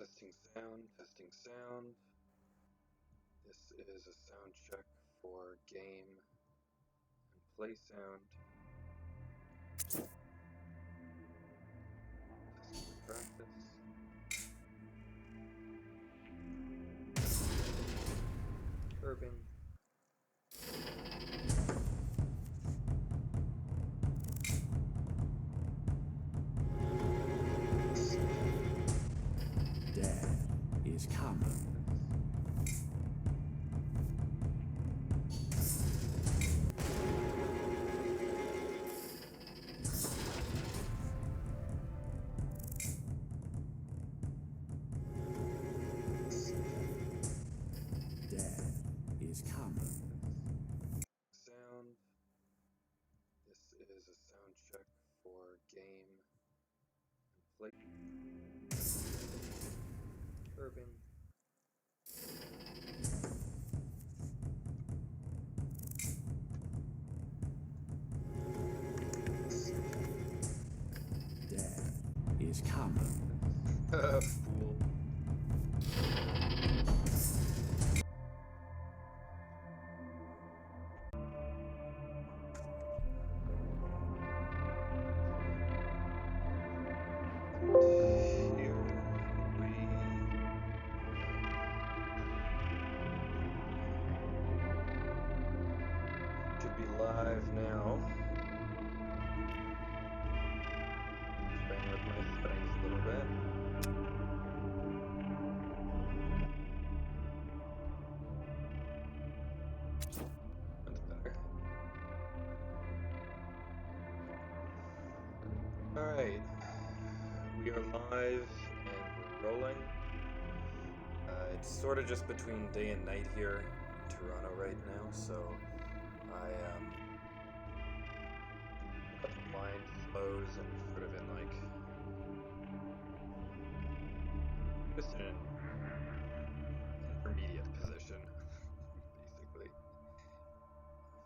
Testing sound, testing sound. This is a sound check for game and play sound. Testing for practice. Urban. Death is coming. Death is coming. Sound. This is a sound check for game and play. Urban. Death is coming. Fool. Should be live now. Playing with my settings a little bit. That's better. Alright. We are live and we're rolling. It's sort of just between day and night here in Toronto right now, so I got the blind closed and sort of in like just in an intermediate position, basically.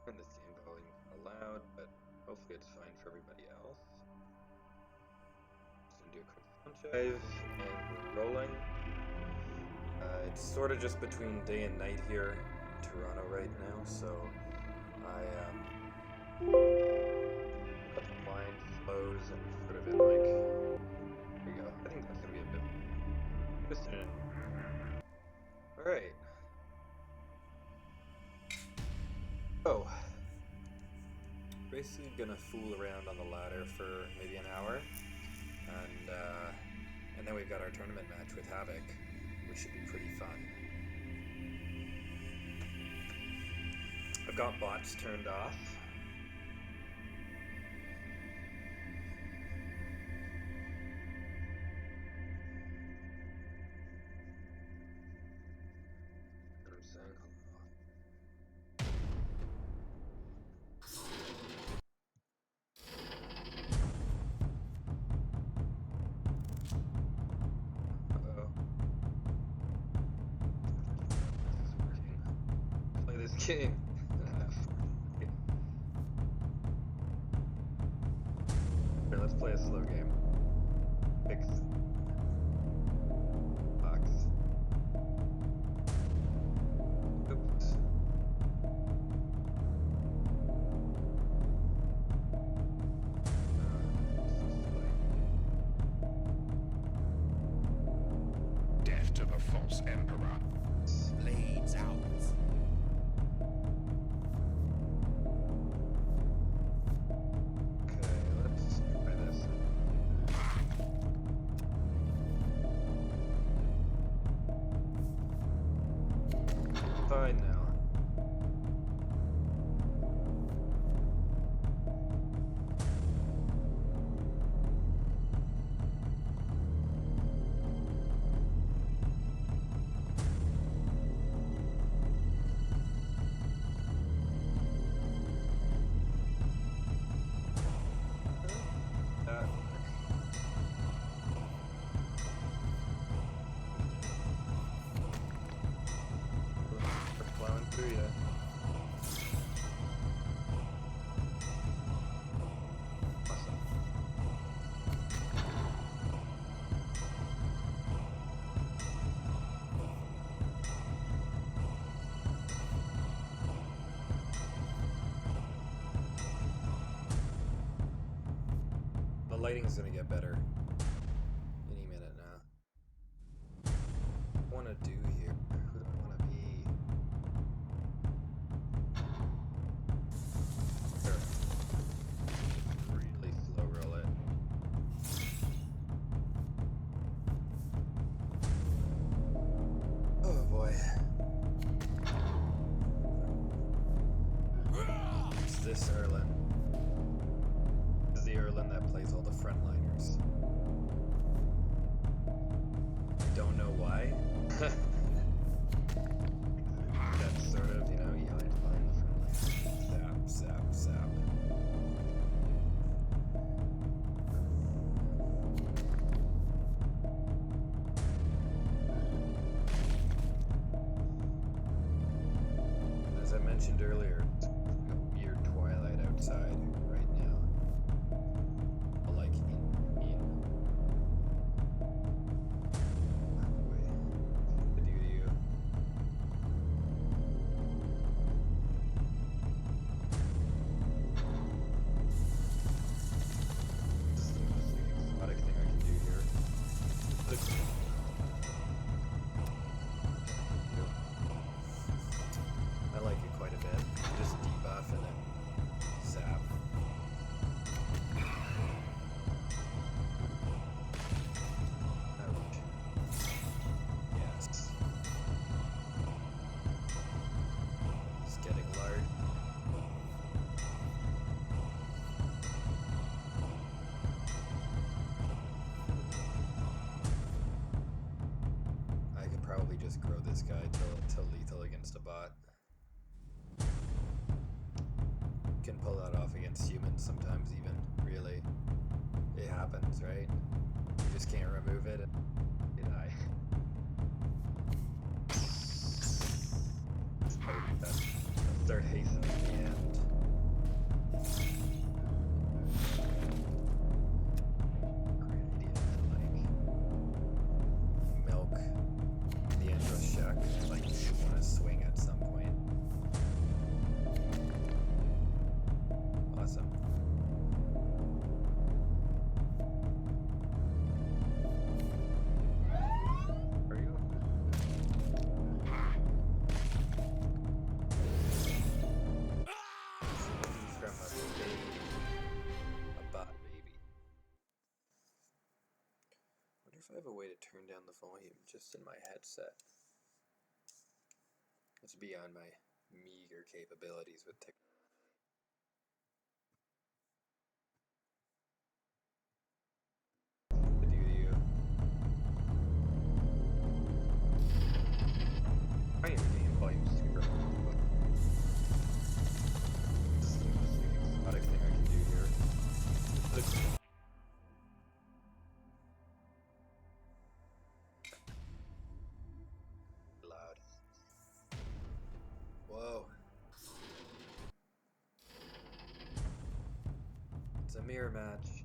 And this game volume is kind of loud, but hopefully it's fine for everybody else. Just gonna do a quick sound check. Live and we're rolling. It's sort of just between day and night here in Toronto right now, so I got the blind closed and sort of in like, there you go. I think that's gonna be a bit just in. Alright. Oh. Basically gonna fool around on the ladder for maybe an hour. And then we've got our tournament match with Havoc, which should be pretty fun. I've got bots turned off. And I'm saying hello. Uh-oh. Play this game. Here, let's play a slow game. Fix box. Oops. Death to the false emperor. Blades out. Okay, let's try this. Fine now. Plowing through ya. Awesome. lighting's gonna get better any minute now. What do I want to do here? Who do I want to be? Sure. Really slow roll it. Oh boy. It's this Erlen. This is the Erlen that plays all the frontliners. I don't know why. That's sort of, you know, you hide behind the frontliners. Zap, zap, zap. As I mentioned earlier, it's a weird twilight outside right now. Like in the do you. This is the most exotic thing I can do here. I like it quite a bit. Just debuff and then zap. Ouch. Yes. It's getting large. I could probably just grow this guy till lethal against a bot. Can pull that off against humans sometimes even, really. It happens, right? You just can't remove it and you die. I'll start hastening the end. Great idea to like milk the Andros shack, like you want to swing at some point. Awesome. Are you? From a baby. A bot baby. Wonder if I have a way to turn down the volume just in my headset. It's beyond my meager capabilities with technology. I am game volume super loud. This is the most exotic thing I can do here. Loud. Whoa. It's a mirror match.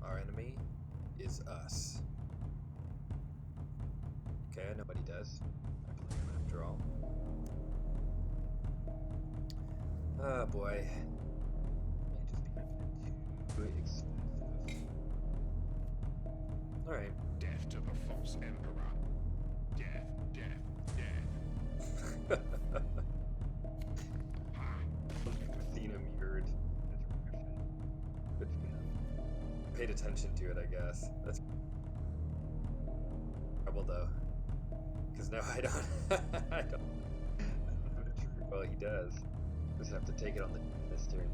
Our enemy is us. Okay, I know what he does. I play him after all. Oh boy. Might just be a bit too expensive. Alright. Death to the false emperor. Death, death, death. Matinee mirrored interaction between them. Paid attention to it, I guess. That's trouble though, because now I don't I don't have a true. Well, he does. Just have to take it on this turn.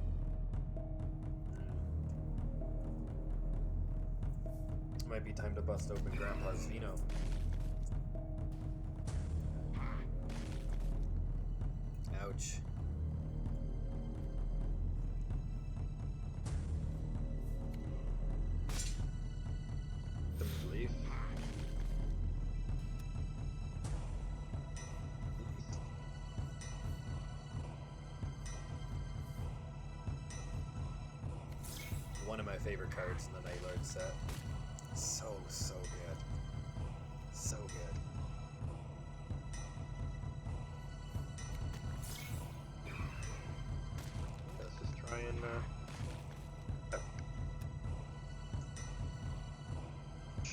Might be time to bust open Grandpa's Vino. Ouch. The relief. One of my favorite cards in the Night Lord set. So good. So good.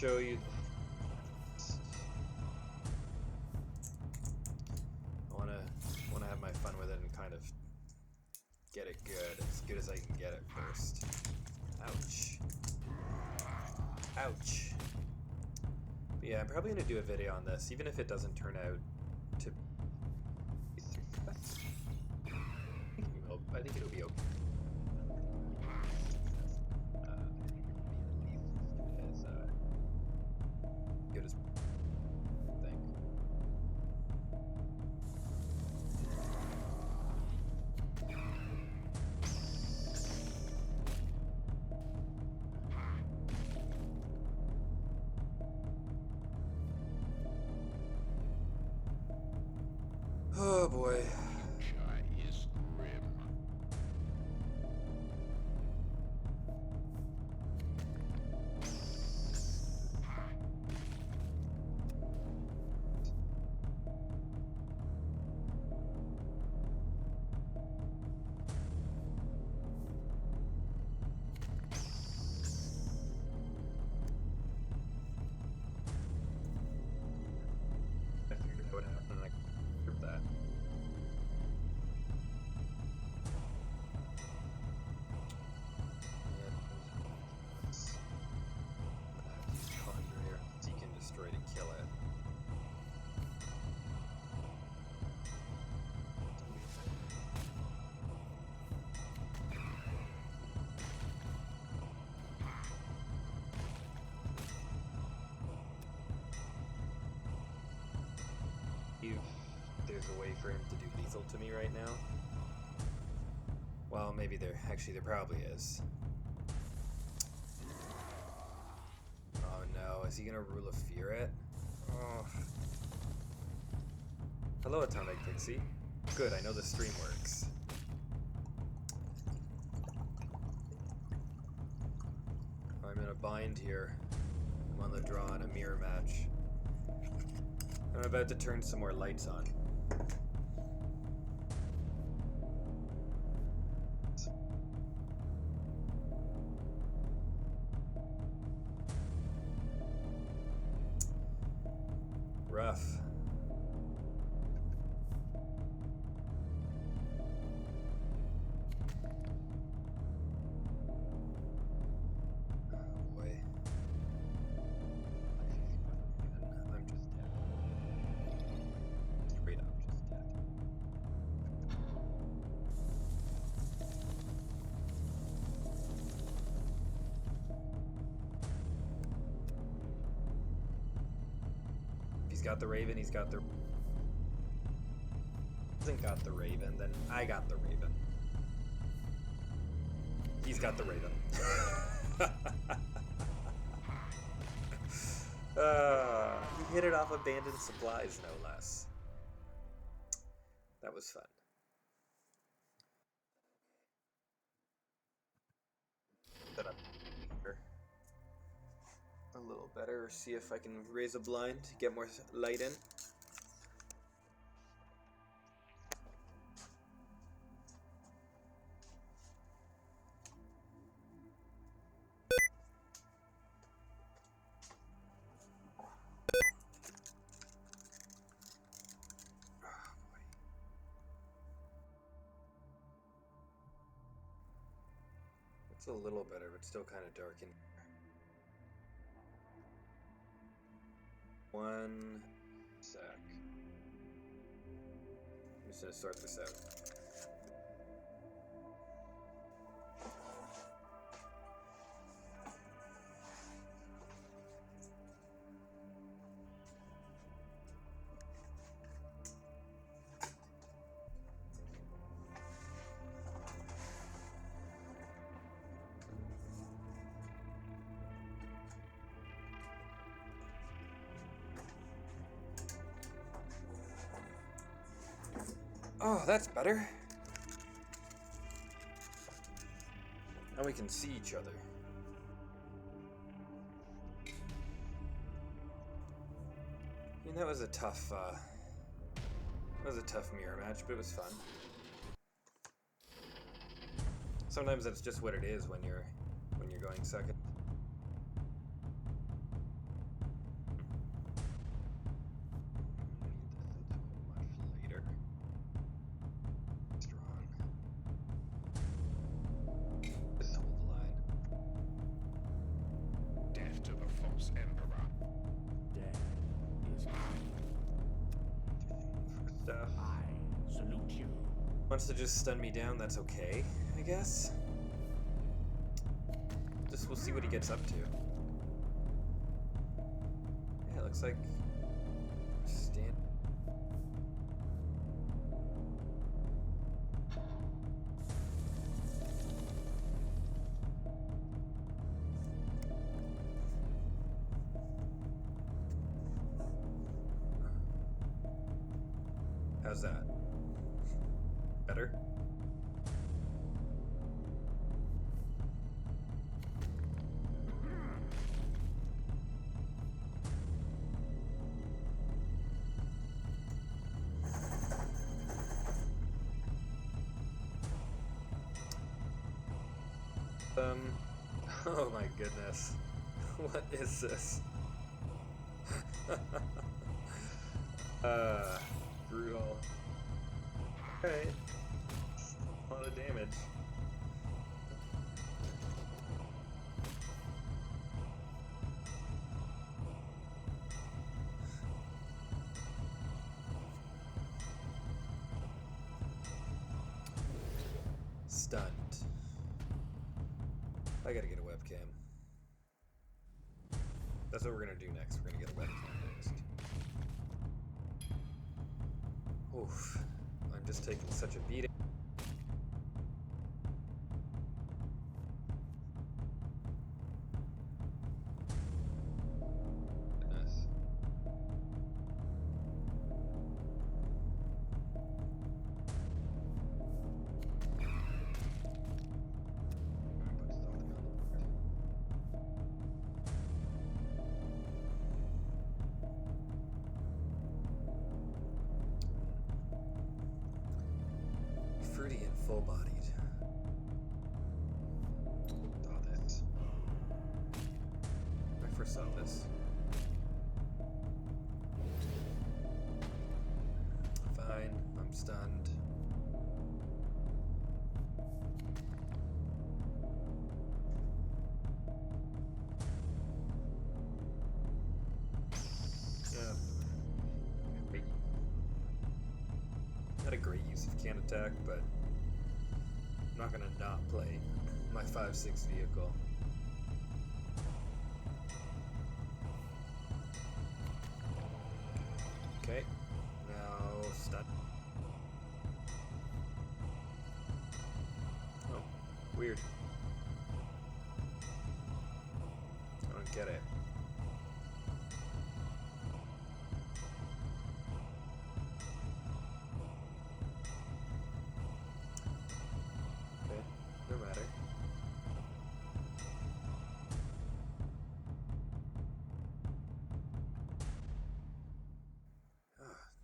show you. I wanna have my fun with it and kind of get it as good as I can get it first. Ouch. Ouch. But yeah, I'm probably gonna do a video on this, even if it doesn't turn out to. I think it'll be okay. Good as I think. Oh boy. Future is grim. I figured that would happen and I proved that. Conjure here, seek and destroy to kill it. If there's a way for him to do lethal to me right now. Well, maybe there probably is. Oh no, is he gonna rule of fear it? Oh. Hello, Atomic Pixie. Good, I know the stream works. I'm in a bind here. I'm on the draw in a mirror match. I'm about to turn some more lights on. Rough. Oh boy. I'm just dead. Straight up just dead. If he's got the Raven, he's got the... Hasn't got the Raven, then I got the Raven. He's got the Raven. He hit it off abandoned supplies, no less. That was fun. Set up here a little better, see if I can raise a blind, get more light in. It's a little better, but still kind of dark in here. One sec. I'm just gonna sort this out. Oh, that's better. Now we can see each other. I mean, that was a tough mirror match, but it was fun. Sometimes that's just what it is when you're going second. House Emperor. Death is coming. Stuff. I salute you. Wants to just stun me down, that's okay, I guess. Just we'll see what he gets up to. Yeah, it looks like stand. How's that? Better? Oh my goodness. What is this? Brutal. Alright. A lot of damage. Stunned. I gotta get a webcam. That's what we're gonna do next. We're gonna get a webcam next. Oof. I'm just taking such a beating. Goodness. Fruity and full-bodied. Saw this. I first saw this. Fine, I'm stunned. Yeah. Not a great use of can attack, but I'm not gonna not play my 5/6 vehicle. Okay, now stun. Oh, weird. I don't get it. Okay, no matter.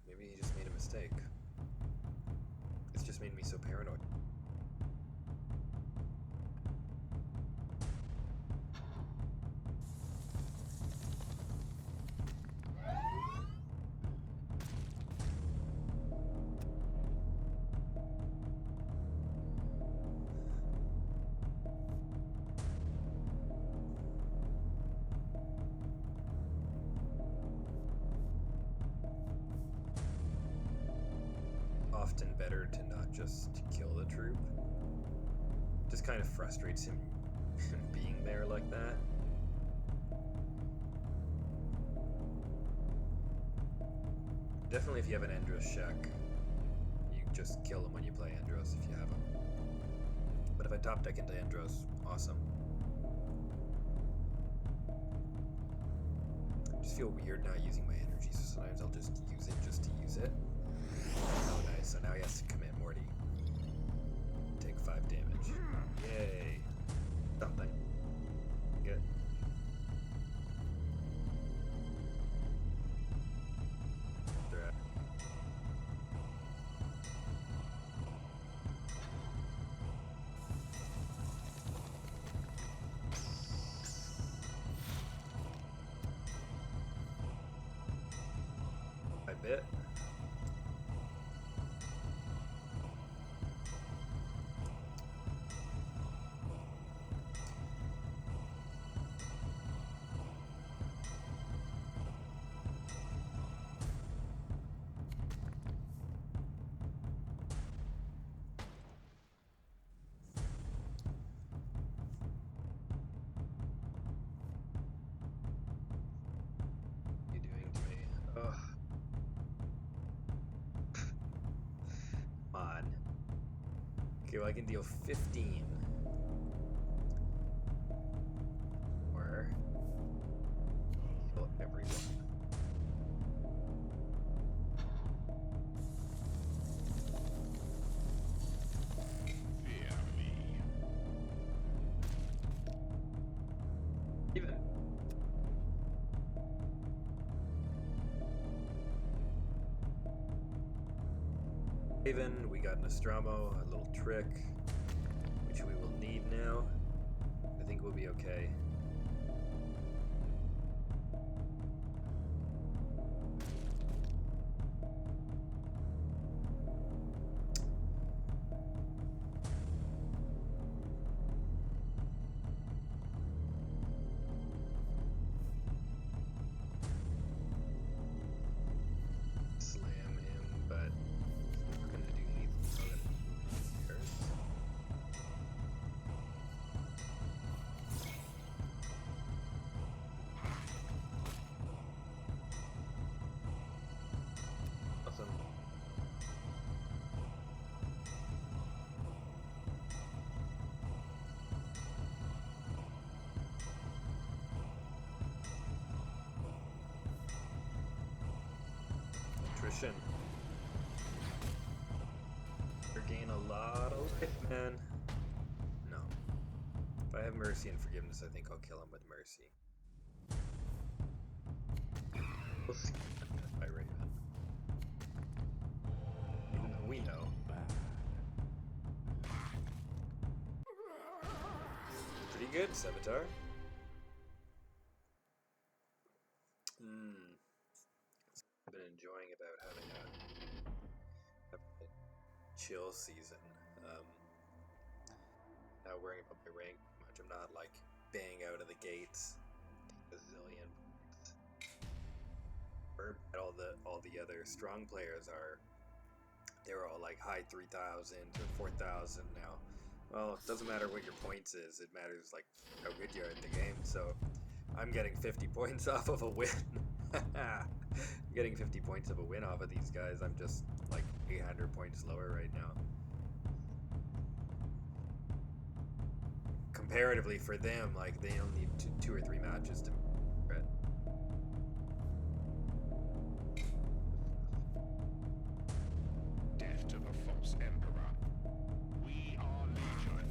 Maybe he just made a mistake. It's just made me so paranoid. Often better to not just kill the troop. Just kind of frustrates him being there like that. Definitely if you have an Andros Shek, you just kill him when you play Andros if you have him. But if I top deck into Andros, awesome. I just feel weird not using my energy, so sometimes I'll just use it just to use it. Oh nice, so now he has to commit Morty. Take 5 damage. Yay. Something. Good. Threat. I bit. Okay, well I can deal 15. Or kill everyone. Fear me. Even. Haven, we got Nostromo, a little trick, which we will need now. I think we'll be okay. Slam him, but I'm not gonna do lethal more than cares. Awesome. Attrition. Regain a lot of life, man. No. If I have mercy and forgiveness, I think I'll kill him with mercy. We'll see by Raven. Even though we know. Pretty good, Sevatar. I've been enjoying about having a chill season. Not worrying about my rank much. I'm not like bang out of the gates, take a zillion points. Or all the other strong players are. They're all like high 3,000 or 4,000 now. Well, it doesn't matter what your points is. It matters like how good you are at the game. So I'm getting 50 points off of a win. I'm getting 50 points of a win off of these guys. I'm just like 800 points lower right now. Comparatively for them, like they only need two or three matches to right? Death to the false emperor. We are legion.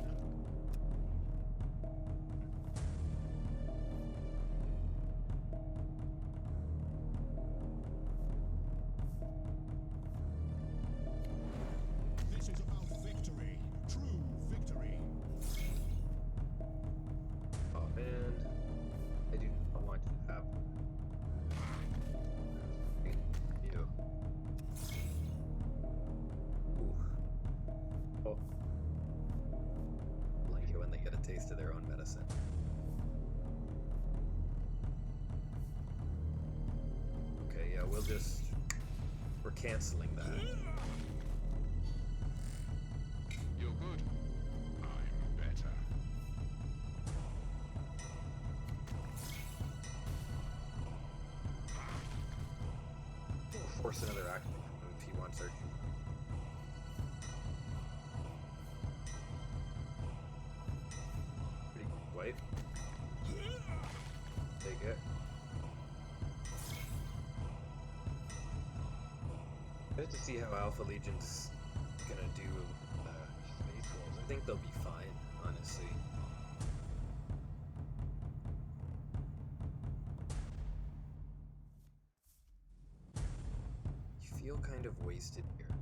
This is about victory. True victory. Oh man, I do not want to have you. Ooh. Oh. I like it when they get a taste of their own medicine. Okay, yeah, we're canceling that. You're good. I'm better. We'll force another action from him if he wants our pretty good wife. Take it. I have to see how Alpha Legion's gonna do Space Wolves. I think they'll be fine, honestly. You feel kind of wasted here.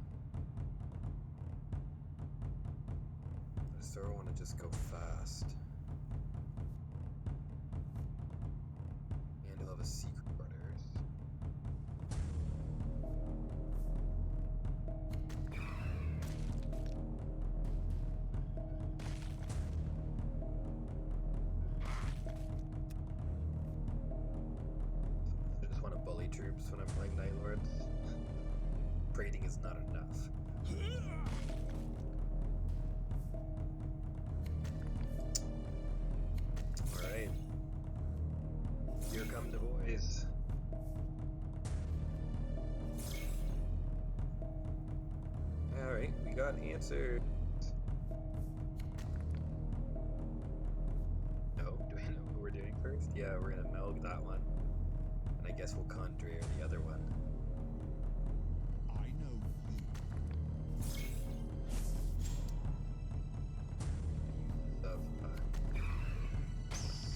I sort of want to just go fast. And he'll have a secret orders. I just want to bully troops when I'm playing Night Lords. Braiding is not enough. Alright. Here come the boys. Alright, we got answers. Yeah, we're gonna milk that one. And I guess we'll conjure the other one. I know you. Of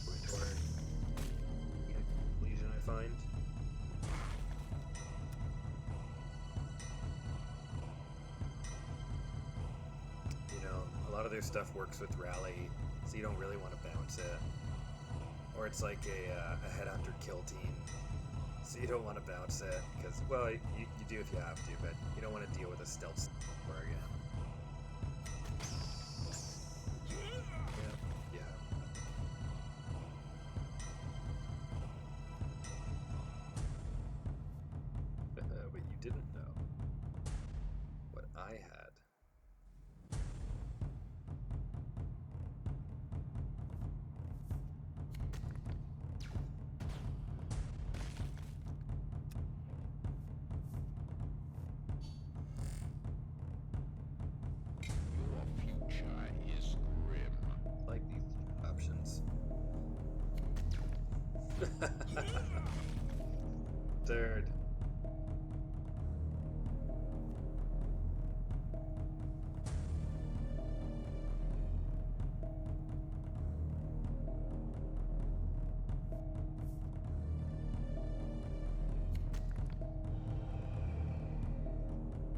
retort legion, I find. You know, a lot of their stuff works with rally, so you don't really want to bounce it. Or it's like a headhunter kill team, so you don't want to bounce it because, well, you do if you have to, but you don't want to deal with a stealth war again. Yeah. But you didn't know what I had. Your future is grim. Like these options. Third.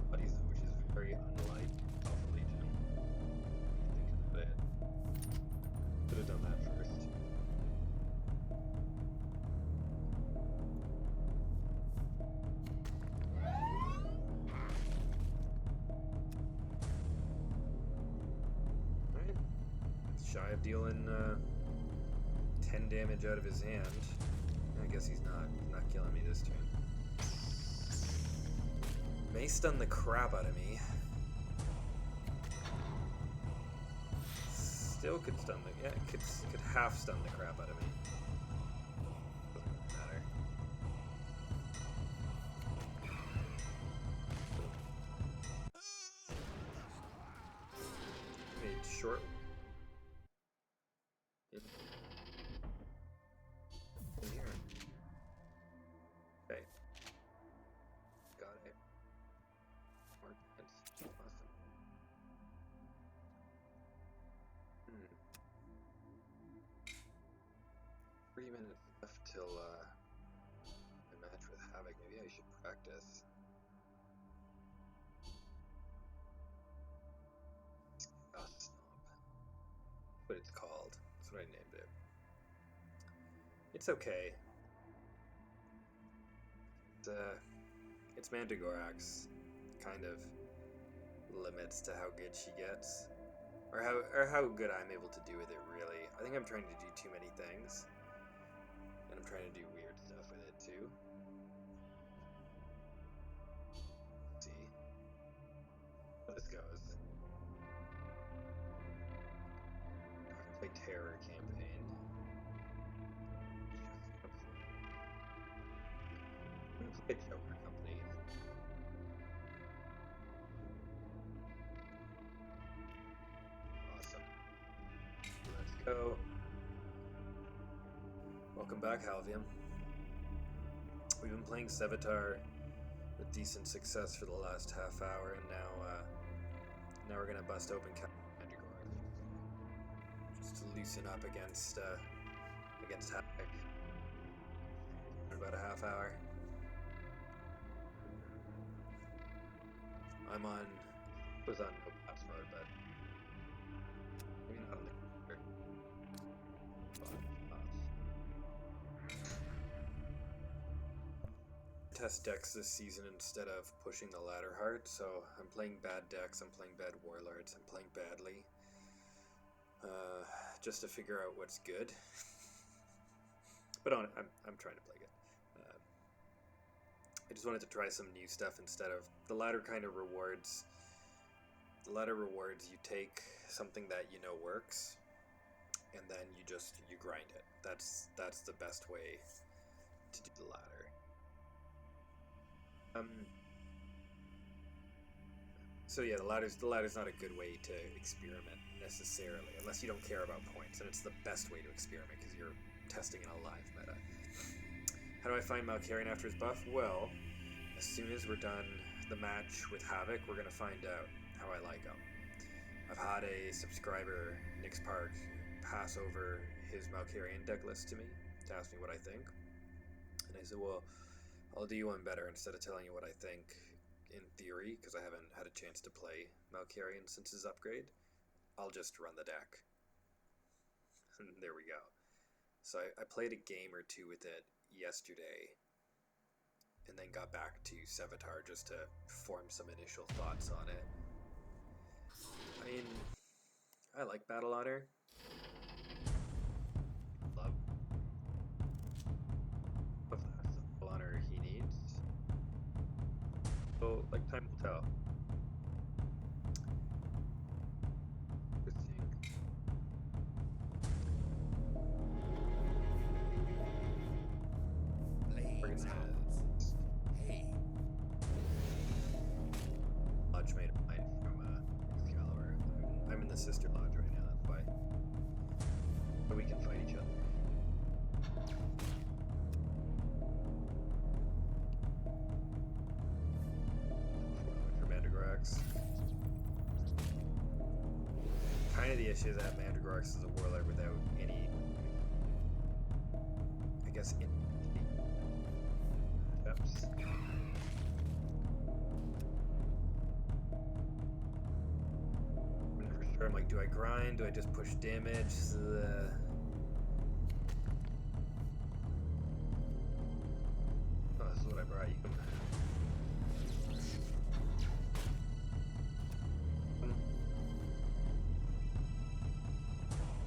Buddies, which is very unlike Alpha Legion. Think about it. Could have done that first. Alright. Shy of dealing 10 damage out of his hand. I guess he's not killing me this turn. May stun the crap out of me. Still could stun the could half stun the crap out of me. Doesn't matter. Made short. In here. Okay. Got it. Mark. That's awesome. 3 minutes left till my match with Havoc. Maybe I should practice. Stomp. That's what it's called. That's what I named it. It's okay. It's Mantigorax kind of limits to how good she gets. Or how good I'm able to do with it, really. I think I'm trying to do too many things. And I'm trying to do weird stuff with it, too. Let's see how this goes. I'm gonna play Terror Campaign. I'm gonna play Joker Company. Awesome. Let's go. Welcome back, Halvium. We've been playing Sevatar with decent success for the last half hour, and now we're gonna bust open Mandragora just to loosen up against Havoc. In about a half hour. I was on no bots mode, but maybe not on the computer. Test decks this season instead of pushing the ladder hard, so I'm playing bad decks, I'm playing bad warlords, I'm playing badly, just to figure out what's good. But I'm trying to play good. I just wanted to try some new stuff instead of the ladder. Kind of rewards. The ladder rewards you take something that you know works, and then you grind it. That's the best way to do the ladder. So yeah, the ladder's not a good way to experiment. necessarily, unless you don't care about points, and it's the best way to experiment because you're testing in a live meta. How do I find Malkarian after his buff? Well, as soon as we're done the match with Havoc, we're gonna find out how I like him. I've had a subscriber, Nix Park, pass over his Malkarian deck list to me to ask me what I think, and I said, well, I'll do you one better. Instead of telling you what I think in theory, because I haven't had a chance to play Malkarian since his upgrade, I'll just run the deck. And there we go. So I played a game or two with it yesterday, and then got back to Sevatar just to form some initial thoughts on it. I mean, I like Battle Honor. Love the Battle Honor he needs. So, like, time will tell. Blades out. Hey. Lodge mate of mine from Excalibur. I'm in the Sister Lodge right now, that's why. But we can fight each other. For Mandragorax. Kind of the issue is that Mandragorax is a warlord without any, I guess, steps. For sure, I'm like, do I grind? Do I just push damage? Oh, this is what I brought you.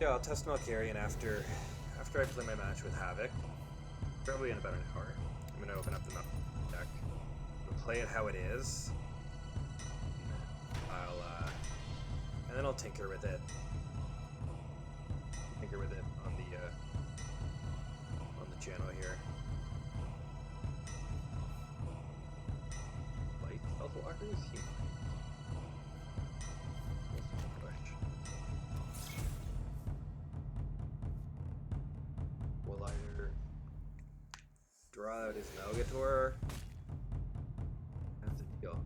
Yeah, I'll test Malkarian after I play my match with Havoc. Probably in about an hour. I'm gonna open up the deck. We'll play it how it is. And then I'll tinker with it. Tinker with it on the channel here. Light Stealth Walker is human. We'll either draw out his Melgator. That's a deal.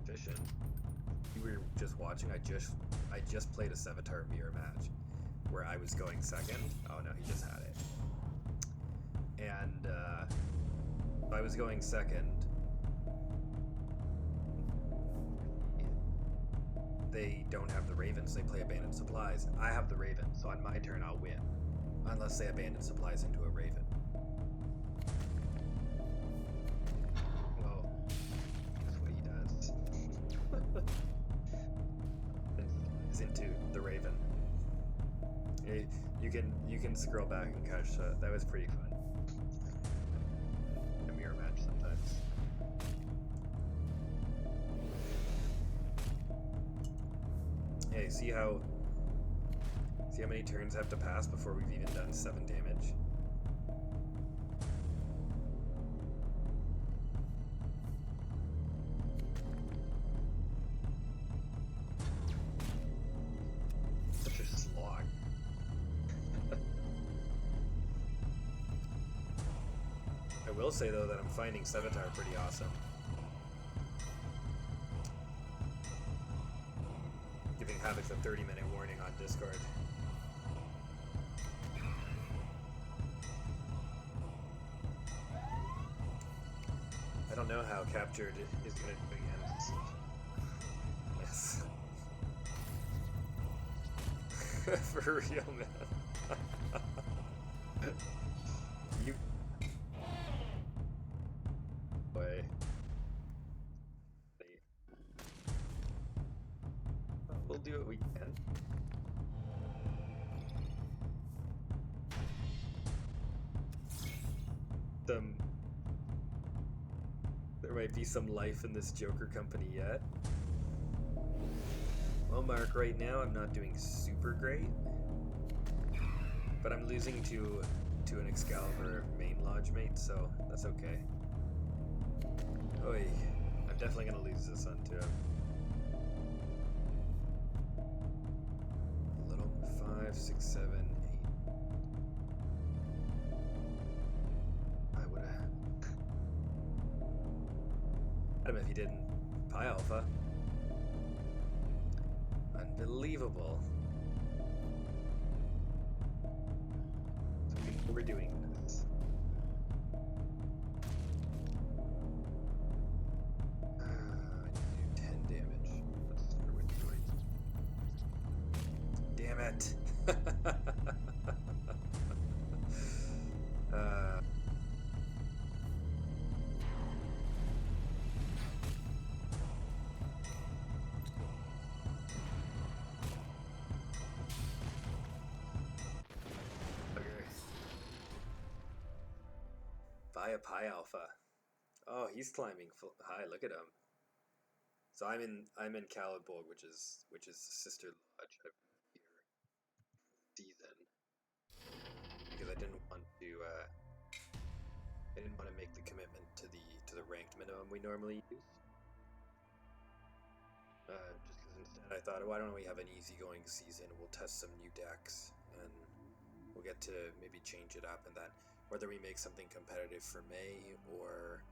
Efficient. You were just watching. I just played a Sevatar mirror match where I was going second. Oh no, he just had it. And I was going second. They don't have the Ravens. They play Abandoned Supplies. I have the Raven, so on my turn I'll win, unless they abandon supplies into a Raven. Well, that's what he does. Is into the Raven. You can scroll back and catch that was pretty fun. A mirror match sometimes. Hey, see how many turns have to pass before we've even done 7 damage? Such a slog. I will say though that I'm finding Sevatar pretty awesome. Giving Havoc a 30-minute warning on Discord. I don't know how Captured is going to do against. Yes. For real, man. You. Boy. We'll do what we can. There might be some life in this Joker company yet. Well, Mark, right now I'm not doing super great, but I'm losing to an Excalibur main lodge mate, so that's okay. Oy, I'm definitely gonna lose this one too. 5, 6, 7, 8. I would have had him if he didn't. Pi Alpha. Unbelievable. So we're doing this. I need to do 10 damage. Let's start with joints. Damn it! Okay. Via Pi Alpha. Oh, he's climbing high. Look at him. So I'm in Caliborg, which is Sister Lodge here season, because I didn't want to make the commitment to the ranked minimum we normally use. Just because instead I thought, why don't we have an easygoing season? We'll test some new decks and we'll get to maybe change it up, and that whether we make something competitive for May or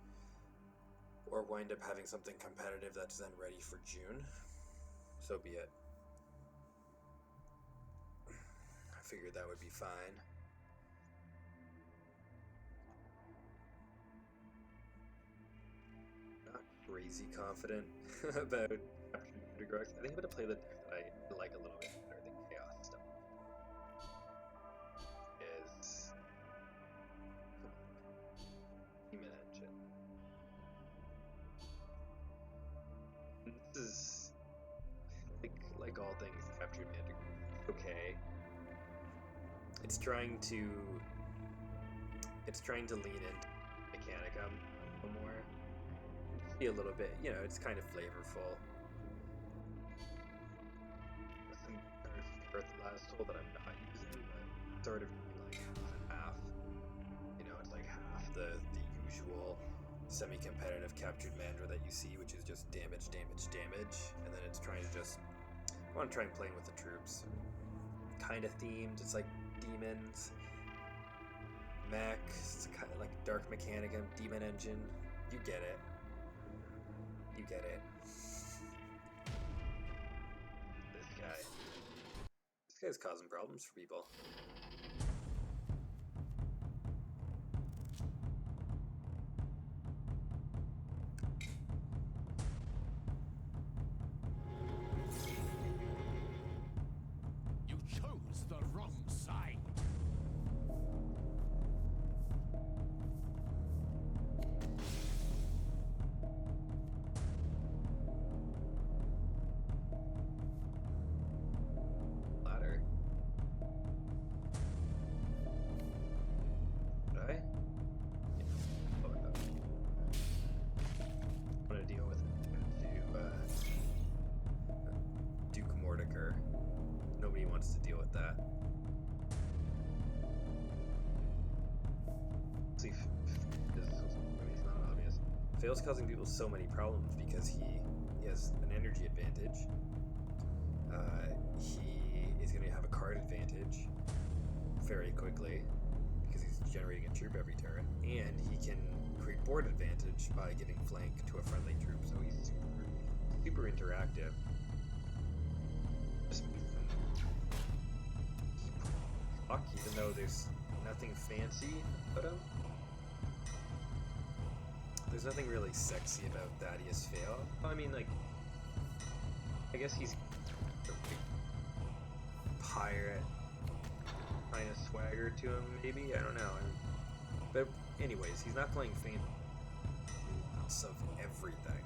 wind up having something competitive that's then ready for June, so be it. I figured that would be fine. Not crazy confident about capturing Underground. I think I'm going to play the deck that I like a little bit better than Chaos stuff. Is Demon Engine. This is like all things captured magic. Okay. It's trying to lean into Mechanicum a little more. Be a little bit, it's kind of flavorful. Some cards for the last hole that I'm not using, but sort of like half and half. It's like half the usual semi-competitive captured Mandra that you see, which is just damage, and then it's trying to I want to try and play with the troops. Kind of themed. It's like demons, mech. It's kind of like Dark Mechanicum, Demon Engine. You get it. This guy's causing problems for people. You chose the wrong side. Ladder. Did I? Yeah. Oh, no. I'm gonna deal with it. Duke Mortimer. Nobody wants to deal with that. See, it's not obvious. Fail's causing people so many problems because he has an energy advantage. He is going to have a card advantage very quickly because he's generating a troop every turn, and he can create board advantage by giving flank to a friendly troop. So he's super interactive. Just makes him fuck, even though there's nothing fancy about him. There's nothing really sexy about Thaddeus Fail. I mean, I guess he's a big pirate kind of swagger to him, maybe? I don't know. But anyways, he's not playing fan lots of everything.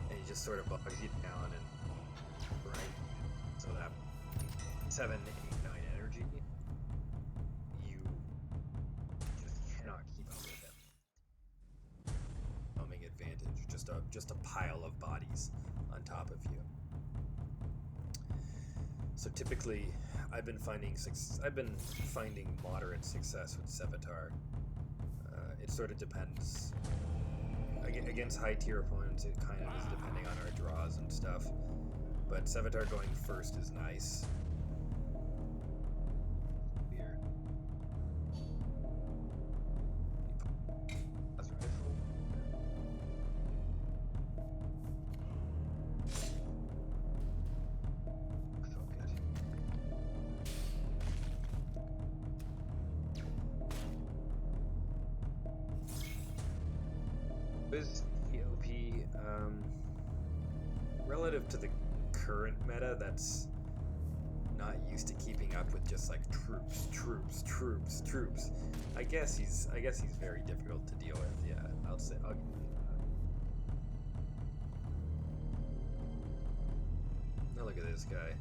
And he just sort of bogs you down and right. So that 7, 8, 9 energy, you just cannot keep up with him. Homing advantage, just a pile of bodies on top of you. So typically, I've been finding moderate success with Sevatar. It sort of depends. Against high tier opponents, it kind of is depending on our draws and stuff. But Sevatar going first is nice. Is POP relative to the current meta that's not used to keeping up with just like troops. I guess he's very difficult to deal with. Yeah, I'll give you that. Now look at this guy.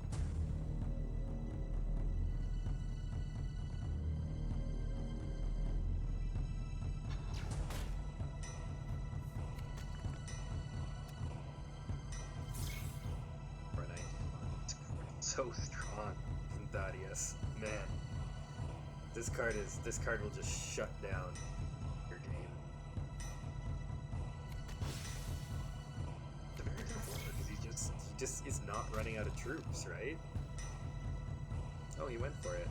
So strong from Thaddeus. Man. This card will just shut down your game. It's a very tough one because he just is not running out of troops, right? Oh, he went for it.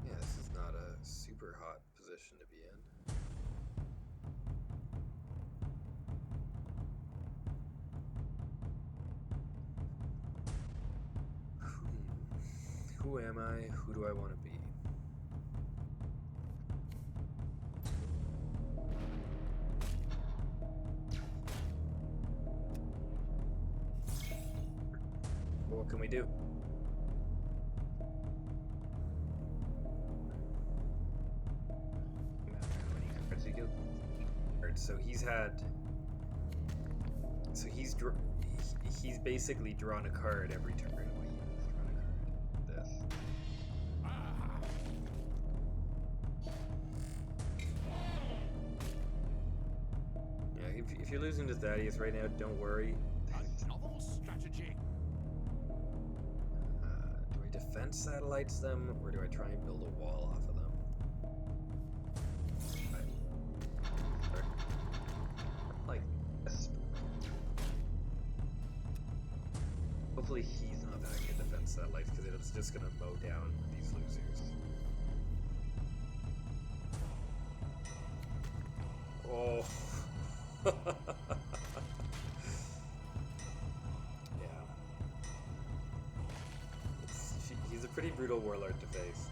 Yeah, this is not a super hot position to be in. Who am I? Who do I want to be? What can we do? So he's basically drawn a card every turn. If you're losing to Thaddeus right now, don't worry. A novel strategy. Do I defense satellites them, or do I try and build a wall off of them? Like this. Hopefully he's not back in defense satellites, because it's just gonna mow down these losers. Oh. Yeah. He's a pretty brutal warlord to face.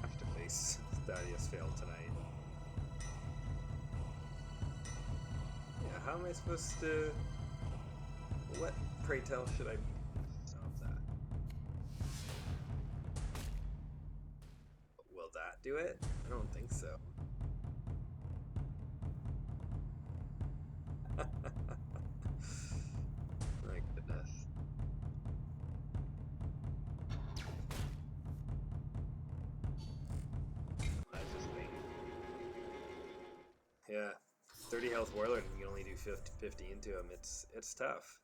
Have to face Thaddeus fail tonight. Yeah, how am I supposed to... What, pray tell, should I be? Do it? I don't think so. My goodness. That's just thing. Yeah. 30 health warlord and you can only do 50 into him. It's tough.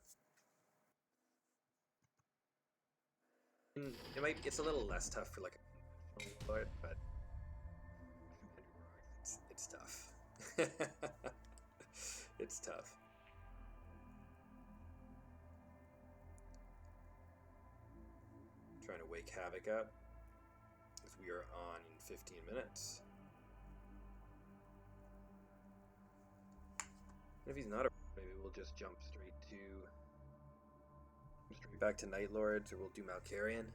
It's a little less tough for like a warlord, but it's tough. It's tough. Trying to wake Havoc up, as we are on in 15 minutes. And if he's not, maybe we'll just jump straight back to Night Lords, or we'll do Malkarian.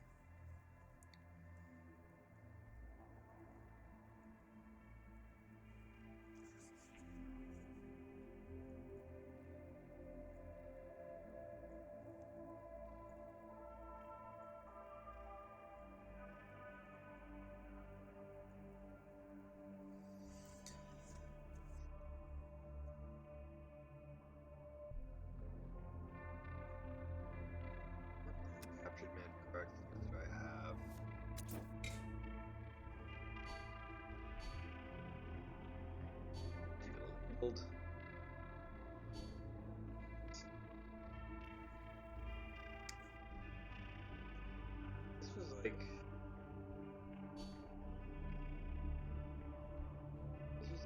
This was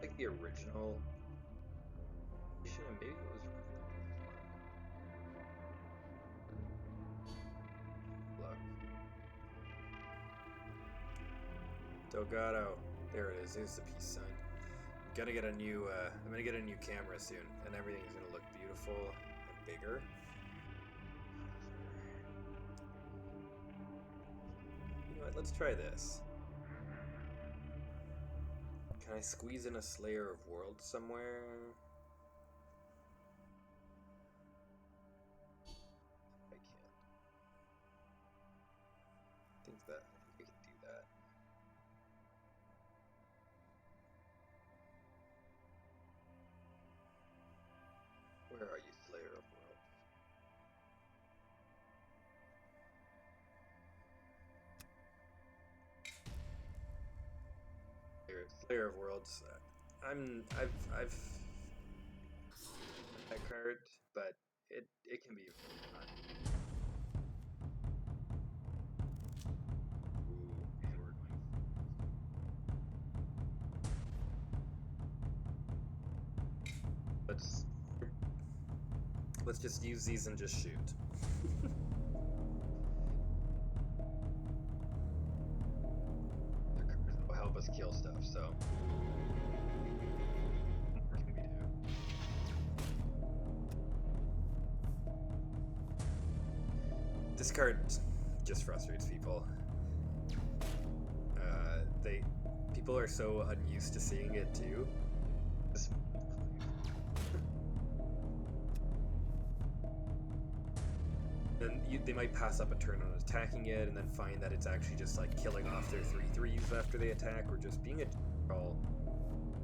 like the original edition, and maybe it was Look. Delgado. There it is. There's the peace sign. I'm gonna get a new camera soon, and everything's gonna look beautiful and bigger. You know what? Let's try this. Can I squeeze in a Slayer of Worlds somewhere? I can't. I think we can do that. Where are you, Slayer of Worlds? Slayer of Worlds. I've that card, but it can be fun. Ooh, and we're going. Let's just use these and just shoot. The cards will help us kill stuff, so what can we do? This card just frustrates people. People are so unused to seeing it too. Then they might pass up a turn on attacking it, and then find that it's actually just like killing off their 3/3s after they attack, or just being a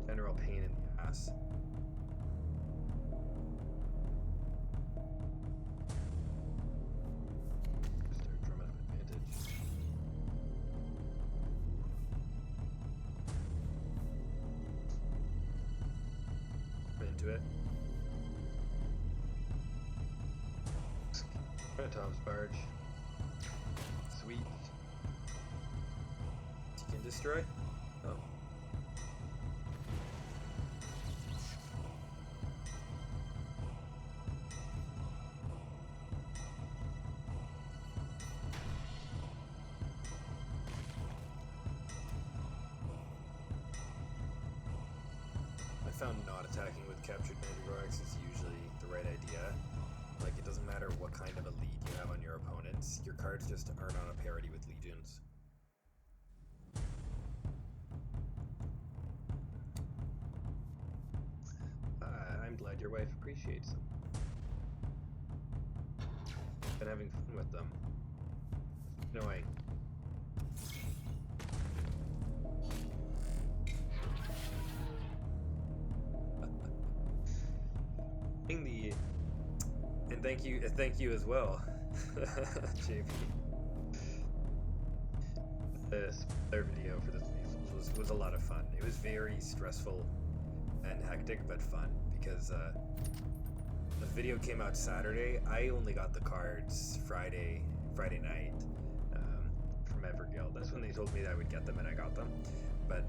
general pain in the ass. Start drumming up advantage. I'm into it. Tom's barge. Sweet. You can destroy? Oh. I found not attacking with captured Mandragorax is usually the right idea. Like, it doesn't matter what kind of a lead you have on your opponents, your cards just aren't on a parity with legions. I'm glad your wife appreciates them. Been having fun with them. Annoying. And thank you as well, JP. The spoiler video for this piece was a lot of fun. It was very stressful and hectic, but fun, because the video came out Saturday. I only got the cards Friday night from Everguild. That's when they told me that I would get them, and I got them. But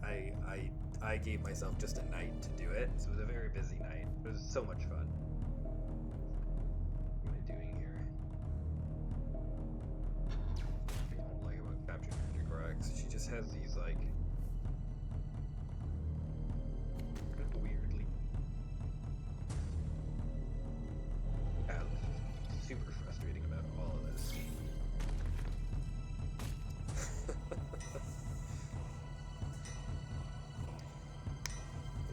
I gave myself just a night to do it, so it was a very busy night. It was so much fun. What am I doing here? What I don't like about Captured Mandragorax, she just has these like kind of weirdly super frustrating about all of this.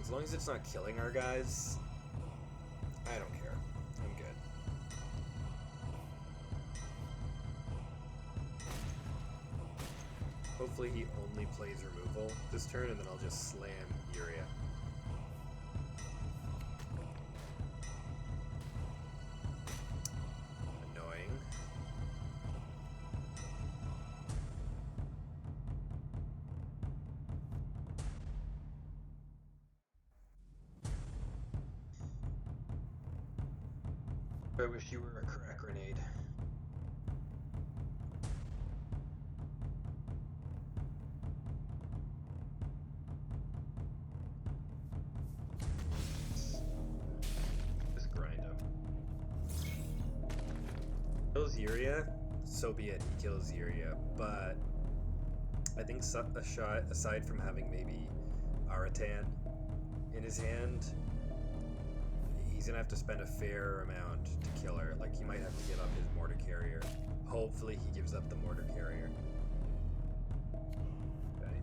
As long as it's not killing our guys, I don't care. I'm good. Hopefully he only plays removal this turn, and then I'll just slam Uria. Annoying. I wish you were a crack grenade. Just grind him. Kills Uria, so be it, he kills Uria, but I think aside from having maybe Aratan in his hand, he's gonna have to spend a fair amount to kill her. Like, he might have to give up his mortar carrier. Hopefully he gives up the mortar carrier. Okay.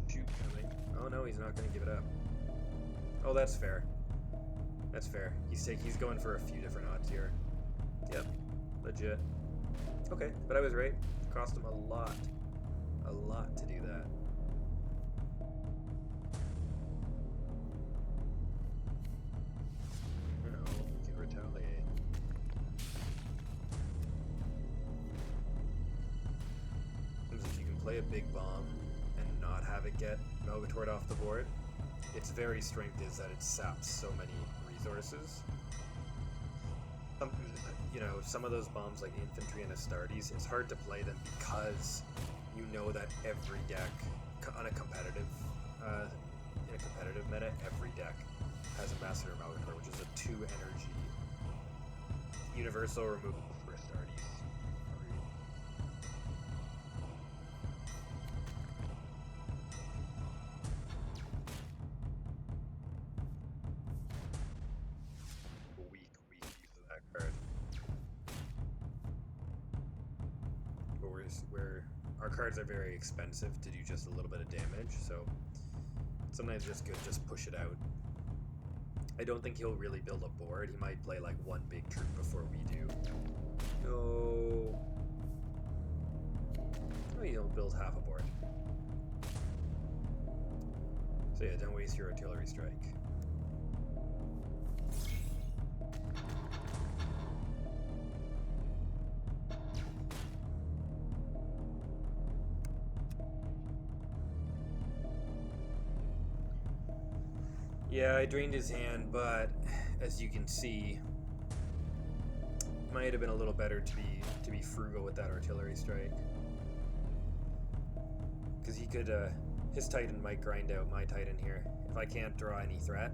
Shoot coming. Oh no, he's not gonna give it up. Oh, that's fair. That's fair. He's going for a few different odds here. Yep. Legit. Okay, but I was right. It cost him a lot to do that. You know, he can retaliate. If you can play a big bomb and not have it get Melgatort off the board, its very strength is that it saps so many resources. Some of those bombs, like Infantry and Astartes, it's hard to play them because you know that every deck on a competitive in a competitive meta, every deck has a Master Melgator, which is a 2 energy universal removal for Astartes. Weak use of that card. Where our cards are very expensive to do just a little bit of damage, so sometimes it's just good just push it out. I don't think he'll really build a board. He might play like one big troop before we do. No. Oh, he'll build half a board. So yeah, don't waste your artillery strike. Yeah, I drained his hand, but as you can see, might have been a little better to be frugal with that artillery strike, because he could his Titan might grind out my Titan here if I can't draw any threat.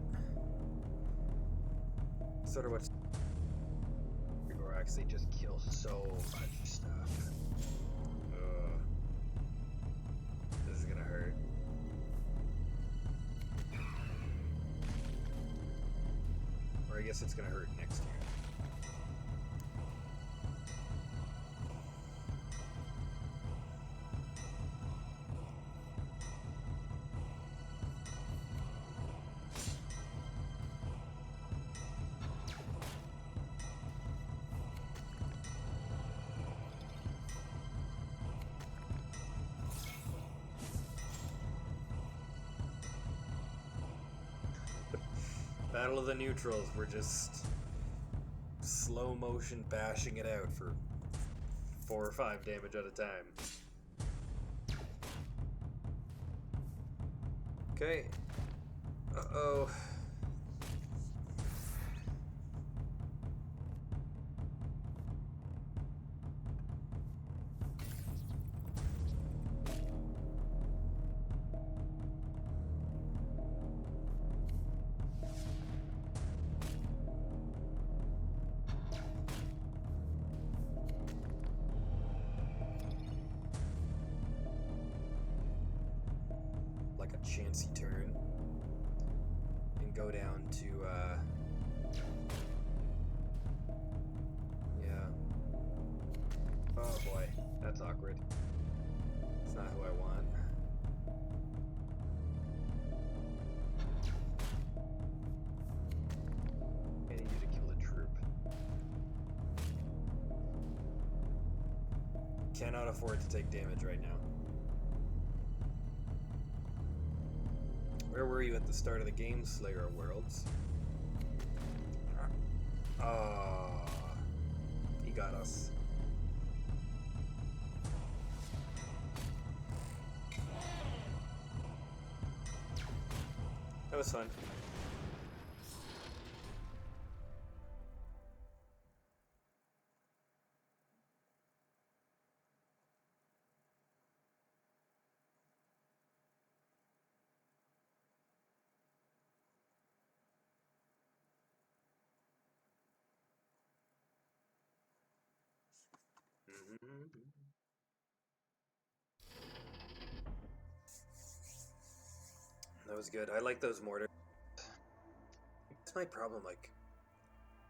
Sort of what's Gorax, they just kill so much stuff. Ugh. This is gonna hurt. Or I guess it's gonna hurt next year. Battle of the Neutrals, we're just slow motion bashing it out for 4 or 5 damage at a time. Okay. Uh-oh. Chancy turn and go down to yeah. Oh boy, that's awkward. It's not who I want. I need you to kill a troop. Cannot afford to take damage right now. Where were you at the start of the game, Slayer of Worlds? He got us. That was fun. was good. I like those mortars. That's my problem. Like,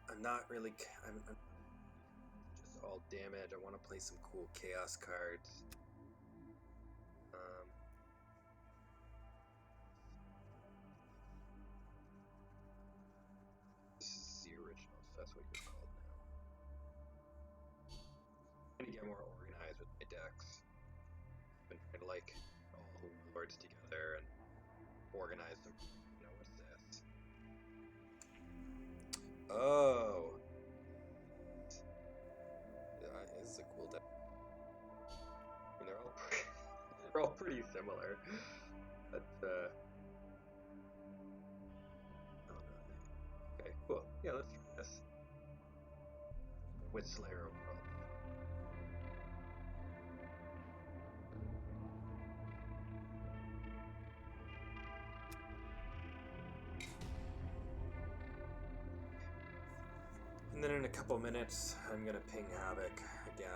I'm not really. I'm just all damage. I want to play some cool chaos cards. This is the original, so that's what you're called now. I'm gonna get more organized with my decks. I've been trying to like all the warlords together and organize them. You know, what's this? Oh. This is a cool deck. I mean, they're all pretty similar. But oh no. Okay, cool. Yeah, let's try this. With Slayer overall. And then in a couple minutes, I'm gonna ping Havoc again.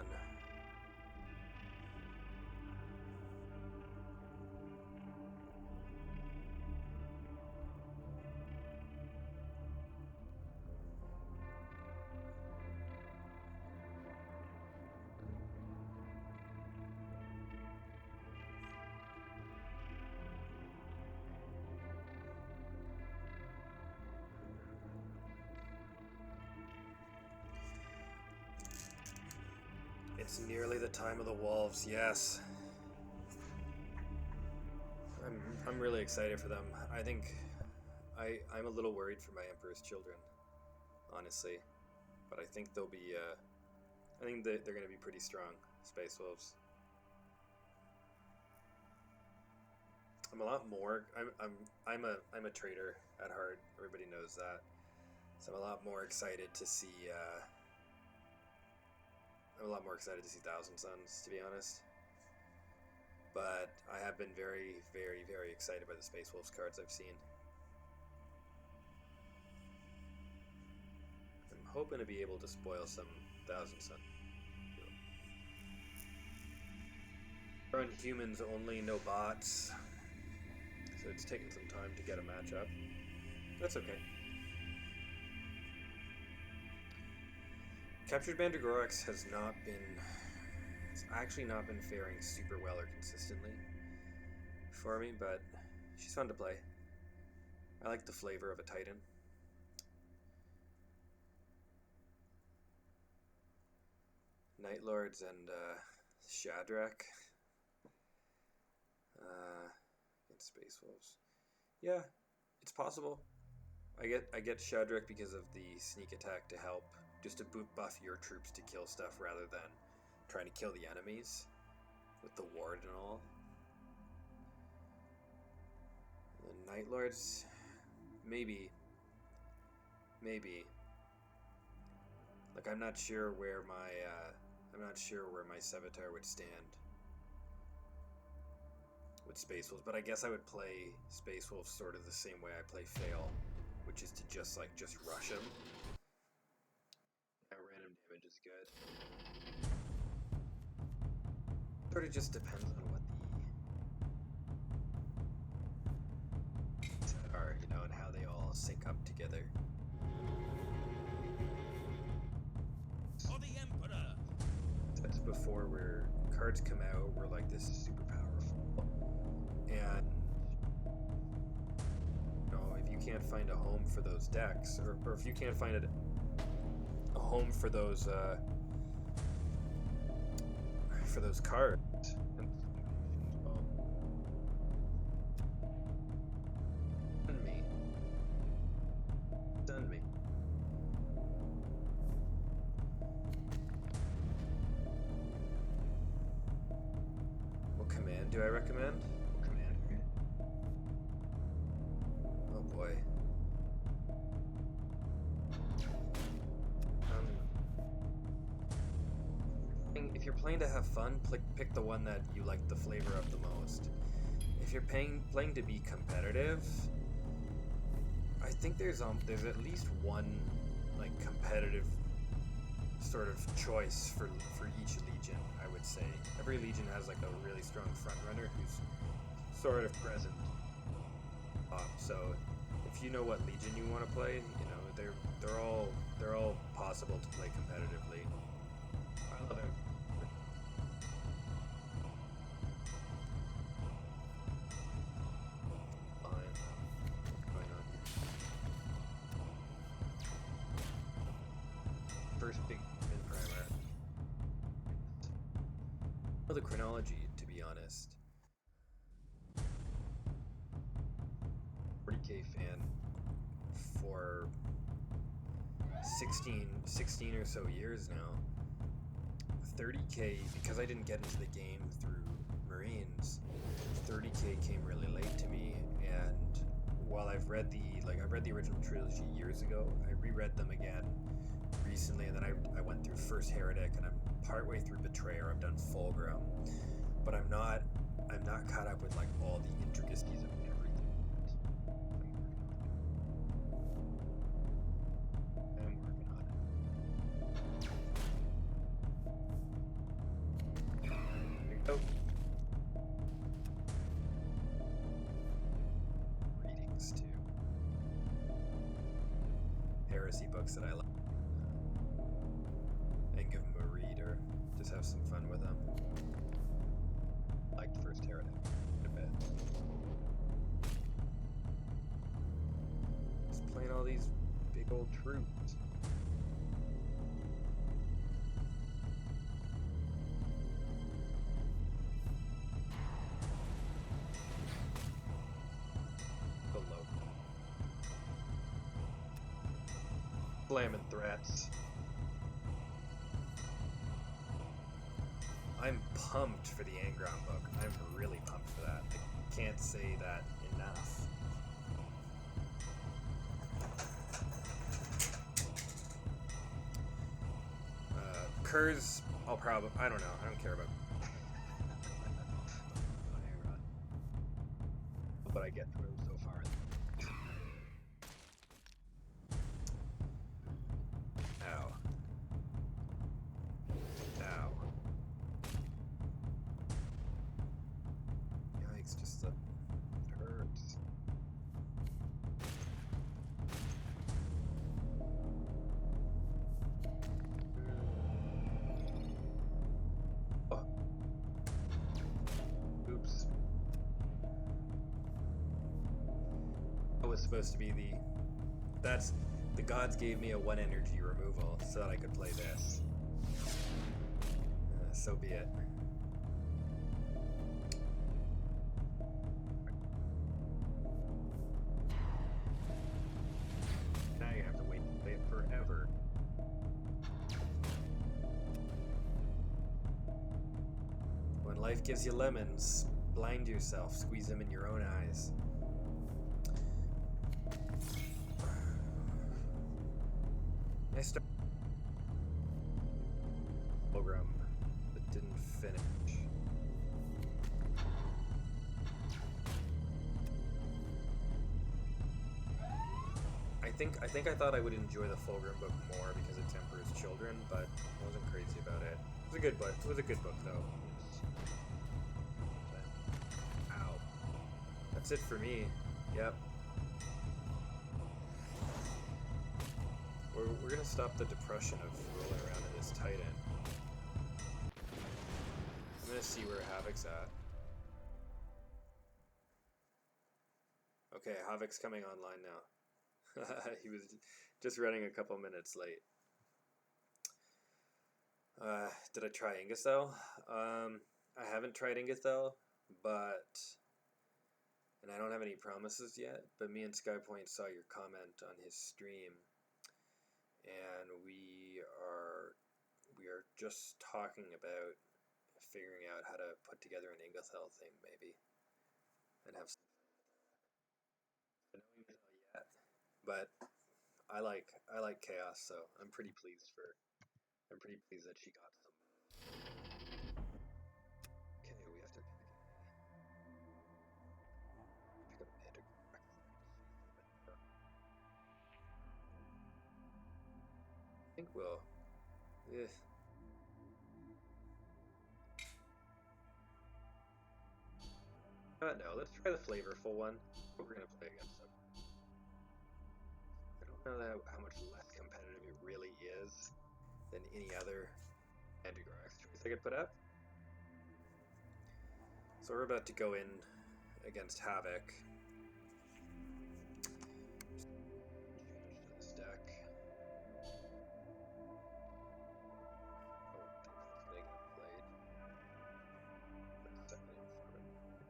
It's nearly the time of the wolves, yes. I'm really excited for them. I think I'm a little worried for my Emperor's children, honestly. But I think they'll be I think they're gonna be pretty strong, Space Wolves. I'm a lot more I'm a trader at heart. Everybody knows that. So I'm a lot more excited to see Thousand Suns, to be honest. But I have been very, very, very excited by the Space Wolves cards I've seen. I'm hoping to be able to spoil some Thousand Suns. Run humans only, no bots. So it's taken some time to get a matchup. That's okay. Captured Mandragorax has not been... It's actually not been faring super well or consistently for me, but she's fun to play. I like the flavor of a Titan. Night Lords and Shadrach. Against Space Wolves. Yeah, it's possible. I get Shadrach because of the sneak attack to help, just to buff your troops to kill stuff rather than trying to kill the enemies with the ward and all. The Night Lords, maybe. Like I'm not sure where my Sevatar would stand with Space Wolves, but I guess I would play Space Wolves sort of the same way I play Fail, which is to just rush him. Now random damage is good. Sort of just depends on what the set are, you know, and how they all sync up together. For the Emperor! Sets before where cards come out were like this super powerful, and you know, if you can't find a home for those decks, or if you can't find a home for those cards, and well, send me. What command do I recommend? What command? Oh boy. If you're playing to have fun, pick the one that you like the flavor of the most. If you're playing to be competitive, I think there's at least one like competitive sort of choice for each legion. I would say every legion has like a really strong front runner who's sort of present. So if you know what Legion you want to play, you know they're all possible to play competitively. I love it. Fine. What's going on here? First big in primer. Well, the chronology, to be honest. 40k fan for 16 or so years now. 30k, because I didn't get into the game through Marines, 30k came really late to me, and while I've read the original trilogy years ago, I reread them again recently, and then I went through First Heretic, and I'm partway through Betrayer. I've done Fulgrim, but I'm not caught up with like all the intricacies of everything. I'm working on it. There you go. Readings too. Heresy books that I like. And give them a read or just have some fun with them. Liked First Heretic a bit. Just playing all these big old troops. Below. Slamming threats. I'm pumped for the Angron book. I'm really pumped for that. I can't say that enough. Kurz, I don't know. I don't care about Angron. What I get from him so far. Ow. Ow. Yikes, just it hurts. Oh. Oops. That was supposed to be the gods gave me a 1 energy removal so that I could play this. So be it. Now you have to wait to play it forever. When life gives you lemons, blind yourself, squeeze them in your own eyes. I started program, but didn't finish. I think I thought I would enjoy the Fulgrim book more because it tempers children, but I wasn't crazy about it. It was a good book. It was a good book though. Ow. That's it for me. Yep. We're gonna stop the depression of rolling around in this tight end. I'm gonna see where Havoc's at. Okay, Havoc's coming online now. He was just running a couple minutes late. Did I try Ingethel? I haven't tried Ingethel, and I don't have any promises yet, but me and Skypoint saw your comment on his stream, and we are just talking about figuring out how to put together an Ingethel thing, maybe, and have some. But no Ingethel yet. But I like Chaos, so I'm pretty pleased that she got some. Okay, we have to pick up Panda. I think we'll. Yeah. No, let's try the flavorful one. We're gonna play against him. I don't know how much less competitive it really is than any other Antigrax choice I could put up. So we're about to go in against Havoc. Change to this deck. Oh, that's gonna get played. Put a second informant deck.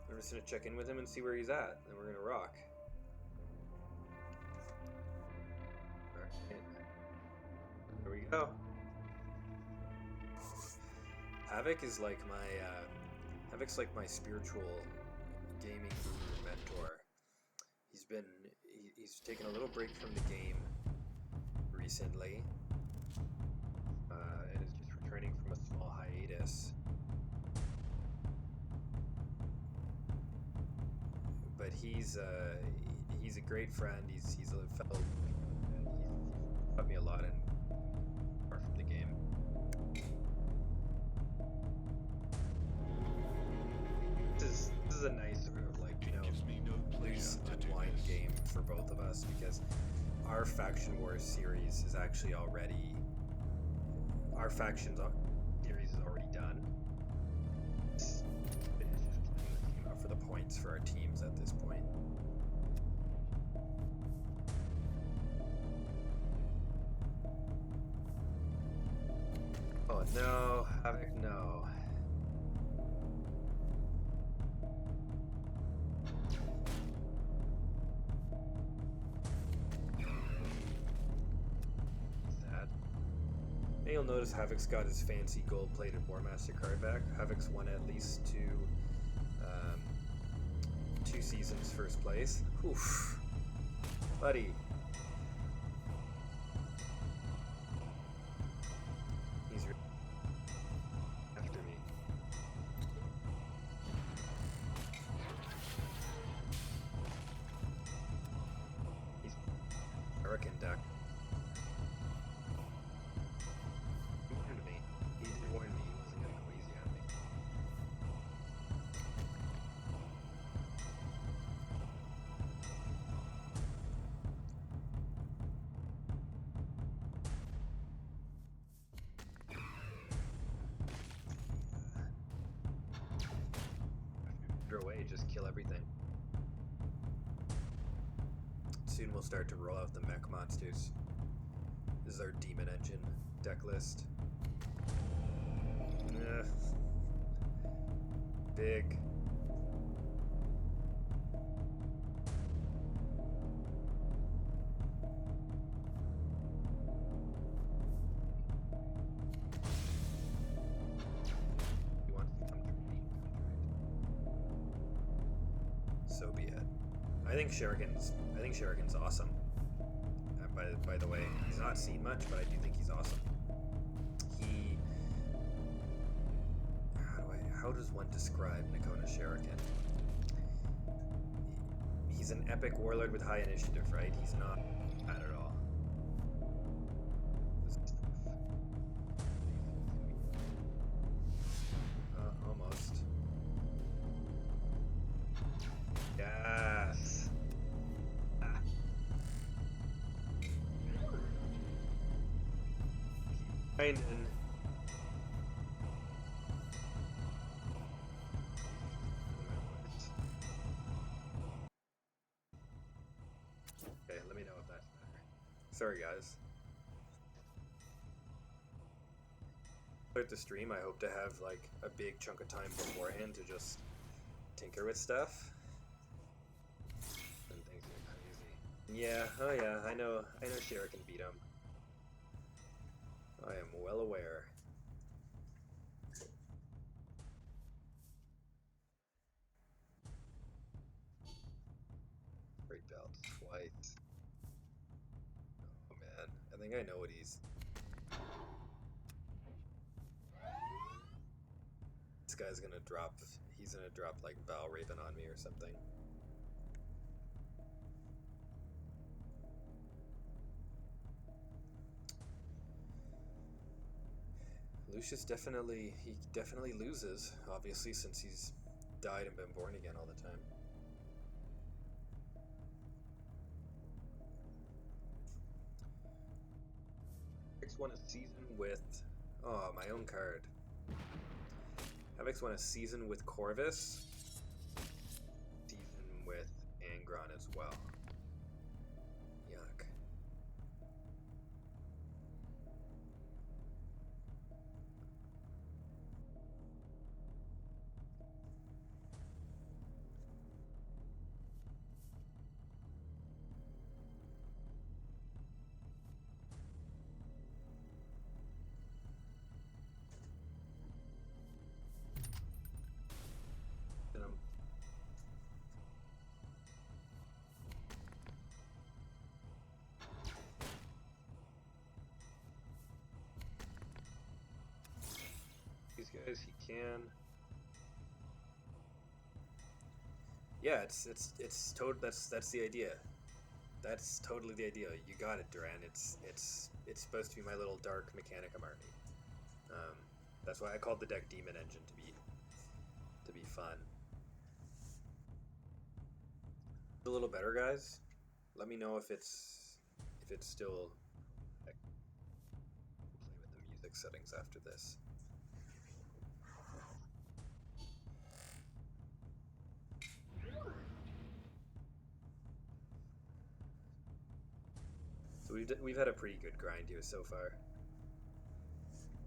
I'm just gonna check in with him and see where he's at, and we're gonna rock. Alright. There we go. Havoc is like Havoc's like my spiritual gaming guru mentor. He's taken a little break from the game recently, and is just returning from a small hiatus. But he's a great friend. He's a fellow. He's taught me a lot apart from the game. This is a nice sort of like, Gives me no loose pleasure to do unwind this. game for both of us, because our Faction Wars series is actually already series is already done. It's just playing the game out for the points for our teams at this point. Oh no, Havoc, no. Sad. And you'll notice Havoc's got his fancy gold-plated War Master card back. Havoc's won at least two seasons first place. Oof. Buddy. He's after me. He's Hurricane deck. He warned me. He did warn me he wasn't gonna go easy on me. Away, just kill everything. Soon we'll start to roll out the mech monsters. This is our demon engine deck list. Big. He wants to come through me. So be it. I think Shuriken's awesome. By the way, he's not seen much, but I do think he's awesome. How does one describe Nakona Shuriken? He's an epic warlord with high initiative, right? He's not bad at all. Almost. Yes. Ah. Keep grinding. Okay, let me know if that's better. Sorry, guys. Start the stream, I hope to have like a big chunk of time beforehand to just tinker with stuff. And things get crazy. Yeah, oh yeah, I know Shira can beat him. I am well aware. Great belts twice. Oh man, I think I know what he's... This guy's gonna drop, he's gonna drop like Val Raven on me or something. Lucius he definitely loses, obviously, since he's died and been born again all the time. Havix won a season with... Oh, my own card. Havix won a season with Corvus. Season with Angron as well. Yuck. These guys, he can. Yeah, that's the idea. That's totally the idea. You got it, Duran. It's supposed to be my little dark Mechanicum army. That's why I called the deck Demon Engine to be fun. A little better, guys. Let me know if it's still. I'll play with the music settings after this. So we've had a pretty good grind here so far,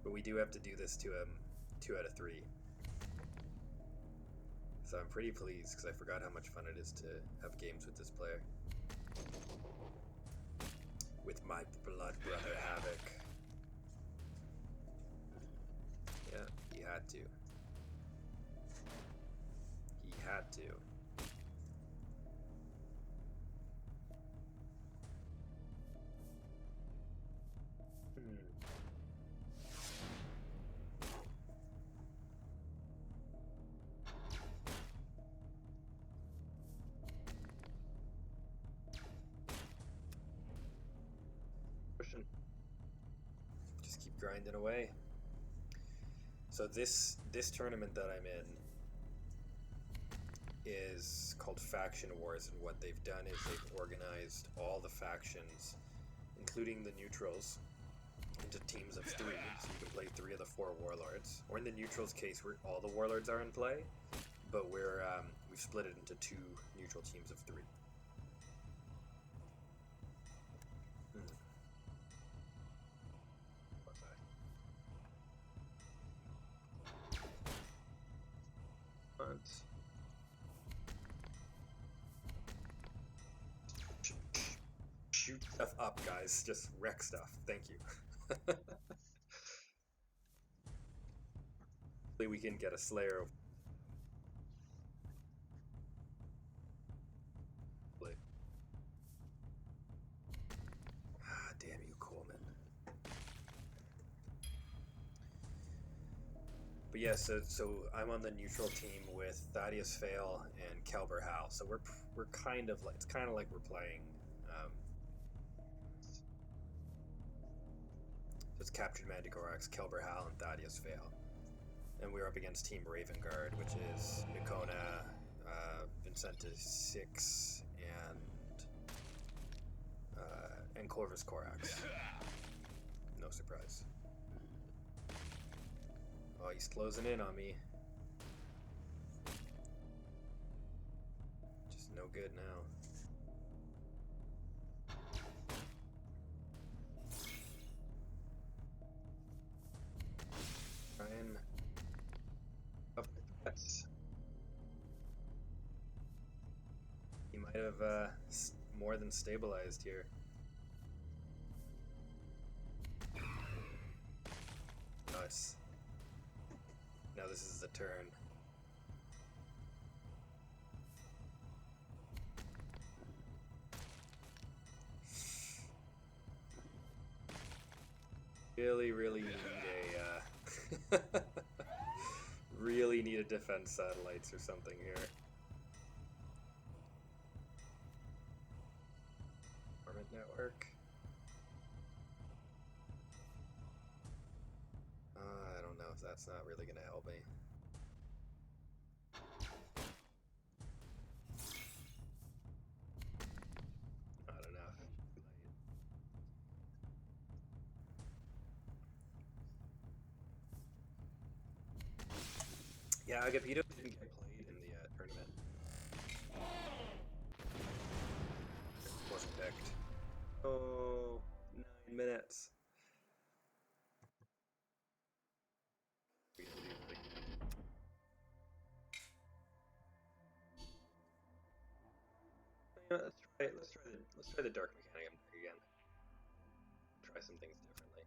but we do have to do this to 2 out of 3. So I'm pretty pleased because I forgot how much fun it is to have games with this player. With my blood brother Havoc. Yeah, he had to. He had to. Just keep grinding away. So this tournament that I'm in is called Faction Wars, and what they've done is they've organized all the factions, including the neutrals, into teams of 3, so you can play 3 of the 4 warlords. Or in the neutrals case, where all the warlords are in play, but we've split it into 2 neutral teams of 3. Shoot stuff up, guys. Just wreck stuff. Thank you. Hopefully we can get a Slayer. Ah, damn you, Coleman. But yeah, so I'm on the neutral team with Thaddeus Fail and Kelber Hal. So we're kind of like, it's kind of like we're playing. So it's Captured Manticorax, Kelber Hal, and Thaddeus Fail. And we're up against Team Raven Guard, which is Nicona, Vincenta 6, and Corvus Corax. No surprise. Oh, he's closing in on me. Just no good now. Ryan. Up that's. He might have more than stabilized here. Nice. Now this is the turn. Really need a really need a defense satellites or something here. Armament network. I It's not really gonna help me. Not enough. Yeah, Agapito didn't get played in the tournament. Wasn't picked. Oh, 9 minutes. Let's try the dark mechanic again. Try some things differently.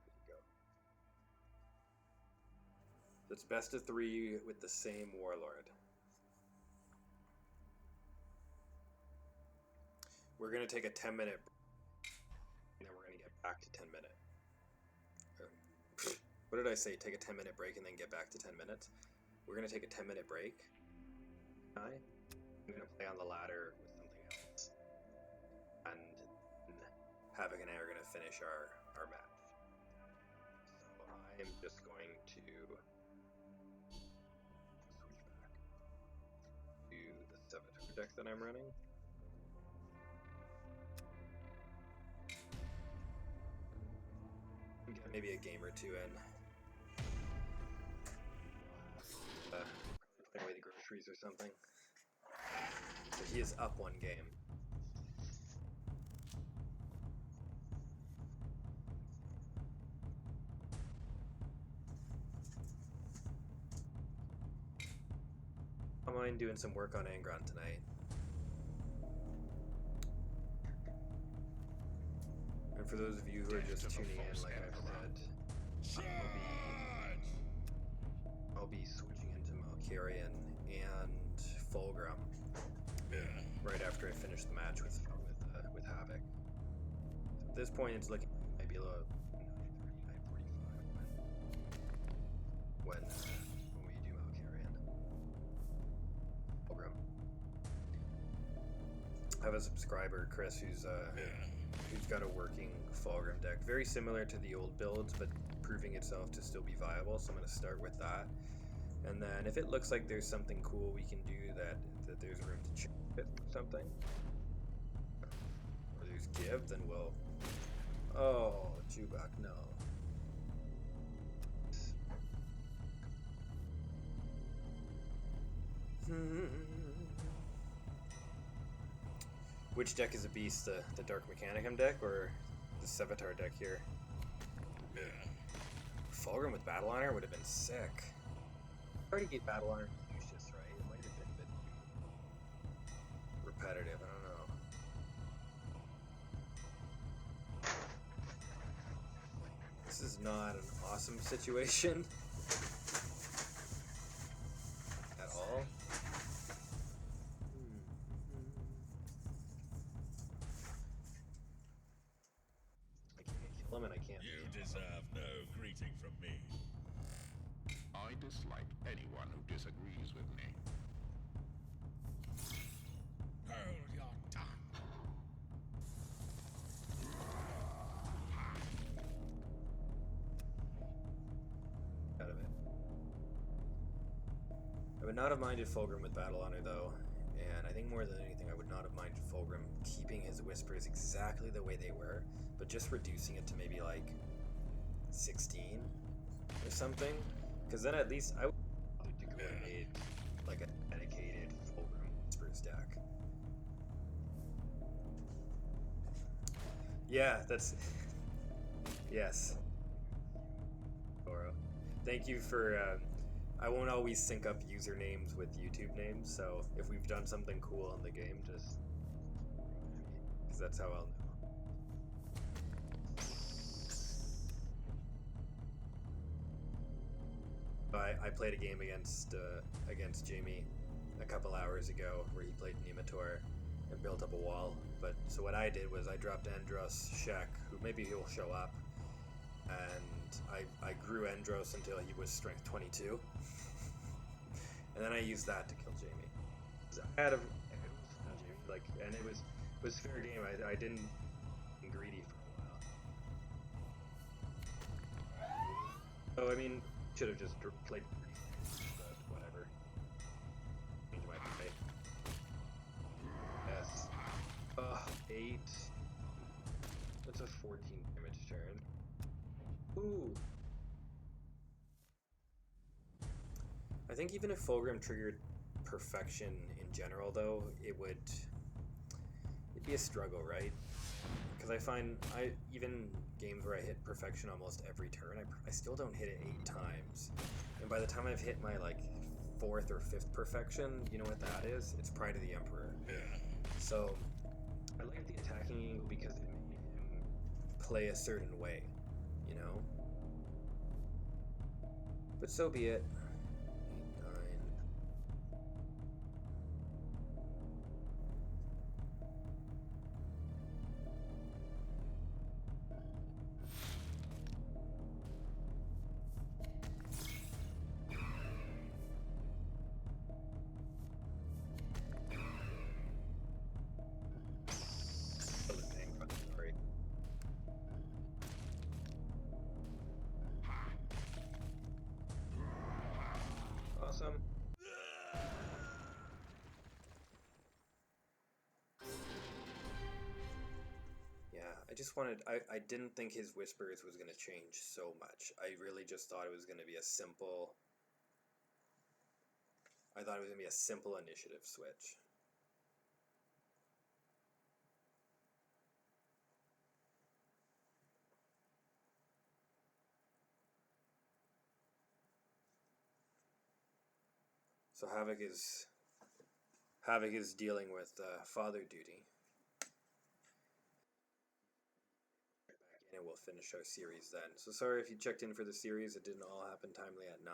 There you go. So it's best of 3 with the same warlord. We're gonna take a 10-minute break, and then we're gonna get back to 10 minutes. What did I say? Take a 10-minute break and then get back to 10 minutes? We're gonna take a 10-minute break. I'm gonna play on the ladder with something else. And Havoc and I are gonna finish our match. So I am just going to switch back to the Saboteur deck that I'm running. Get maybe a game or two in. Probably putting away the groceries or something. So he is up 1 game. I don't mind doing some work on Angron tonight. And for those of you who are just tuning in, like I've said, I'll be switching into Malkarian and Fulgrim right after I finish the match with Havoc. So at this point, it's looking like maybe a little 9:30, 9:45 when we do Malkarian. Fulgrim. I have a subscriber, Chris, who's got a working Fulgrim deck, very similar to the old builds, but proving itself to still be viable. So I'm going to start with that, and then if it looks like there's something cool we can do that there's room to change it or something, or there's give, then we'll. Oh, Jubak, no. Which deck is a beast? The Dark Mechanicum deck or the Sevatar deck here? Fulgrim with Battle Honor would have been sick. I already gave Battle Honor to Lucius, right? It might have been a bit too repetitive, I don't know. This is not an awesome situation at all. I can't kill him and I can't. You deserve no greeting from me. I dislike anyone who disagrees with me. Hold your tongue. Out of it. I would not have minded Fulgrim with Battle Honor though, and I think more than anything I would not have minded Fulgrim keeping his whispers exactly the way they were, but just reducing it to maybe like 16 or something, because then at least I would have to go and made like a dedicated Fulgrim whispers deck. Yeah, that's yes. Goro. Thank you for I won't always sync up usernames with YouTube names, so if we've done something cool in the game, just because that's how I'll know. I played a game against Jamie a couple hours ago where he played Nemator and built up a wall. But so what I did was I dropped Andros Shek, who maybe he'll show up, and I grew Andros until he was strength 22, and then I used that to kill Jamie. I had a like, and it was fair game. I didn't get greedy for a while. So I mean, should have just played. But whatever. Change my play. Yes. 8. That's a 14 damage turn. Ooh. I think even if Fulgrim triggered perfection in general, though, it'd be a struggle, right? Because I find even games where I hit perfection almost every turn, I still don't hit it 8 times. And by the time I've hit my like 4th or 5th perfection, you know what that is? It's Pride of the Emperor. So I like the attacking angle because it made him play a certain way, you know? But so be it. 8, 9. Sorry. Awesome. Yeah, I just wanted. I didn't think his Whispers was going to change so much. I really just thought it was going to be a simple. I thought it was going to be a simple initiative switch. So Havoc is dealing with father duty. Back in and we'll finish our series then. So sorry if you checked in for the series. It didn't all happen timely at 9.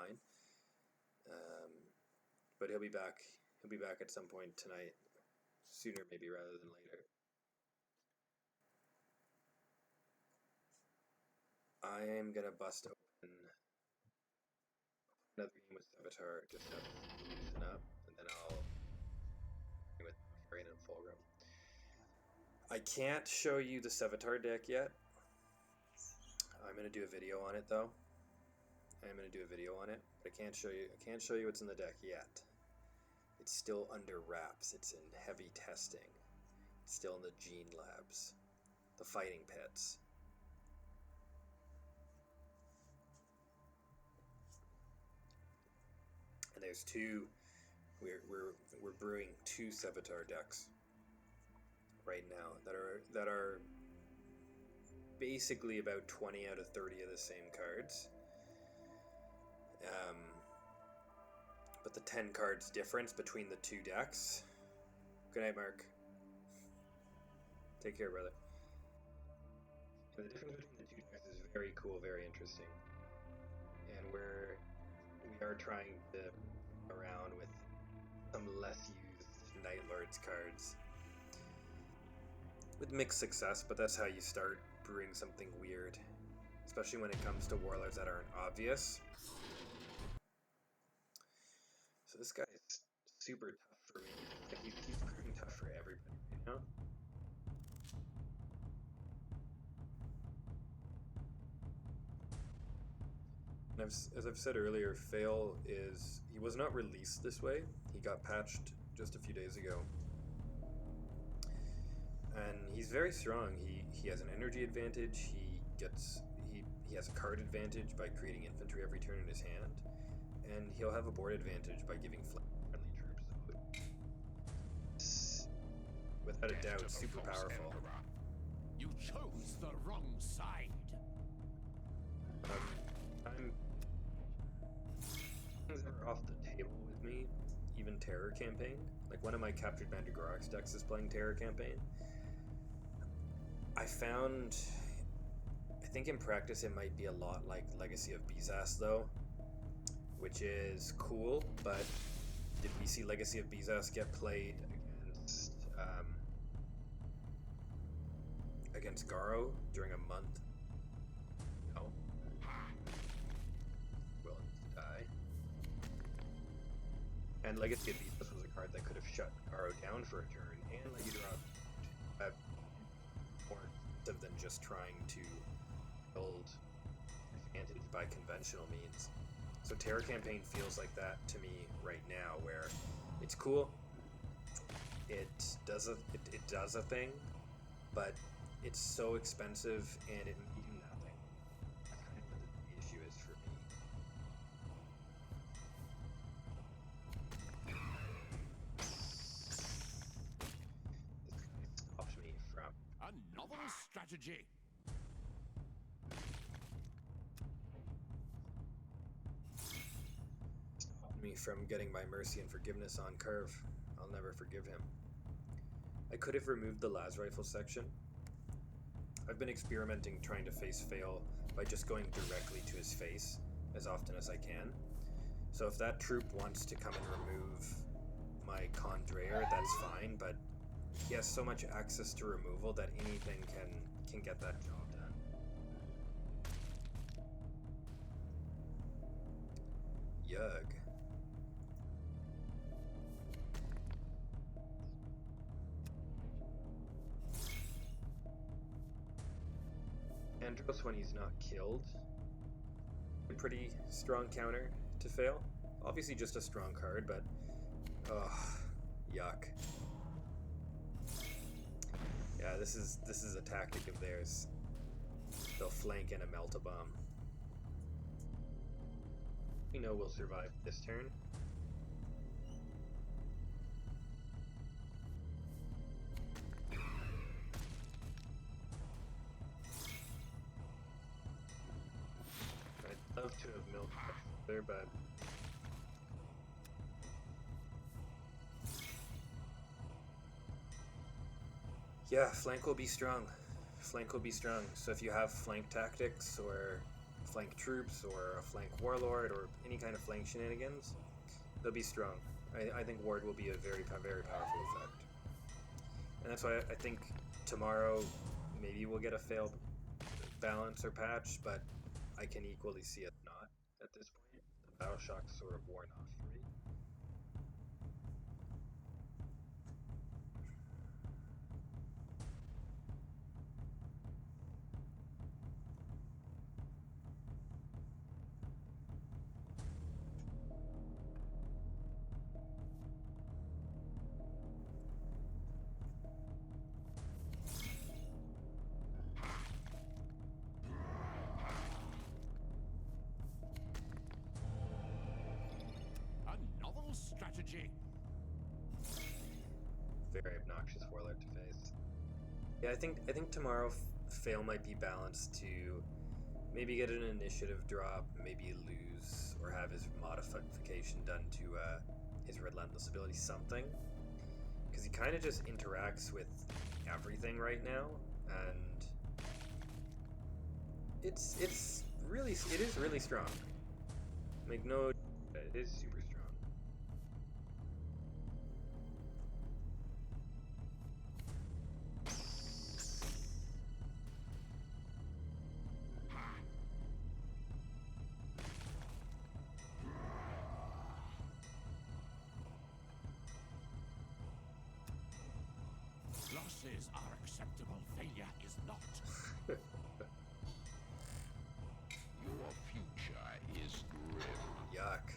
But he'll be back. He'll be back at some point tonight, sooner maybe rather than later. I am gonna bust open another game with Savitar just to loosen up, and then I'll with Rain and Fulgrim. I can't show you the Savitar deck yet. I'm gonna do a video on it though. I am gonna do a video on it, but I can't show you what's in the deck yet. It's still under wraps. It's in heavy testing. It's still in the gene labs, the fighting pits. And there's two. We're brewing 2 Savitar decks right now that are basically about 20 out of 30 of the same cards. But the 10 cards difference between the 2 decks. Good night, Mark. Take care, brother. The difference between the 2 decks is very cool, very interesting. And we are trying to around with some less used Night Lords cards. With mixed success, but that's how you start brewing something weird. Especially when it comes to warlords that aren't obvious. So this guy is super tough for me. Like he's pretty tough for everybody right now. And as I've said earlier, Fail he was not released this way. He got patched just a few days ago. And he's very strong. He has an energy advantage. He has a card advantage by creating infantry every turn in his hand. And he'll have a board advantage by giving friendly troops. Without a doubt, super powerful. You chose the wrong side. Things that are off the table with me, even Terror Campaign. Like one of my Captured Mandragorax decks is playing Terror Campaign. I think in practice it might be a lot like Legacy of Bizas though, which is cool, but did we see Legacy of Bizas get played against Garo during a month? No. Willing to die. And Legacy of Bizas was a card that could have shut Garo down for a turn and let you draw more than just trying to build advantage by conventional means. So Terror Campaign feels like that to me right now, where it's cool, it does a thing, but it's so expensive and it may do nothing. That's kind of what the issue is for me. This kind of stops me from A novel strategy. getting my mercy and forgiveness on curve. I'll never forgive him. I could have removed the las rifle section. I've been experimenting trying to face fail by just going directly to his face as often as I can. So if that troop wants to come and remove my Condreyer, that's fine, but he has so much access to removal that anything can get that job done. Yug. Andros, when he's not killed, a pretty strong counter to fail. Obviously just a strong card, but ugh, yuck. Yeah, this is a tactic of theirs. They'll flank in a melt-a-bomb. We know we'll survive this turn. I'd love to have milked there, but yeah, flank will be strong. Flank will be strong. So if you have flank tactics or flank troops or a flank warlord or any kind of flank shenanigans, they'll be strong. I think ward will be a very powerful effect. And that's why I think tomorrow maybe we'll get a failed balance or patch, but I can equally see it not at this point. The battle shock's sort of worn off for me. A novel strategy. Very obnoxious warlord to face. Yeah, I think tomorrow fail might be balanced to maybe get an initiative drop, maybe lose or have his modification done to his relentless ability, something, because he kind of just interacts with everything right now, and it is really strong. Make no, it is super strong. Losses are acceptable. Failure is not. Your future is grim. Yuck.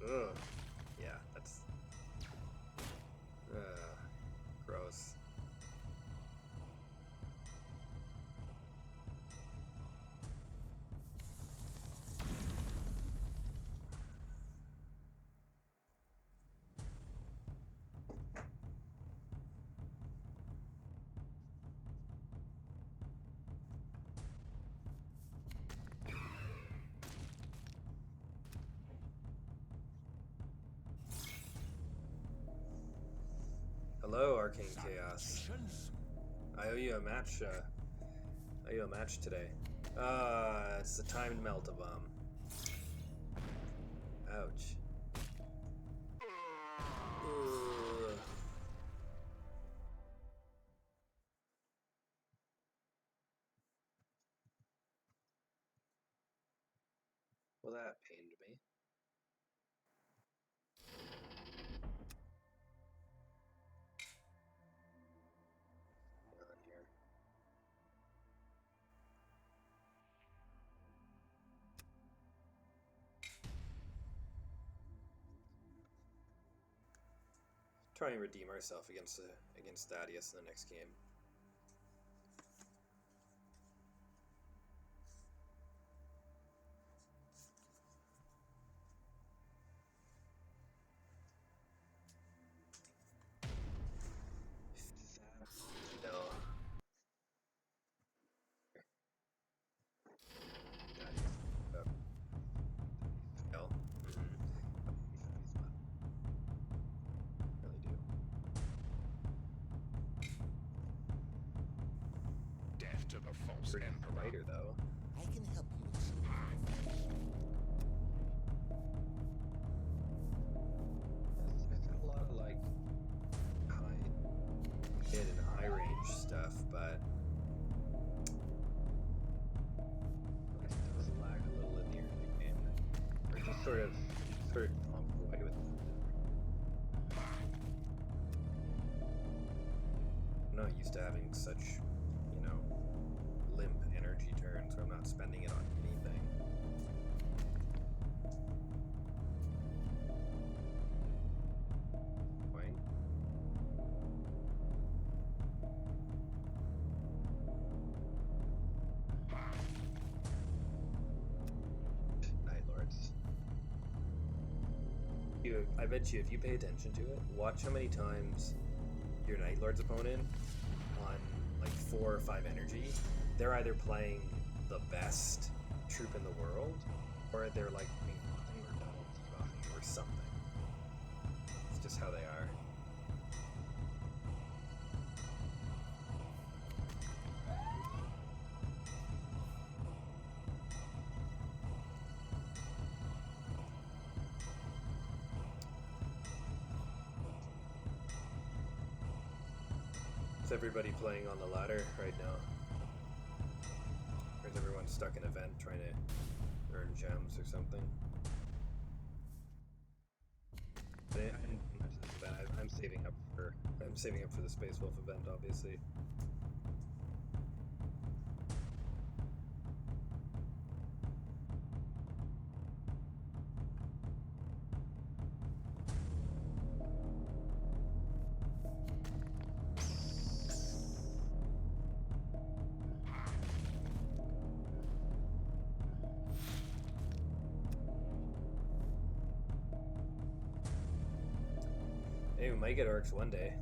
Ugh. Yeah, that's gross. Hello, Arcane Chaos. Salutations. I owe you a match. I owe you a match today. It's the timed melt-a-bomb. Ouch. Ugh. Well, that pained me. On here. try and redeem ourselves against Thaddeus in the next game. No. Hell. Really do. Death to the false Pretty emperor. fighter though. I can help you achieve your goals. I've got a lot of like mid and high range stuff, but it does lag a little in the early game. Or just sort of pump away with it. I'm not used to having such, limp energy turns where I'm not spending it on anything. Wayne? Night Lords. I bet you if you pay attention to it, watch how many times your Night Lord's opponent on like 4 or 5 energy, they're either playing the best troop in the world, or they're like being nothing or double debuffing or something. It's just how they are. Is everybody playing on the ladder right now? Or is everyone stuck in an event trying to earn gems or something? I'm saving up for the Space Wolf event, obviously. Hey, we might get orcs one day.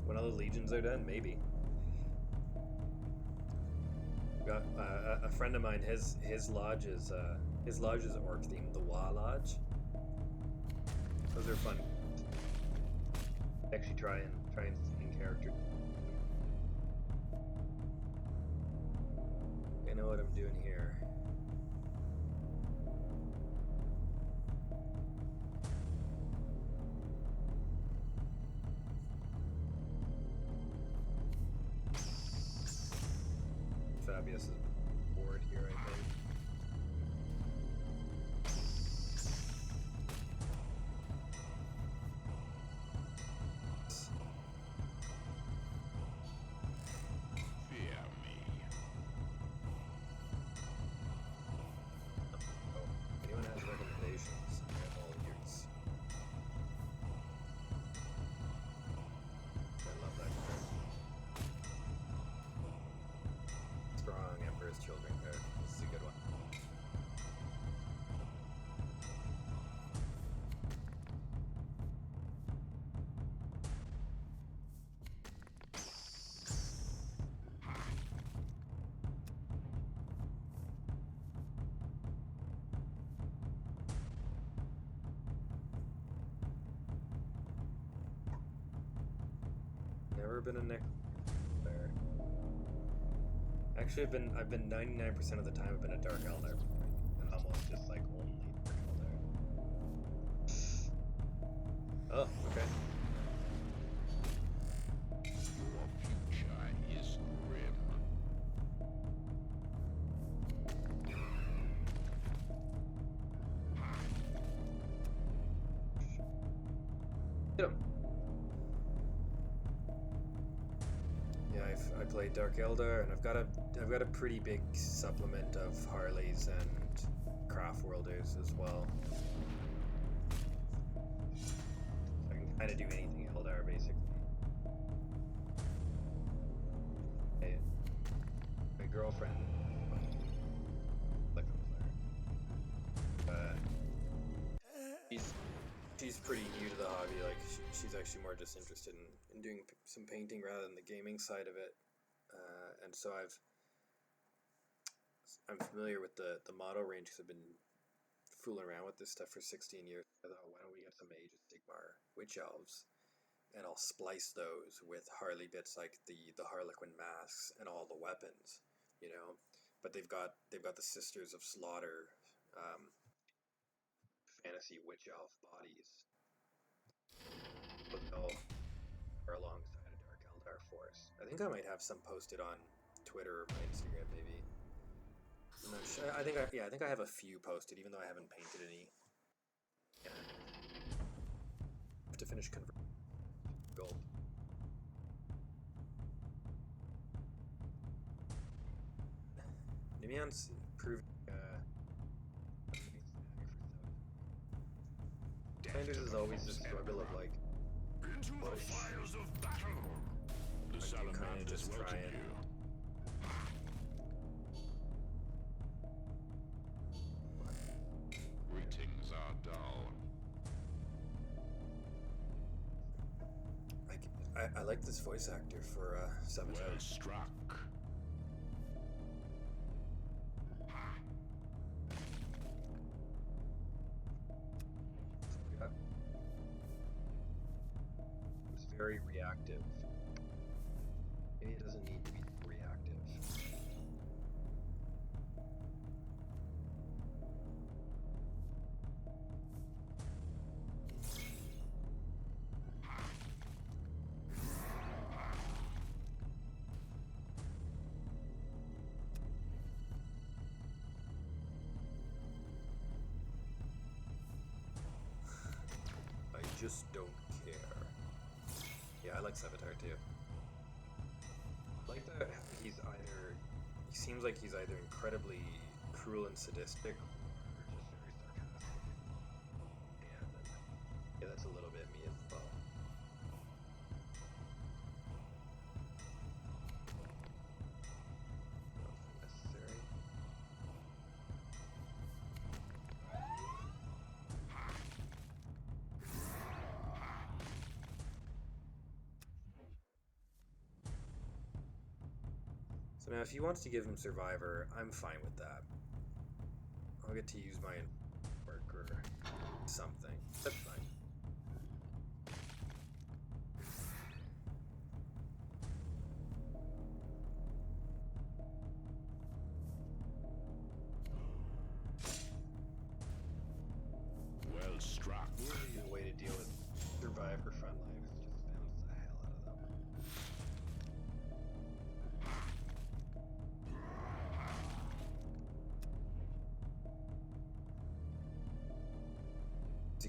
When all the legions are done, maybe. Got a friend of mine. His lodge is orc themed. The Wa Lodge. Those are fun. Actually, try and see in character. I know what I'm doing here. Fabius is bored here, I think. Fear me. Oh, anyone has recommendations? I'm all ears. I love that card. Strong Emperor's Children card. This is a good one. Never been a Nick there. Actually, I've been 99% of the time I've been a Dark Elder, and almost just like only Dark Elder. Oh, okay. Your future is grim. Hit him. Yeah, I played Dark Elder, and I've got a pretty big supplement of Harleys and Craft Worlders as well. I can kind of do anything Eldar, basically. My girlfriend, like a player, she's pretty new to the hobby. Like she's actually more just interested in doing some painting rather than the gaming side of it. And so I'm familiar with the model range because I've been fooling around with this stuff for 16 years. I thought, why don't we get some Age of Sigmar Witch Elves, and I'll splice those with Harley bits like the Harlequin masks and all the weapons, you know. But they've got the Sisters of Slaughter, fantasy witch elf bodies, but they'll are alongside a Dark Eldar force. I think I might have some posted on Twitter or my Instagram, maybe. I'm not sure. I think I have a few posted, even though I haven't painted any. Yeah. I have to finish converting gold. Nimion's proving Flanders is always the struggle of like Into the fires of battle. The salamanders just welcome try and you. Greetings are dull. I like this voice actor for Sabotage. Well struck. It's very reactive. Maybe it doesn't need to be reactive. I just don't care. Yeah, I like Saboteur too. I like that he seems like he's either incredibly cruel and sadistic or just very sarcastic. And yeah, that's a little bit me as well. Unnecessary. So now if he wants to give him Survivor, I'm fine with that. I'll get to use my work or something. That's fine. Well struck. Usually the way to deal with Survivor front life is just bounce the hell out of them.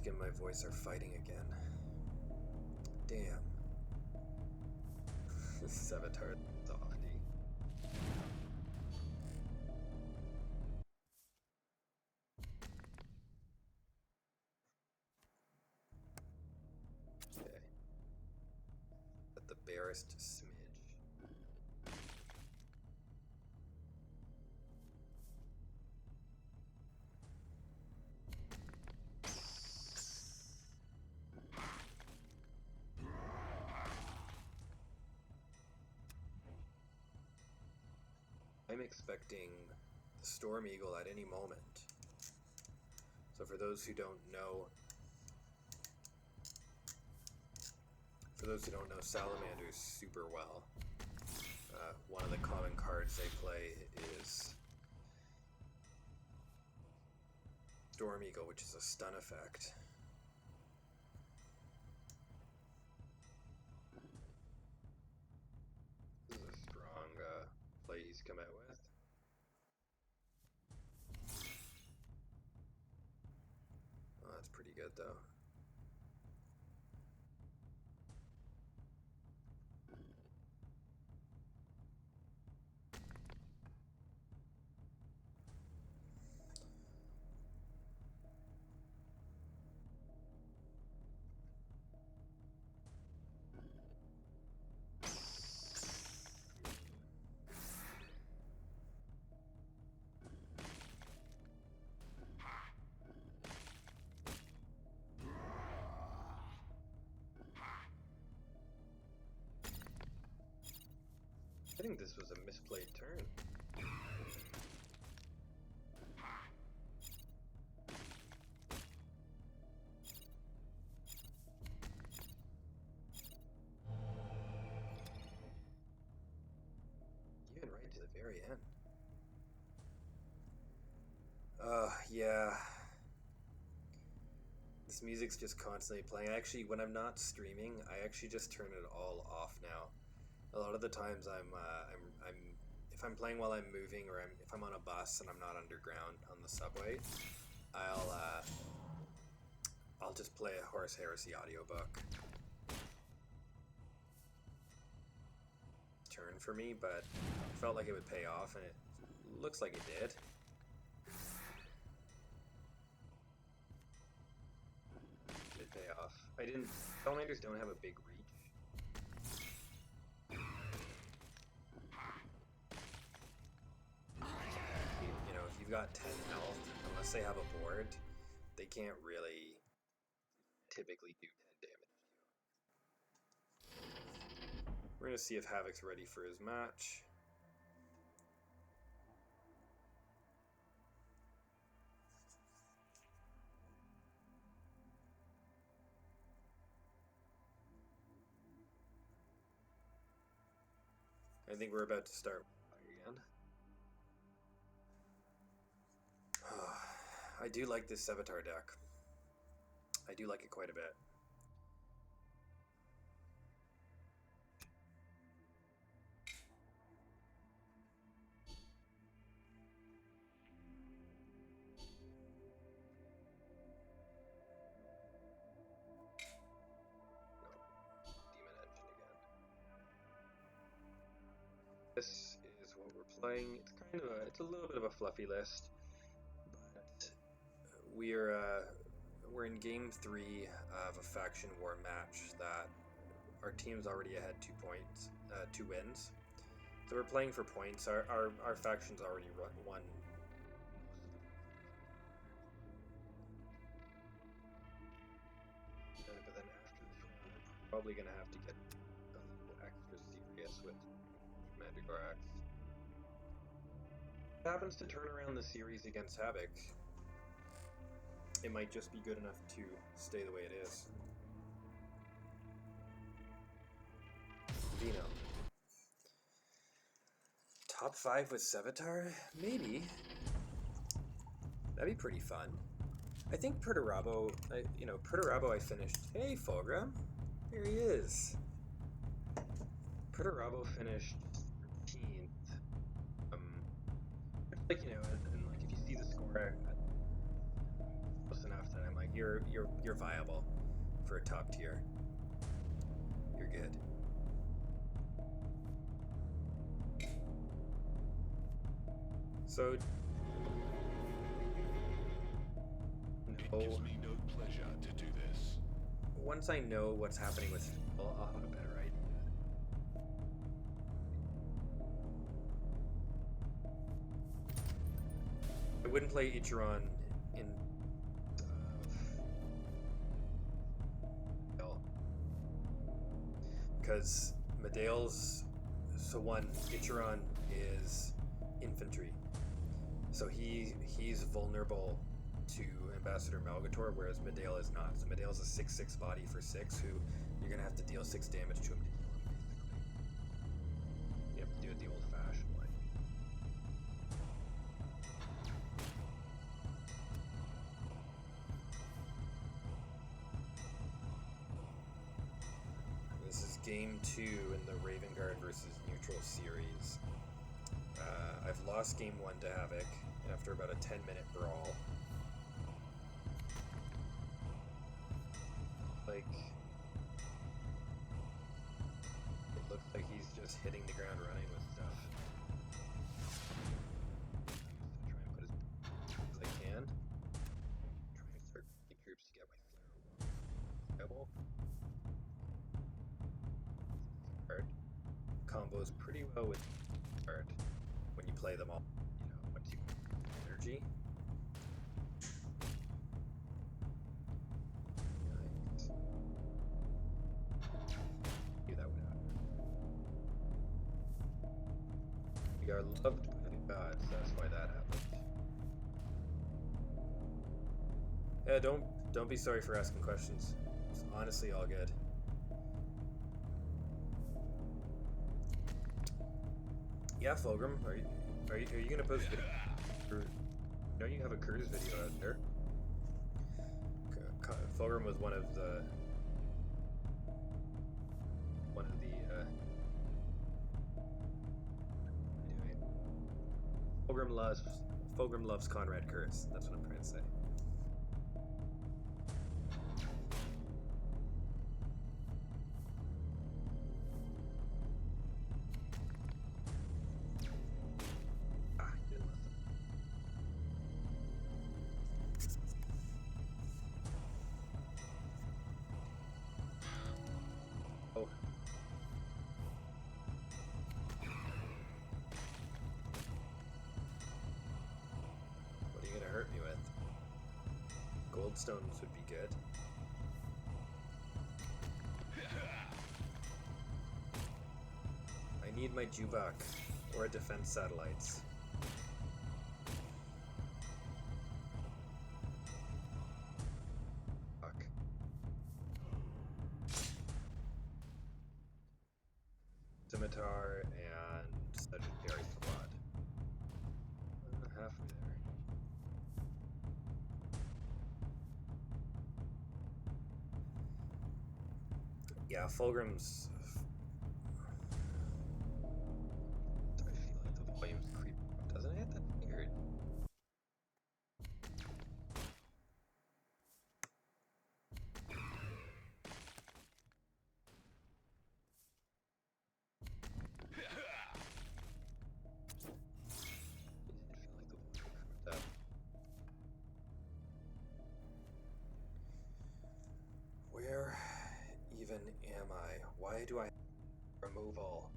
Music and my voice are fighting again. Damn. Saboteur softy. Okay. At the barest smidge. I'm expecting the Storm Eagle at any moment. So for those who don't know, salamanders super well, one of the common cards they play is Storm Eagle, which is a stun effect. This is a strong play he's come out with. Oh, that's pretty good though. think this was a misplayed turn. Even right to the very end. Yeah. This music's just constantly playing. Actually, when I'm not streaming, I actually just turn it all off now. A lot of the times if I'm playing while I'm moving, or if I'm on a bus and I'm not underground on the subway, I'll just play a Horse Heresy audiobook. Turn for me, but it felt like it would pay off, and it looks like it did. Did pay off. Salamanders don't have a big reach. You know, if you've got 10 health, unless they have a board, they can't really typically do 10 damage to you. We're gonna see if Havoc's ready for his match. I think we're about to start again. I do like this Sevatar deck. I do like it quite a bit. Demon Engine again. This is what we're playing. It's a little bit of a fluffy list, but we're in game 3 of a faction war match that our team's already ahead 2 points, 2 wins. So we're playing for points. Our faction's already won. But then after this round, we're probably gonna have to get a little extra serious with Commander Gorax. If it happens to turn around the series against Havoc, it might just be good enough to stay the way it is. Vino. Top 5 with Sevatar? Maybe. That'd be pretty fun. I think Perturabo, I finished. Hey, Fulgrim. Here he is. Perturabo finished 13th. Like, you know, and like if you see the score, close enough that I'm like, you're viable for a top tier. You're good. So It gives me no pleasure to do this. once I know what's happening with Phil, I'll have a better idea. I wouldn't play Ichiran in because Medeal's Ichiran is infantry, so he's vulnerable to Ambassador Malgator, whereas Medeal is not. So Medeal's a 6/6 body for 6, who you're gonna have to deal 6 damage to him to kill him, basically. You have to do it the old-fashioned way. This is game 2 in the Raven Guard versus Neutral series. I've lost game 1 to Havoc after about a 10-minute brawl. Like, it looks like he's just hitting the ground running with stuff. I'm just gonna try and put as much as I can. Try and start getting troops to get my flare rebel. Card combos pretty well with card when you play them all. You know, once you get energy. Knew that would happen. are loved by the gods. That's why that happened. Yeah, don't be sorry for asking questions. It's honestly all good. Yeah, Fulgrim, are you gonna post video? Don't you have a cruise video out there? Fulgrim was one of the anyway. Fulgrim loves Conrad Curtis. That's what I'm trying to say. You didn't listen. Oh. What are you gonna hurt me with? Goldstones would be good. I need my Jubak or a defense satellites. Fuck. Scimitar and Sagittarius Squad. Halfway there. Yeah, Fulgrim's. I feel like the volume's creeping up, doesn't it? That's weird. Where even am I? Why do I remove all?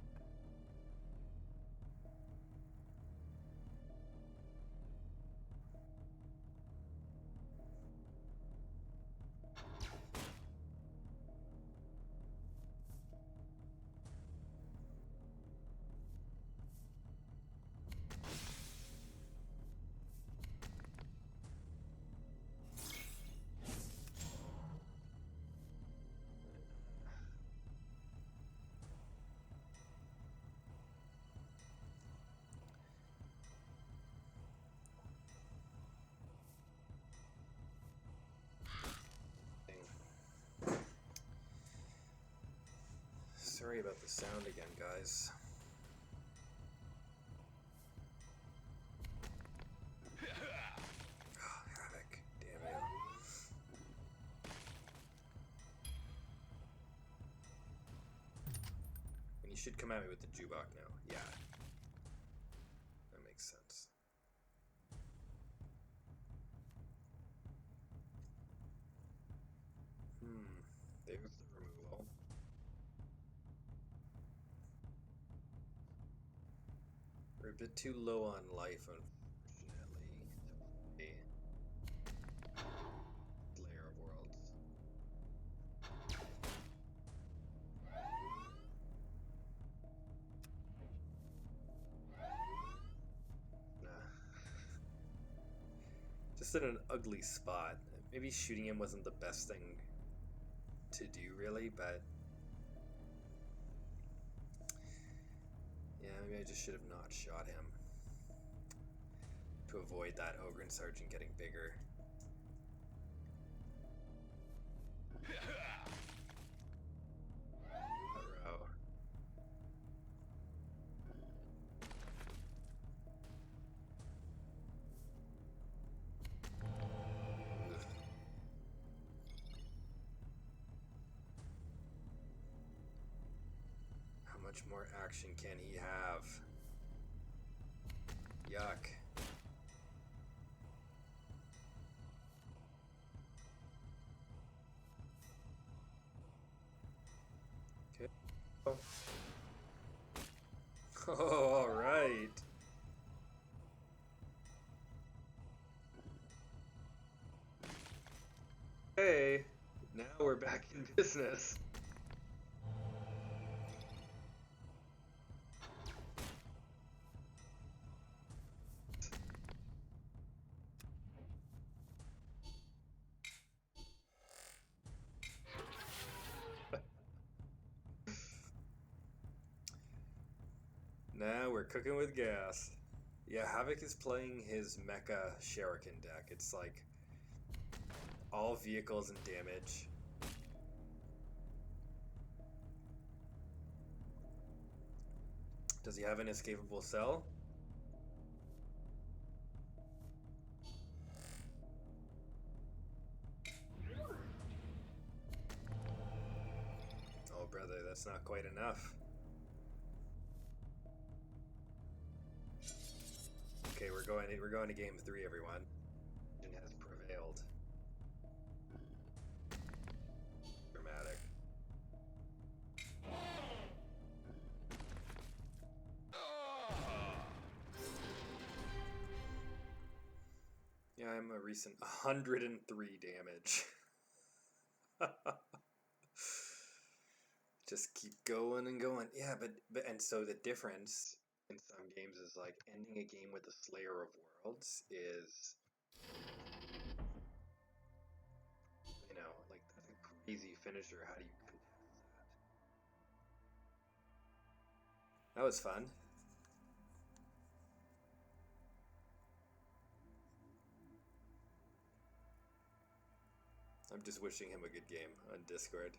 Sorry about the sound again, guys. Oh, Havoc. Damn you. And you should come at me with the Jubak now. Yeah. That makes sense. There's the removal. We're a bit too low on life, unfortunately. Layer of Worlds. Nah. Just in an ugly spot. Maybe shooting him wasn't the best thing to do, really, but yeah, maybe I just should have not shot him to avoid that Ogren Sergeant getting bigger. Hurrah. How much more action can he have? Yuck. Okay. Oh, all right. Hey, now we're back in business. Ah, we're cooking with gas. Yeah, Havoc is playing his Mecha Shuriken deck. It's like all vehicles and damage. Does he have an escapable cell? Oh, brother, that's not quite enough. Okay, we're going to game 3, everyone. It has prevailed. Dramatic. Yeah, I'm a recent 103 damage. Just keep going and going. Yeah, but and so the difference in some games is like ending a game with the Slayer of Worlds is, you know, like that's a crazy finisher. How do you contest that? That was fun. I'm just wishing him a good game on Discord.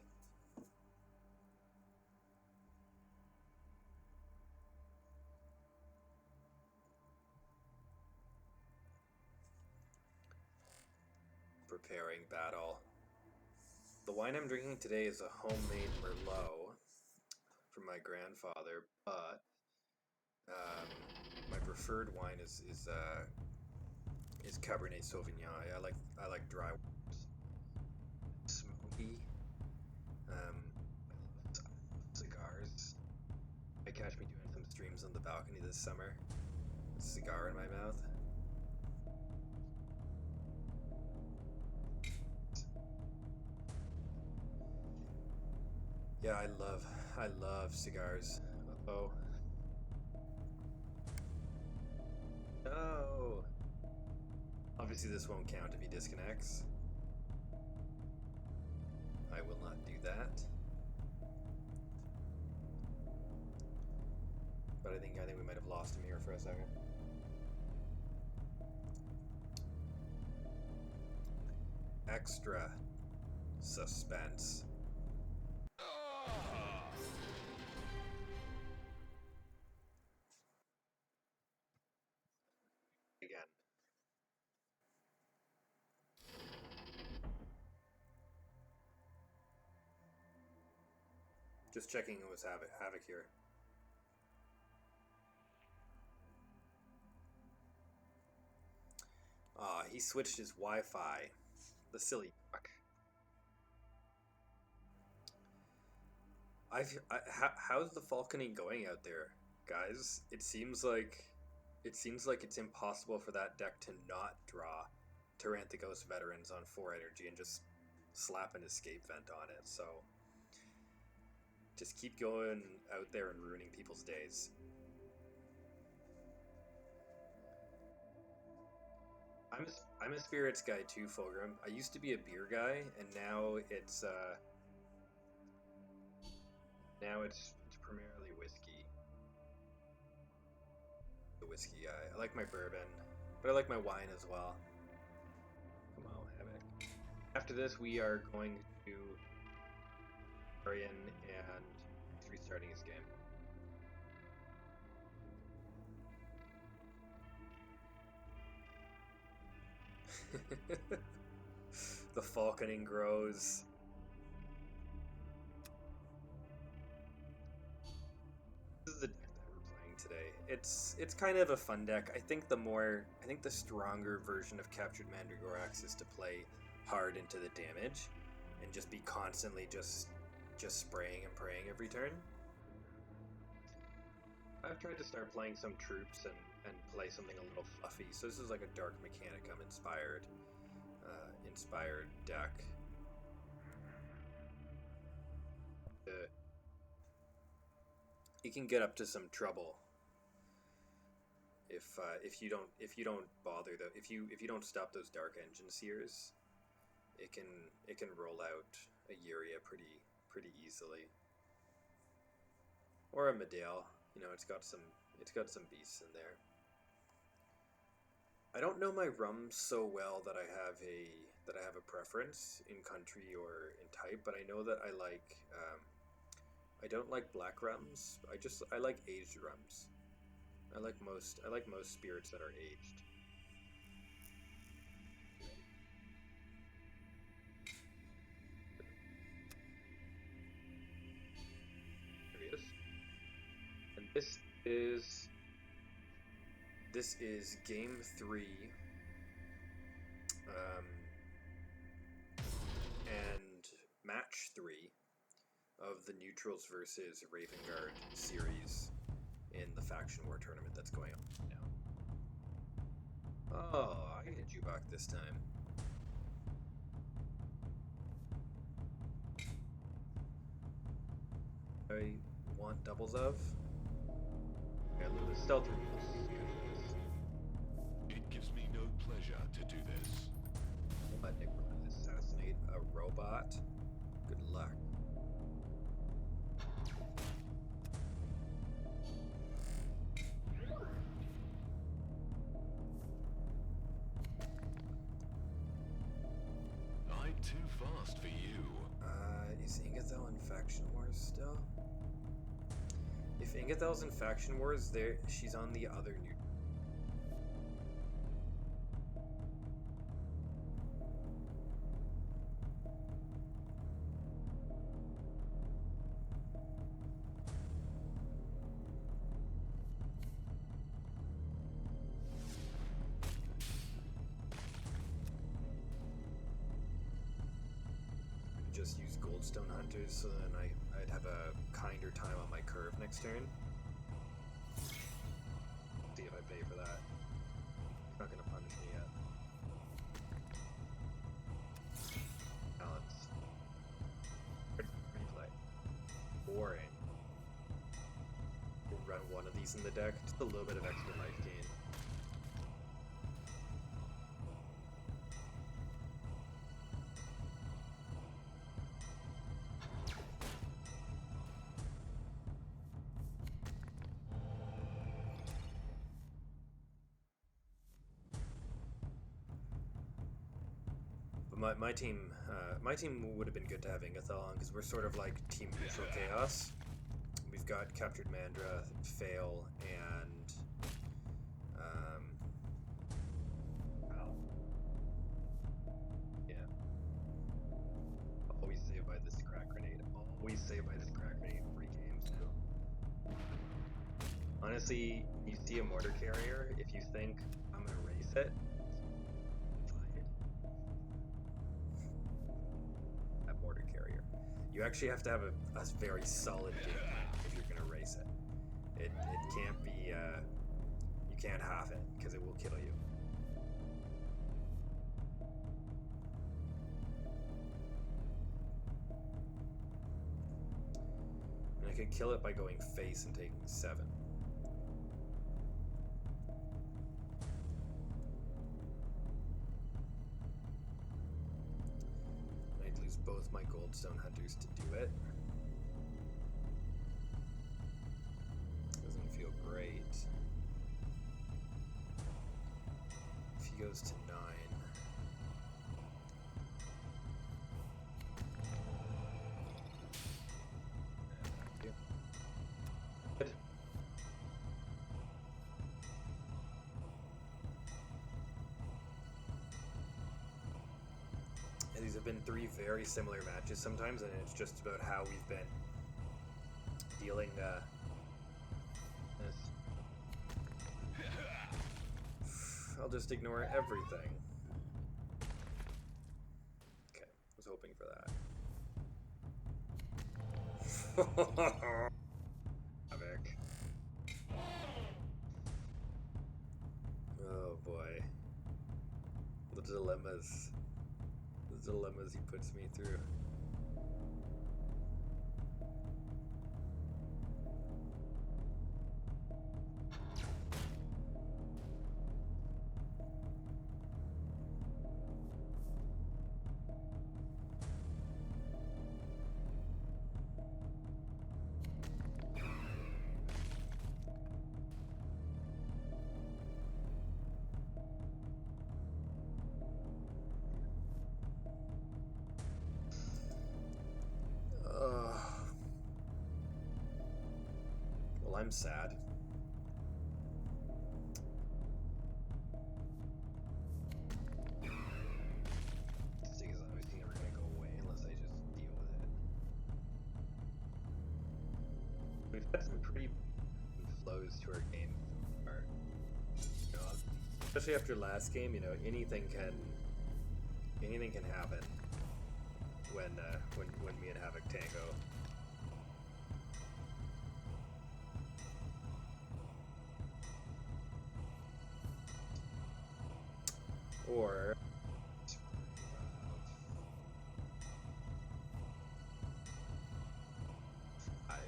Preparing battle. The wine I'm drinking today is a homemade Merlot from my grandfather, but my preferred wine is Cabernet Sauvignon. I like dry wines. Smoky. I love cigars. I catch me doing some streams on the balcony this summer. A cigar in my mouth. Yeah, I love cigars. Uh-oh. No. Obviously this won't count if he disconnects. I will not do that. But I think we might have lost him here for a second. Extra suspense. Again. Just checking it was Havoc here. He switched his Wi-Fi. The silly fuck. How's the falconing going out there, guys? It seems like it's impossible for that deck to not draw Tyranthagos Veterans on 4 energy and just slap an escape vent on it. So just keep going out there and ruining people's days. I'm a spirits guy too, Fulgrim. I used to be a beer guy, and now it's primarily whiskey. The whiskey guy. I like my bourbon, but I like my wine as well. Come on, Havoc. After this, we are going to Arian and restarting his game. The falconing grows. This is the deck that we're playing today. It's kind of a fun deck. I think the stronger version of Captured Mandragorax is to play hard into the damage and just be constantly just spraying and praying every turn. I've tried to start playing some troops and play something a little fluffy. So this is like a Dark Mechanicum inspired deck. It can get up to some trouble if you don't bother if you don't stop those Dark Engine Seers. It can roll out a Yuria pretty easily. Or a Medale. You know, it's got some It's got some beasts in there. I don't know my rums so well that I have a preference in country or in type, but I know that I like. I don't like black rums. I like aged rums. I like most spirits that are aged. There he is. And this is game 3. And match 3 of the Neutrals versus Ravengard series in the Faction War tournament that's going on now. Oh, I hit you back this time. I want doubles of. Okay, a little bit stealthy. It gives me no pleasure to do this. Let Nick assassinate a robot. Good luck. I'm too fast for you. Is Ingathel in Faction Wars still? If Ingathel's in Faction Wars, she's on the other new. Just use Goldstone Hunters so then I'd have a kinder time on my curve next turn. See if I pay for that. It's not gonna punish me yet. Balance. Replay. Boring. We'll run one of these in the deck. Just a little bit of extra life gain. My team would have been good to have Ingathel on because we're sort of like Team Neutral Chaos. We've got Captured Mandra, Fail, and yeah. Always saved by this crack grenade. Always saved by this crack grenade. Free games too. Honestly, you see a mortar carrier. If you think I'm gonna race it. You actually have to have a very solid game plan if you're going to race it. It can't be, you can't half it, because it will kill you. And I could kill it by going face and taking 7. Both my Goldstone Hunters to do it. Doesn't feel great. If he goes to 9. Good. And these have been 3 very similar matches sometimes, and it's just about how we've been dealing this. I'll just ignore everything. Okay, I was hoping for that. Havoc. Oh boy. The dilemmas. The dilemmas he puts me through. I'm sad. This thing is obviously never gonna go away unless I just deal with it. We've had some pretty flows to our game so far. You know, Especially after last game, you know, anything can happen when me and Havoc tango. Or I've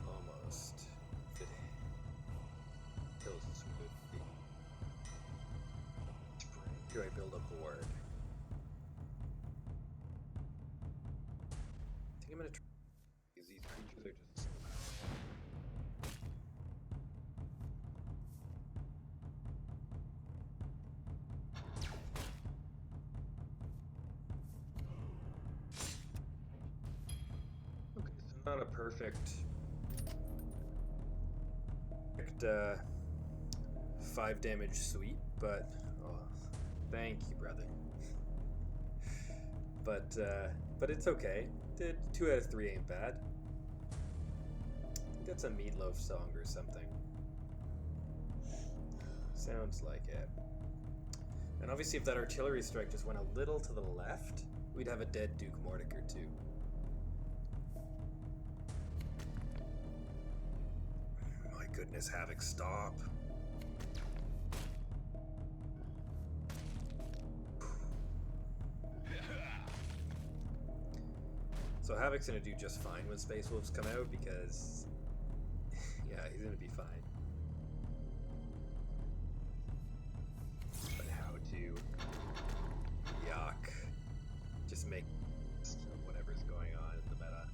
almost. If it killed some good feet. do I build a board? I think I'm gonna try. Because these creatures are just so powerful. Okay, so not a perfect 5 damage sweep, but oh, thank you, brother. But it's okay. Did 2 out of 3 ain't bad. I think that's a Meatloaf song or something. Sounds like it. And obviously, if that artillery strike just went a little to the left, we'd have a dead Duke Mortimer too. My goodness, Havoc, stop. So Havoc's gonna do just fine when Space Wolves come out because, yeah, he's gonna be fine. But how to, yuck, just make Whatever's going on in the meta.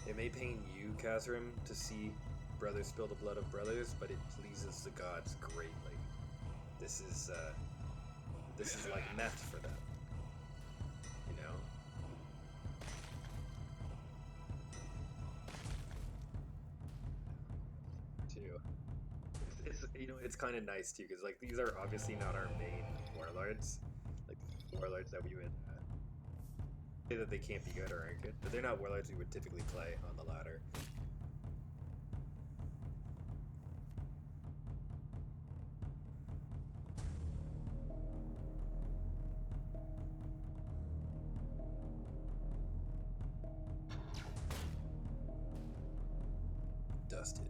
It may pain you, Kazrim, to see brothers spill the blood of brothers, but it pleases the gods greatly. This is like meth for them. You know? Too. It's kind of nice too, because like these are obviously not our main warlords, like warlords that we would say that they can't be good or aren't good, but they're not warlords we would typically play on the ladder. Dusted.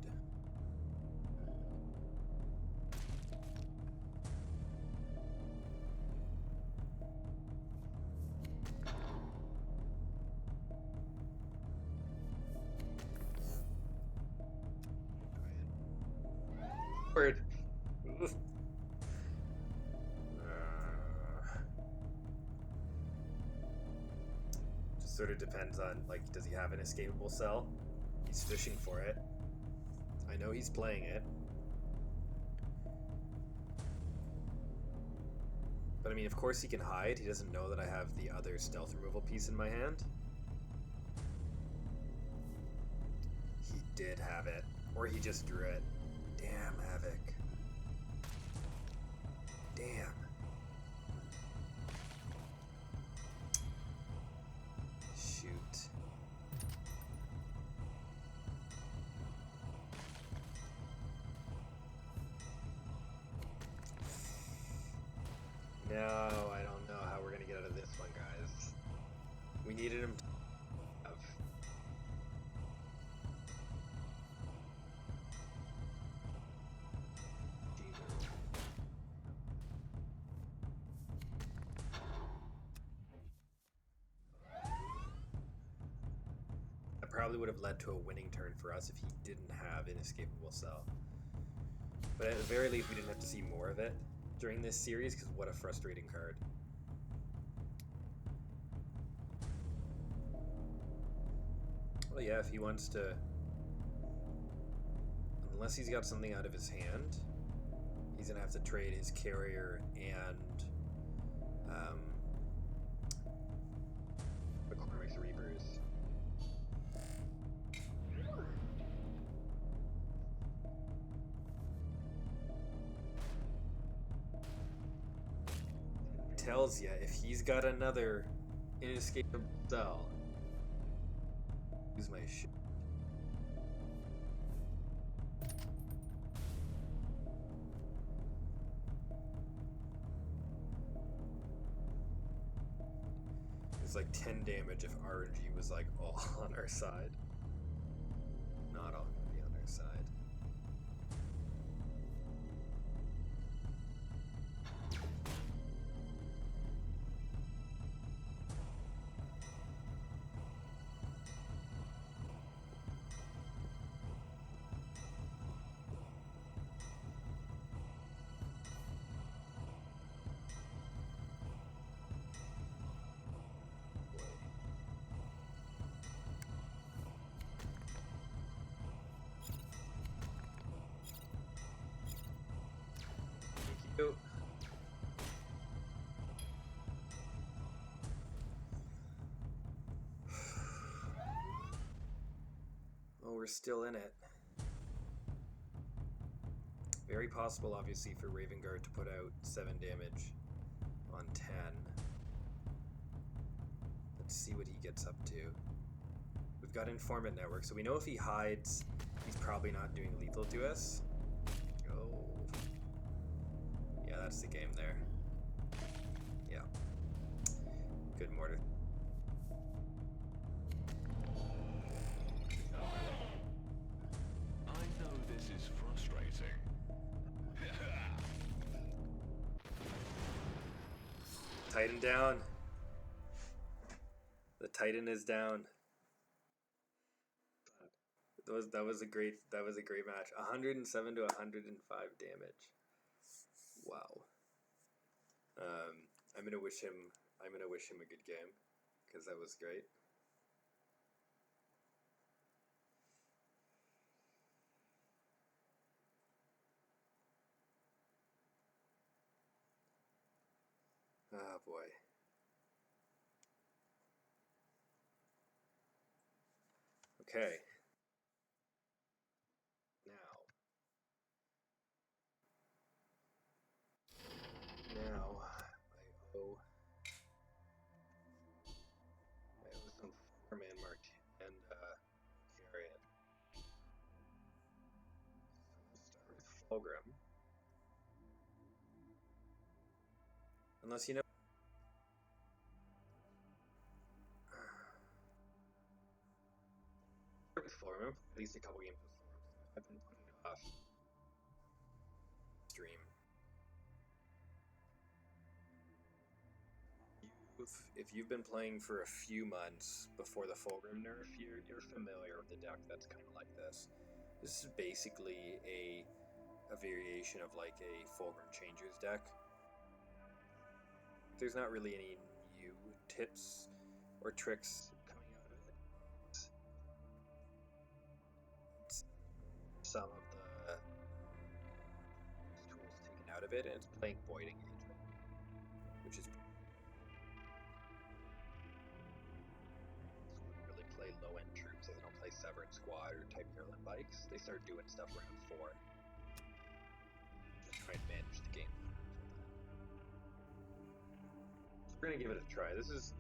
Word. Just sort of depends on, like, does he have an escapable cell? He's fishing for it. I know he's playing it. But I mean, of course he can hide. He doesn't know that I have the other stealth removal piece in my hand. He did have it. Or he just drew it. Damn, Havoc. Damn. Shoot. No, I don't know how we're gonna get out of this one, guys. We needed him to have. Jesus. That probably would have led to a winning turn for us if he didn't have inescapable cell. But at the very least, we didn't have to see more of it during this series, because what a frustrating card. Well, yeah, if he wants to unless he's got something out of his hand, he's gonna have to trade his carrier and McCormick's Reapers. tells you if he's got another inescapable cell. Use my shit. It's like 10 damage if RNG was like all on our side. Not all gonna be on our side. Thank you. Oh, we're still in it. Very possible, obviously, for Raven Guard to put out 7 damage on 10. Let's see what he gets up to. We've got Informant Network, so we know if he hides, he's probably not doing lethal to us. Oh. Yeah, that's the game there. Yeah. Good mortar. I know this is frustrating. Titan down. The Titan is down. That was a great match. 107 to 105 damage. Wow. I'm gonna wish him a good game because that was great. Oh boy. Okay. Now I owe some Foreman Mark and Carrion. So let's start with Fulgrim. Unless you know. Start with Fulgrim. At least a couple games with Fulgrim. I've been putting it off. Stream. If you've been playing for a few months before the Fulgrim nerf, you're familiar with the deck that's kind of like this. This is basically a variation of like a Fulgrim Changers deck. There's not really any new tips or tricks coming out of it. It's some of the tools taken out of it, and it's playing Void Engagement, which is really play low-end troops. They don't play Severn Squad or type Erlen bikes. They start doing stuff around 4. Just try and manage the game. So we're gonna give it a try. This is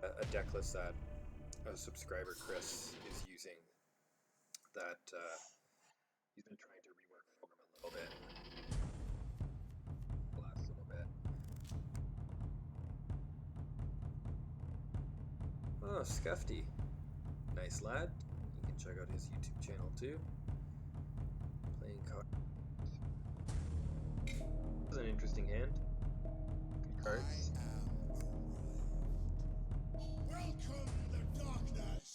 a deck list that a subscriber Chris is using. That he's been trying to rework Fulgrim a little bit. The last little bit. Oh, Scuffy. Nice lad. You can check out his YouTube channel too. Playing cards. This is an interesting hand. Good cards. Welcome the darkness.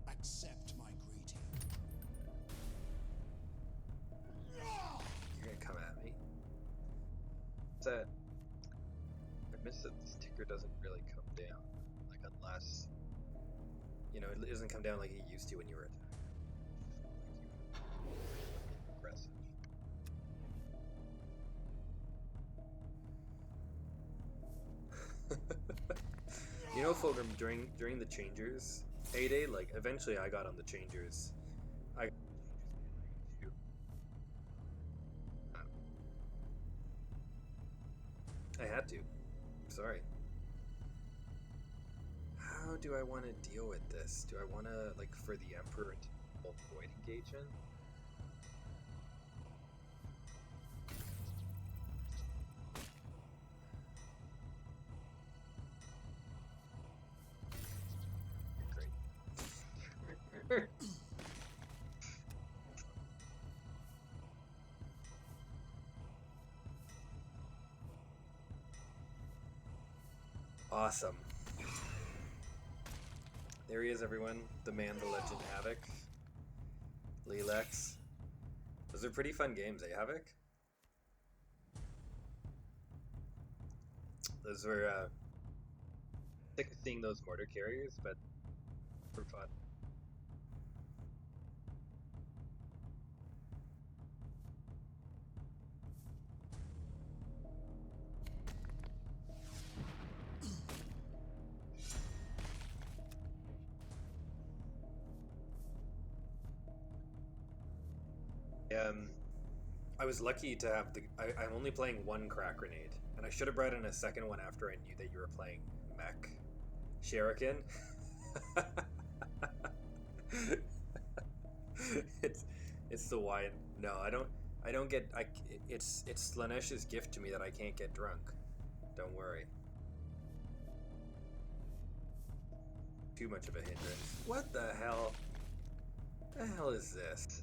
Accept my greeting. You're gonna come at me. What's that? I miss that this ticker doesn't really come down. Like unless you know, it doesn't come down like it used to when you were Aggressive. You know, Fulgrim, during the changers heyday, like eventually I got on the changers. I had to. Sorry. How do I want to deal with this? Do I want to, like, for the Emperor to avoid engagement? Great. Awesome. There he is, everyone. The man, the legend, Havoc. Leelex. Those are pretty fun games, eh, Havoc? Those were, sick of seeing those mortar carriers, but for fun. I was lucky to have I'm only playing one crack grenade, and I should have brought in a second one after I knew that you were playing mech shuriken. it's the wine. No, I don't get. It's Slanesh's gift to me that I can't get drunk. Don't worry. Too much of a hindrance. What the hell? The hell is this?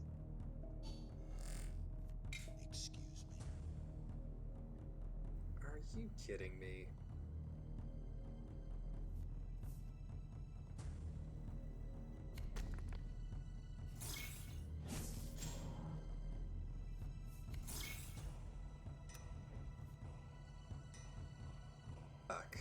Excuse me. Are you kidding me? Fuck.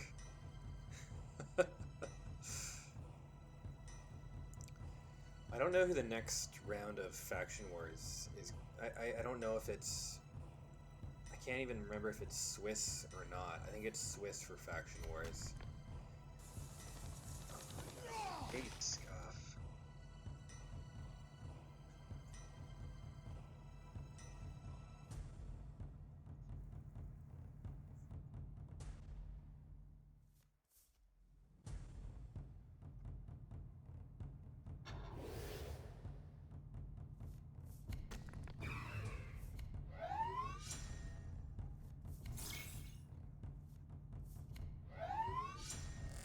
I don't know who the next round of Faction Wars is. I don't know if it's... I can't even remember if it's Swiss or not. I think it's Swiss for Faction Wars. Hate scuff.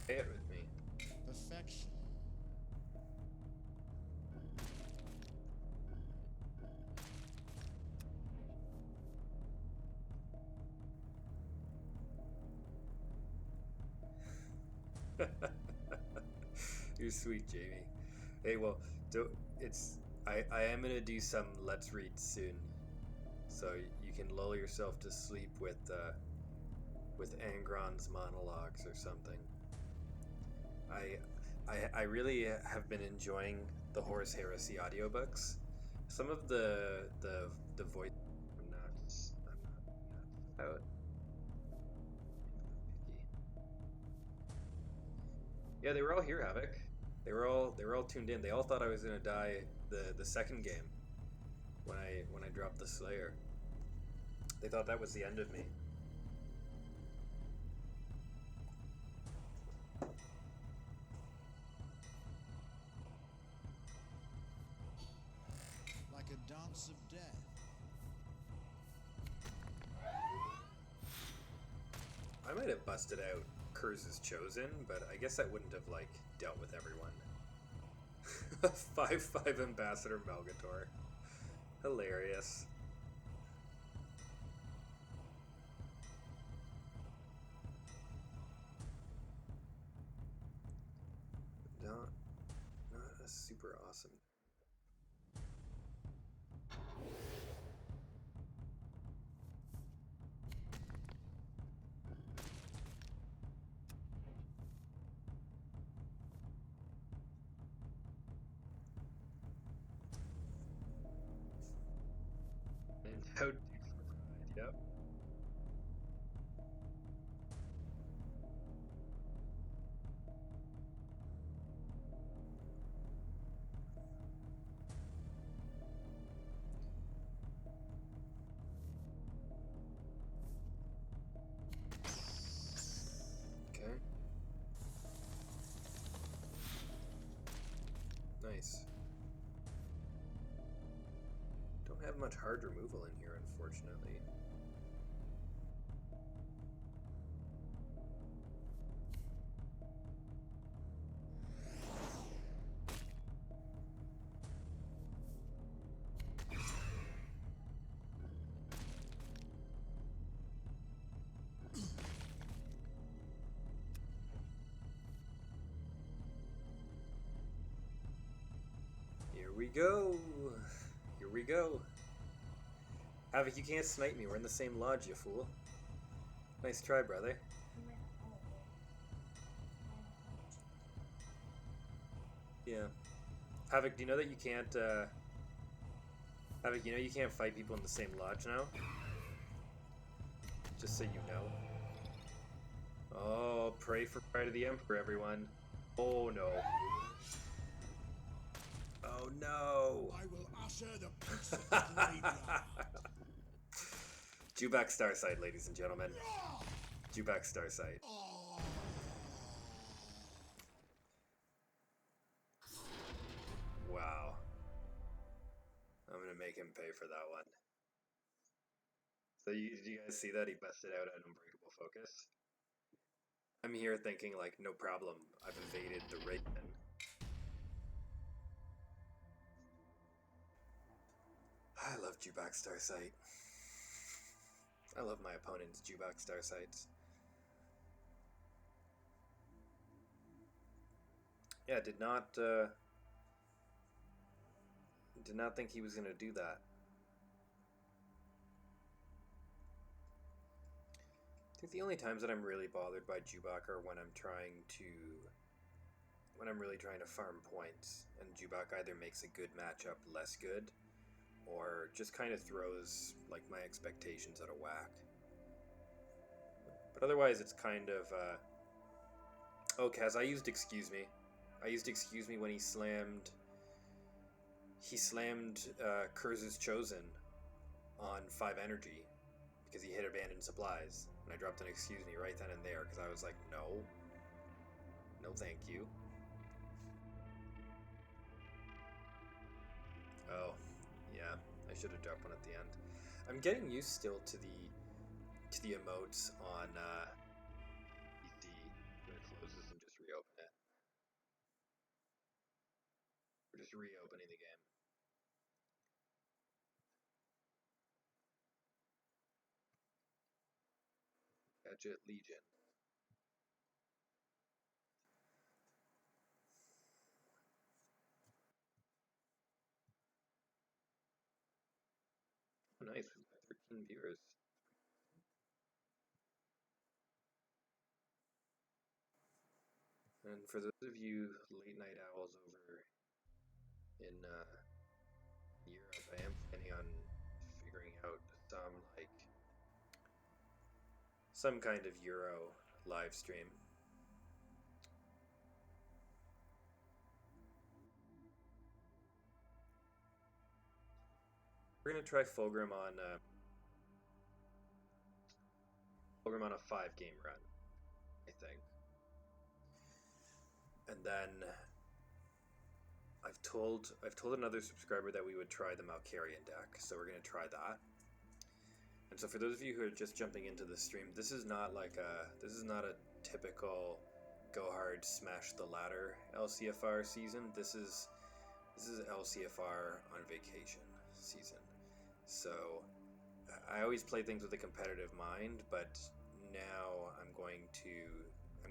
Say it with me. Perfection. You're sweet, Jamie. Hey, well, I am gonna do some Let's Read soon, so you can lull yourself to sleep with Angron's monologues or something. I really have been enjoying the Horus Heresy audiobooks. Some of the voice I'm not out. Yeah, they were all here, Havoc. They were all tuned in. They all thought I was gonna die the second game when I dropped the Slayer. They thought that was the end of me. Like a dance of death. I might have busted out Kurz's Chosen, but I guess I wouldn't have, like, dealt with everyone. 5-5 Ambassador Melgator. Hilarious. Not a super awesome. How Dukes were fried, yep. Okay. Nice. Don't have much hard removal in here, unfortunately. Here we go. Here we go. Havoc, you can't snipe me. We're in the same lodge, you fool. Nice try, brother. Yeah. Havoc, do you know that you can't, Havoc, you know you can't fight people in the same lodge now? Just so you know. Oh, pray for Pride of the Emperor, everyone. Oh, no. Oh, no. I will usher the peace of the graveyard. Jubak Starsight, ladies and gentlemen. Jubak Starsight. Wow. I'm gonna make him pay for that one. So did you guys see that? He busted out an Unbreakable Focus. I'm here thinking, like, no problem. I've invaded the Raven. I love Jubak Starsight. I love my opponent's Jubak Starsights. Yeah, did not think he was gonna do that. I think the only times that I'm really bothered by Jubak are when I'm really trying to farm points, and Jubak either makes a good matchup less good, or just kind of throws like my expectations out of whack. But otherwise, it's kind of oh, Kaz, I used excuse me. I used excuse me when he slammed Kurz's Chosen on 5 energy because he hit abandoned supplies, and I dropped an excuse me right then and there because I was like, no, thank you. Oh, yeah, I should have dropped one at the end. I'm getting used still to the emotes on PC when it closes and just reopen it. We're just reopening the game. Gadget Legion. Oh, nice, we've got 13 viewers. And for those of you late night owls over in Europe, I am planning on figuring out some kind of Euro live stream. We're gonna try Fulgrim on a 5-game run, I think. And then I've told another subscriber that we would try the Malkarian deck, so we're gonna try that. And so for those of you who are just jumping into the stream, this is not a typical go hard smash the ladder LCFR season. This is LCFR on vacation season. So I always play things with a competitive mind, but now I'm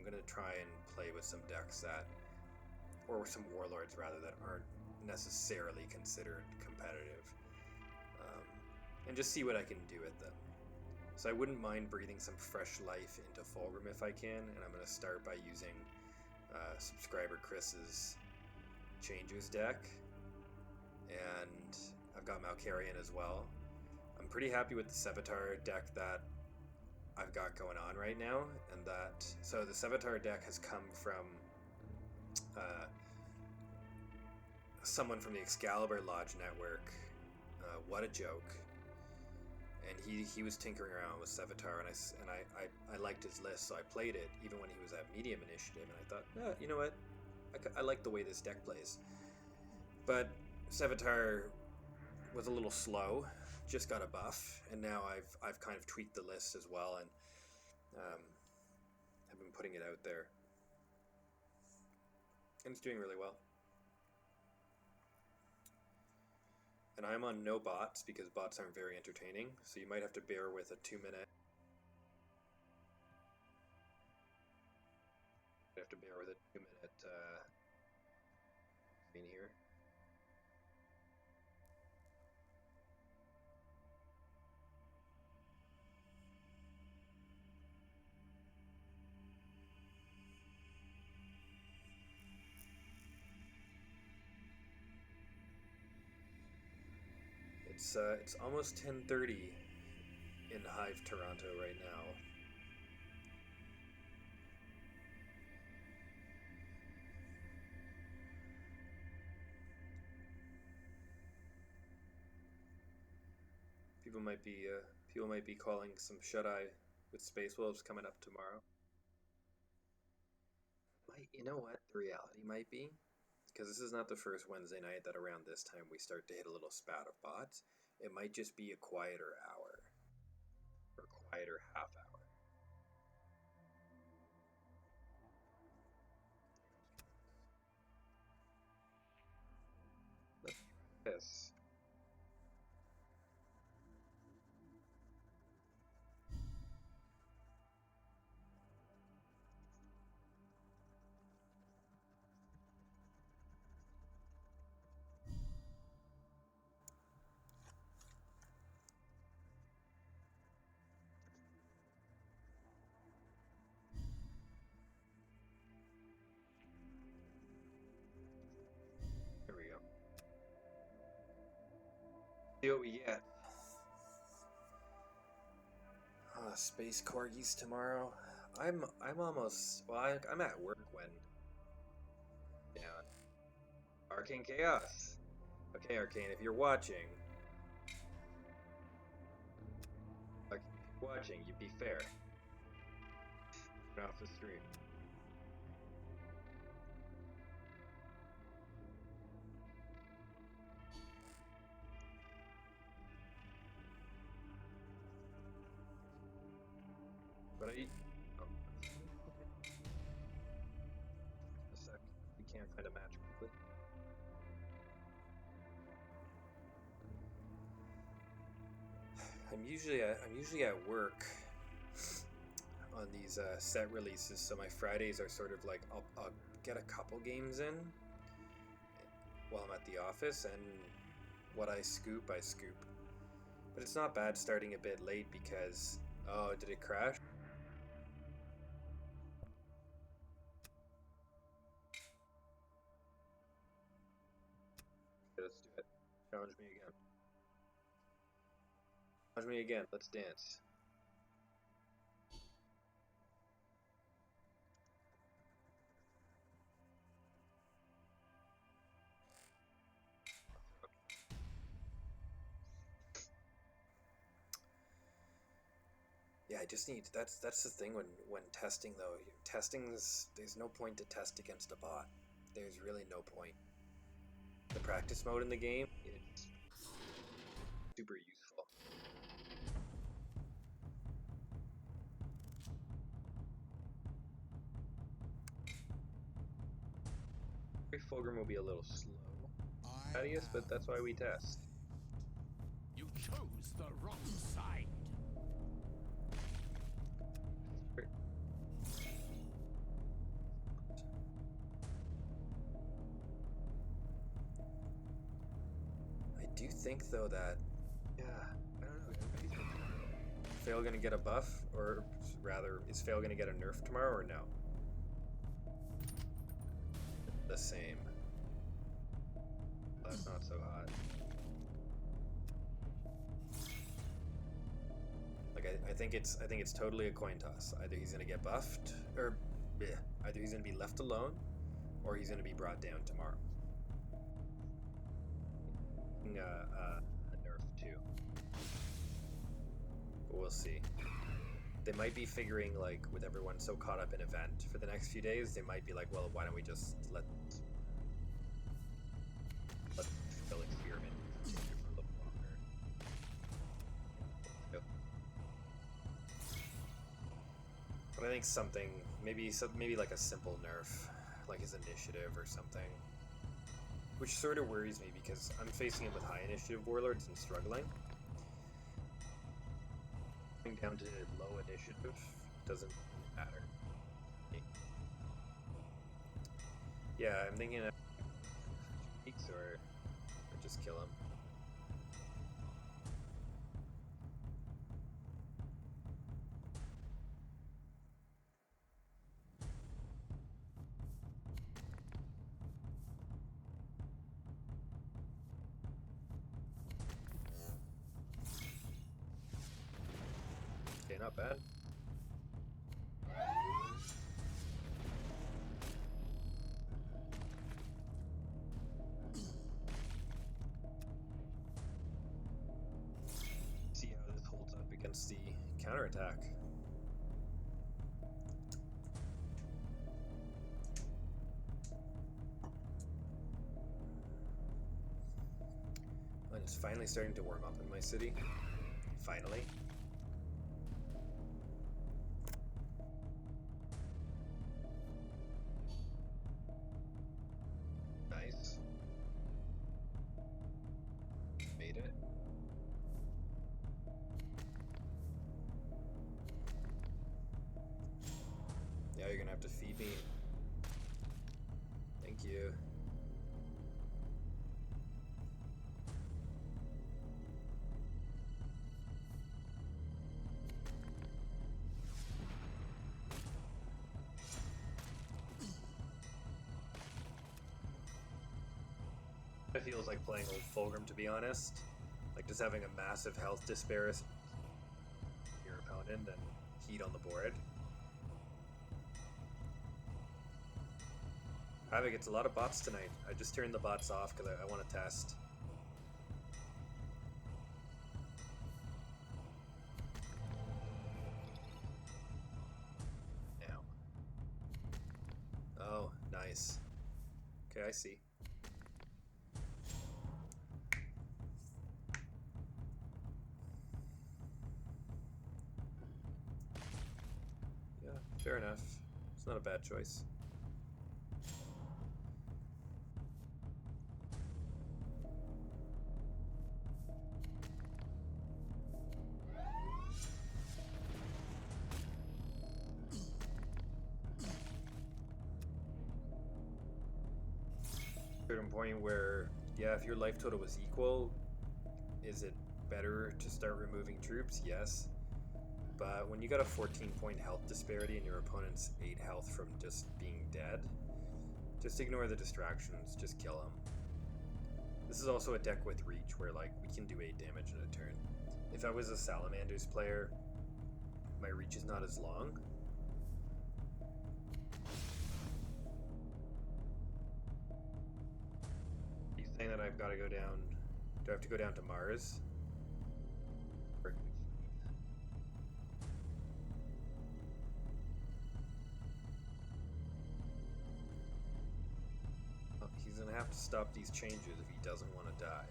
gonna try and play with some decks or some warlords rather, that aren't necessarily considered competitive, and just see what I can do with them. So I wouldn't mind breathing some fresh life into Fulgrim if I can, and I'm gonna start by using subscriber Chris's Changers deck, and I've got Malkarian as well. I'm pretty happy with the Sevatar deck that I've got going on right now, and that so the Sevatar deck has come from someone from the Excalibur Lodge network. What a joke! And he was tinkering around with Sevatar, and I liked his list, so I played it even when he was at Medium Initiative, and I thought, you know what, I like the way this deck plays. But Sevatar was a little slow, just got a buff, and now I've kind of tweaked the list as well, and have been putting it out there, and it's doing really well. And I'm on no bots because bots aren't very entertaining, so you might have to bear with a 2-minute. You have to bear with a 2-minute screen here. It's almost 10:30 in Hive Toronto right now. People might be calling some shut-eye with Space Wolves coming up tomorrow. You know what the reality might be? Because this is not the first Wednesday night that around this time we start to hit a little spout of bots. It might just be a quieter hour. Or quieter half hour. Let's try this. There we go. See what we get. Space Corgis tomorrow. I'm almost, well, I'm at work when down. Arcane Chaos. Okay, Arcane, if you're watching, you'd be fair. Turn off the stream. But oh. A sec. We can't find a match quickly. I'm usually at work on these set releases, so my Fridays are sort of like I'll get a couple games in while I'm at the office, and what I scoop. But it's not bad starting a bit late because, oh, did it crash? Okay, let's do it. Challenge me again. Challenge me again. Let's dance. Yeah, I just need, that's the thing when testing though. There's no point to test against a bot. There's really no point. The practice mode in the game, it's super useful. Fulgrim will be a little slow, Thaddeus, but that's why we test. You chose the wrong side. I do think though that, yeah, I don't know. Fail gonna get a buff, or rather, is Fail gonna get a nerf tomorrow or no? The same. That's not so hot. think it's totally a coin toss. Either he's gonna get buffed, or either he's gonna be left alone, or he's gonna be brought down tomorrow. A nerf too, but we'll see. They might be figuring, like, with everyone so caught up in event for the next few days, they might be like, well, why don't we just let Phil experiment for a little longer. Yep. But I think something, maybe like a simple nerf, like his initiative or something, which sort of worries me because I'm facing him with high initiative warlords and struggling. Going down to low initiative doesn't matter. Yeah, I'm thinking of weeks or just kill him. Okay, not bad. See how this holds up against the counterattack. And it's finally starting to warm up in my city. Finally. Nice. Made it. Yeah, you're gonna have to feed me. Thank you. It feels like playing Old Fulgrim, to be honest. Like just having a massive health disparity your opponent and heat on the board. Havoc, it's a lot of bots tonight. I just turned the bots off because I want to test. Now. Oh, nice. Okay, I see. Yeah, fair enough. It's not a bad choice. Certain point where, yeah, if your life total was equal, is it better to start removing troops? Yes. But when you got a 14-point health disparity and your opponent's 8 health from just being dead, just ignore the distractions, just kill him. This is also a deck with reach where, like, we can do 8 damage in a turn. If I was a Salamanders player, my reach is not as long. He's saying that I've got to go down. Do I have to go down to Mars? Or he's gonna have to stop these changes if he doesn't want to die.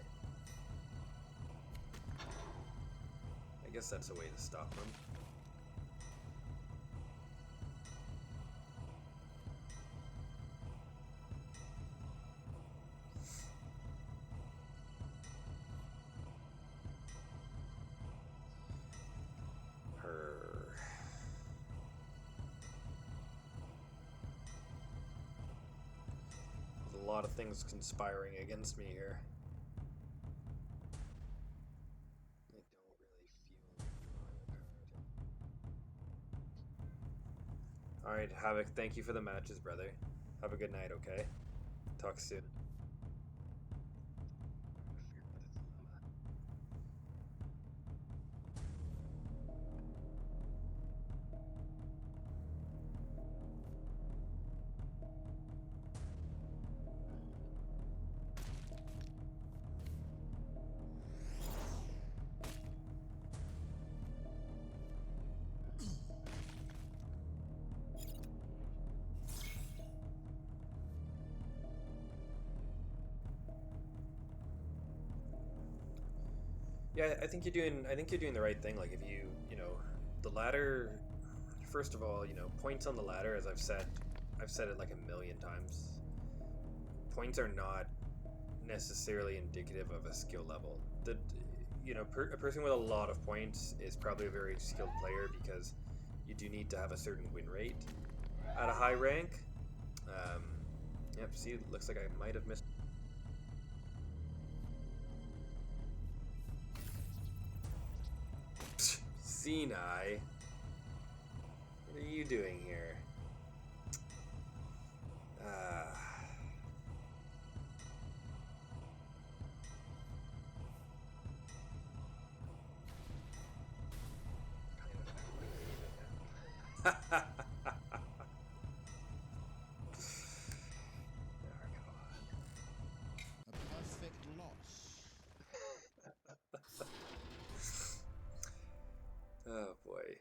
I guess that's a way to stop him. A lot of things conspiring against me here. I don't really feel like drawing a card. Alright, Havoc, thank you for the matches, brother. Have a good night, okay? Talk soon. Yeah, I think you're doing the right thing. Like if you know, the ladder. First of all, you know, points on the ladder, as I've said it like a million times. Points are not necessarily indicative of a skill level. That you know, a person with a lot of points is probably a very skilled player because you do need to have a certain win rate at a high rank. Yep. See, it looks like I might have missed. Matinee, what are you doing here? A perfect loss. Oh boy.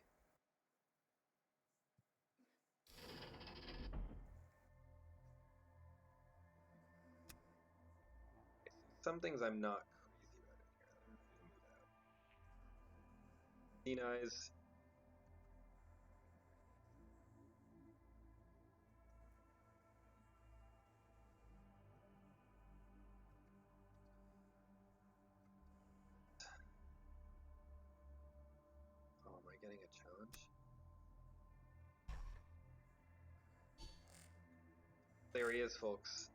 Some things I'm not crazy about in here. Keen eyes. Oh, am I getting a challenge? There he is, folks.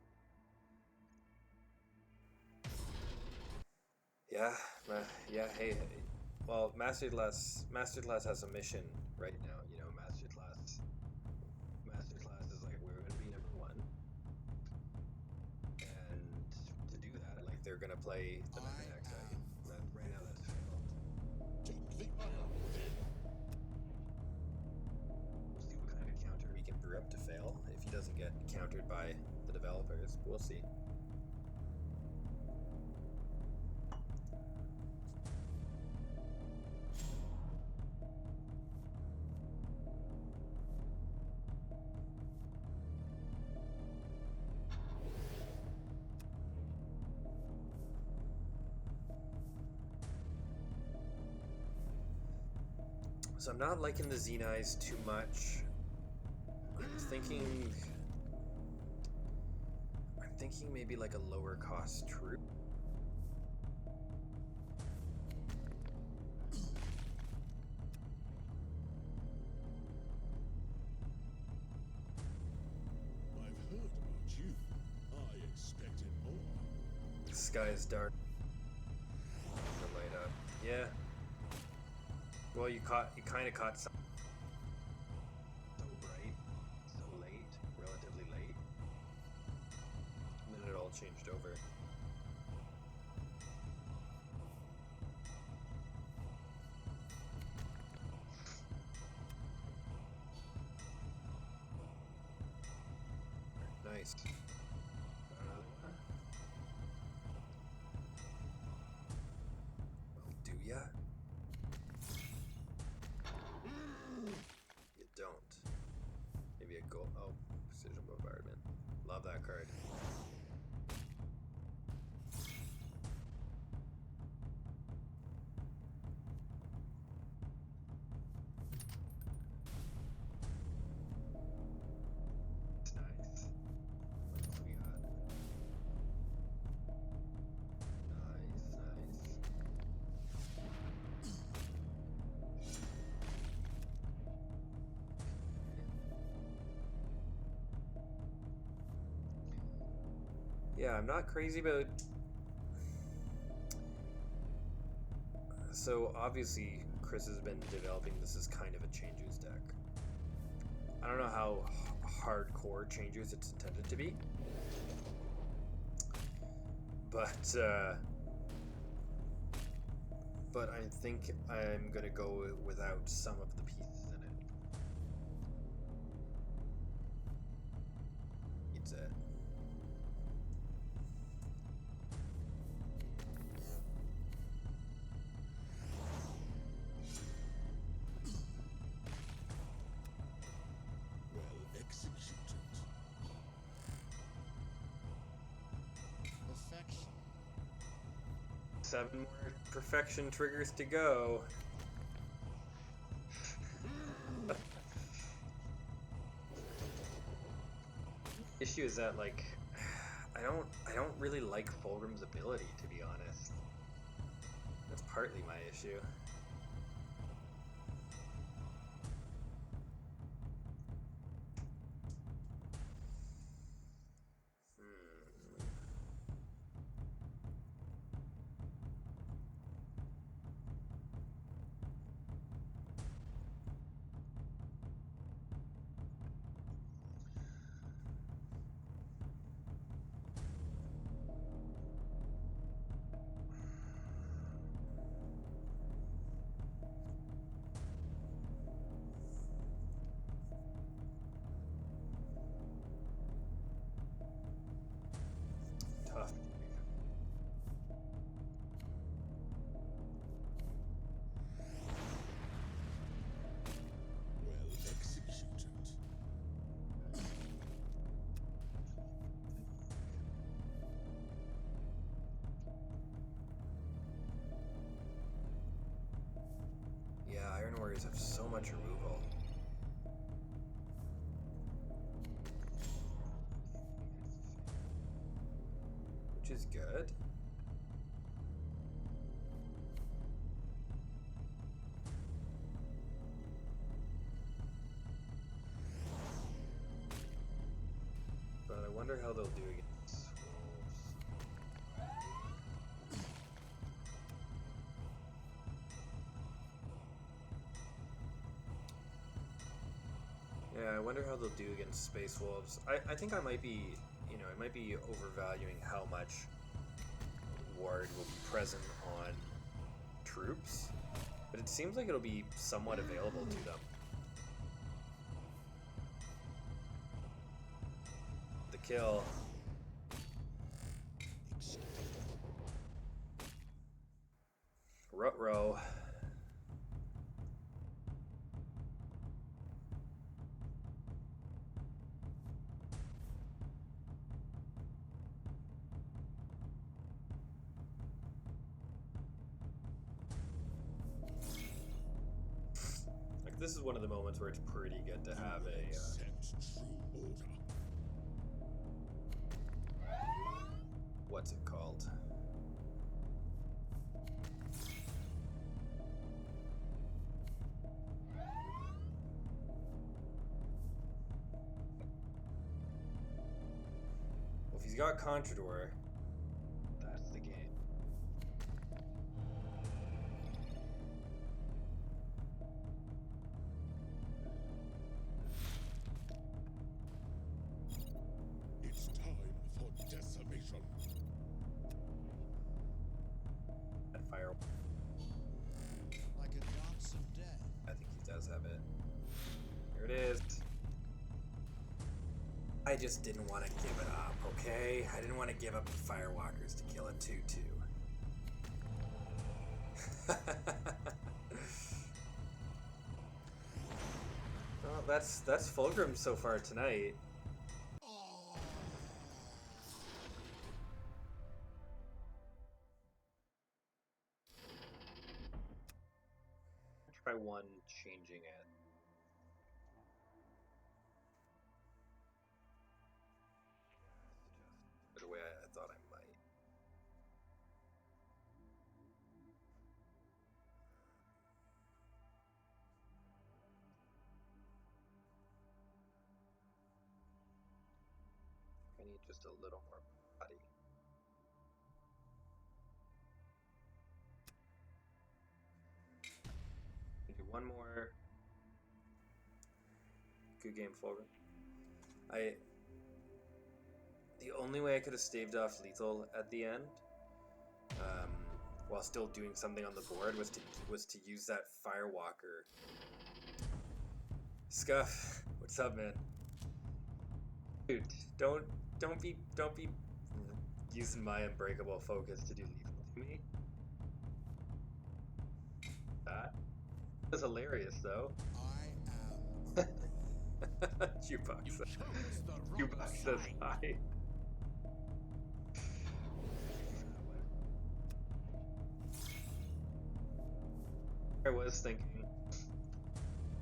Yeah, yeah. Hey, well, Masterclass has a mission right now. You know, Masterclass is like we're gonna be number one, and to do that, like they're gonna play the Matinee guy. Right now, that's failed. Take the iron then. We'll see what kind of counter he can brew up to fail if he doesn't get countered by the developers. We'll see. So I'm not liking the Xenies too much. I'm thinking maybe like a lower cost troop. I've heard about you. I expected more. The sky is dark. The light up. Yeah. Well, you kind of caught some. So bright, so late, relatively late. And then it all changed over. Nice. Got another one. Well, do ya? You don't. Maybe a goal. Oh, precision bombardment. Love that card. It's nice. What else we got? Nice. Yeah, I'm not crazy about. So obviously, Chris has been developing this as kind of a changes deck. I don't know how hardcore changes it's intended to be, but I think I'm gonna go without some of the pieces in it. It's it. Well executed. Perfection. 7 more perfection triggers to go. Issue is that, like, I don't really like Fulgrim's ability, to be honest. That's partly my issue. Tough. Well executed. Yeah, Iron Warriors have so much removal. Which is good. But I wonder how they'll do against wolves. Yeah, I wonder how they'll do against Space Wolves. I think I might be, you know, I might be overvaluing how much Ward will be present on troops, but it seems like it'll be somewhat available to them. The kill. Ruh-roh. Like, this is one of the moments where it's pretty good to have a Accept true order. what's it called? Well, if he's got Contrador, that's the game. It's time for decimation. That fire. Like a dance of death. I think he does have it. Here it is. I just didn't want to give it up, okay? I didn't want to give up the Firewalkers to kill a 2-2. Well, that's Fulgrim so far tonight. Try one changing it. The way I thought I might. I need just a little more body. Do one more. Good game, Fulgrim. The only way I could have staved off lethal at the end, while still doing something on the board, was to use that Firewalker. Scuff, what's up, man? Dude, don't be using my unbreakable focus to do lethal to me. That was hilarious, though. I am. Jukebox. You chose the wrong Jukebox says side. hi. I was thinking,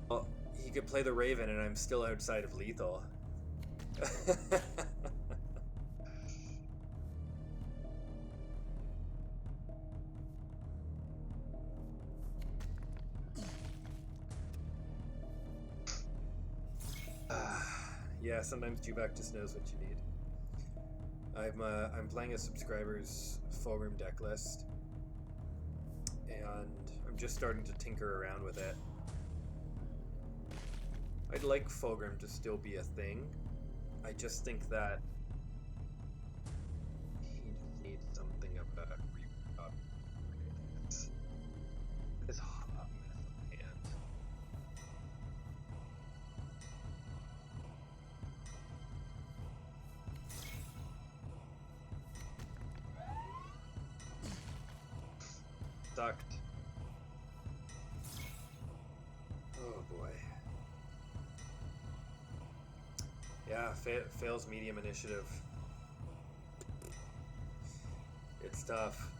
well, he could play the Raven and I'm still outside of lethal. Yeah, sometimes Jubak just knows what you need. I'm playing a subscriber's full room deck list, and I'm just starting to tinker around with it. I'd like Fulgrim to still be a thing. I just think that he just needs something of a reboot. This hot mess of hand. Sucked. Oh boy. Yeah, fails medium initiative. It's tough.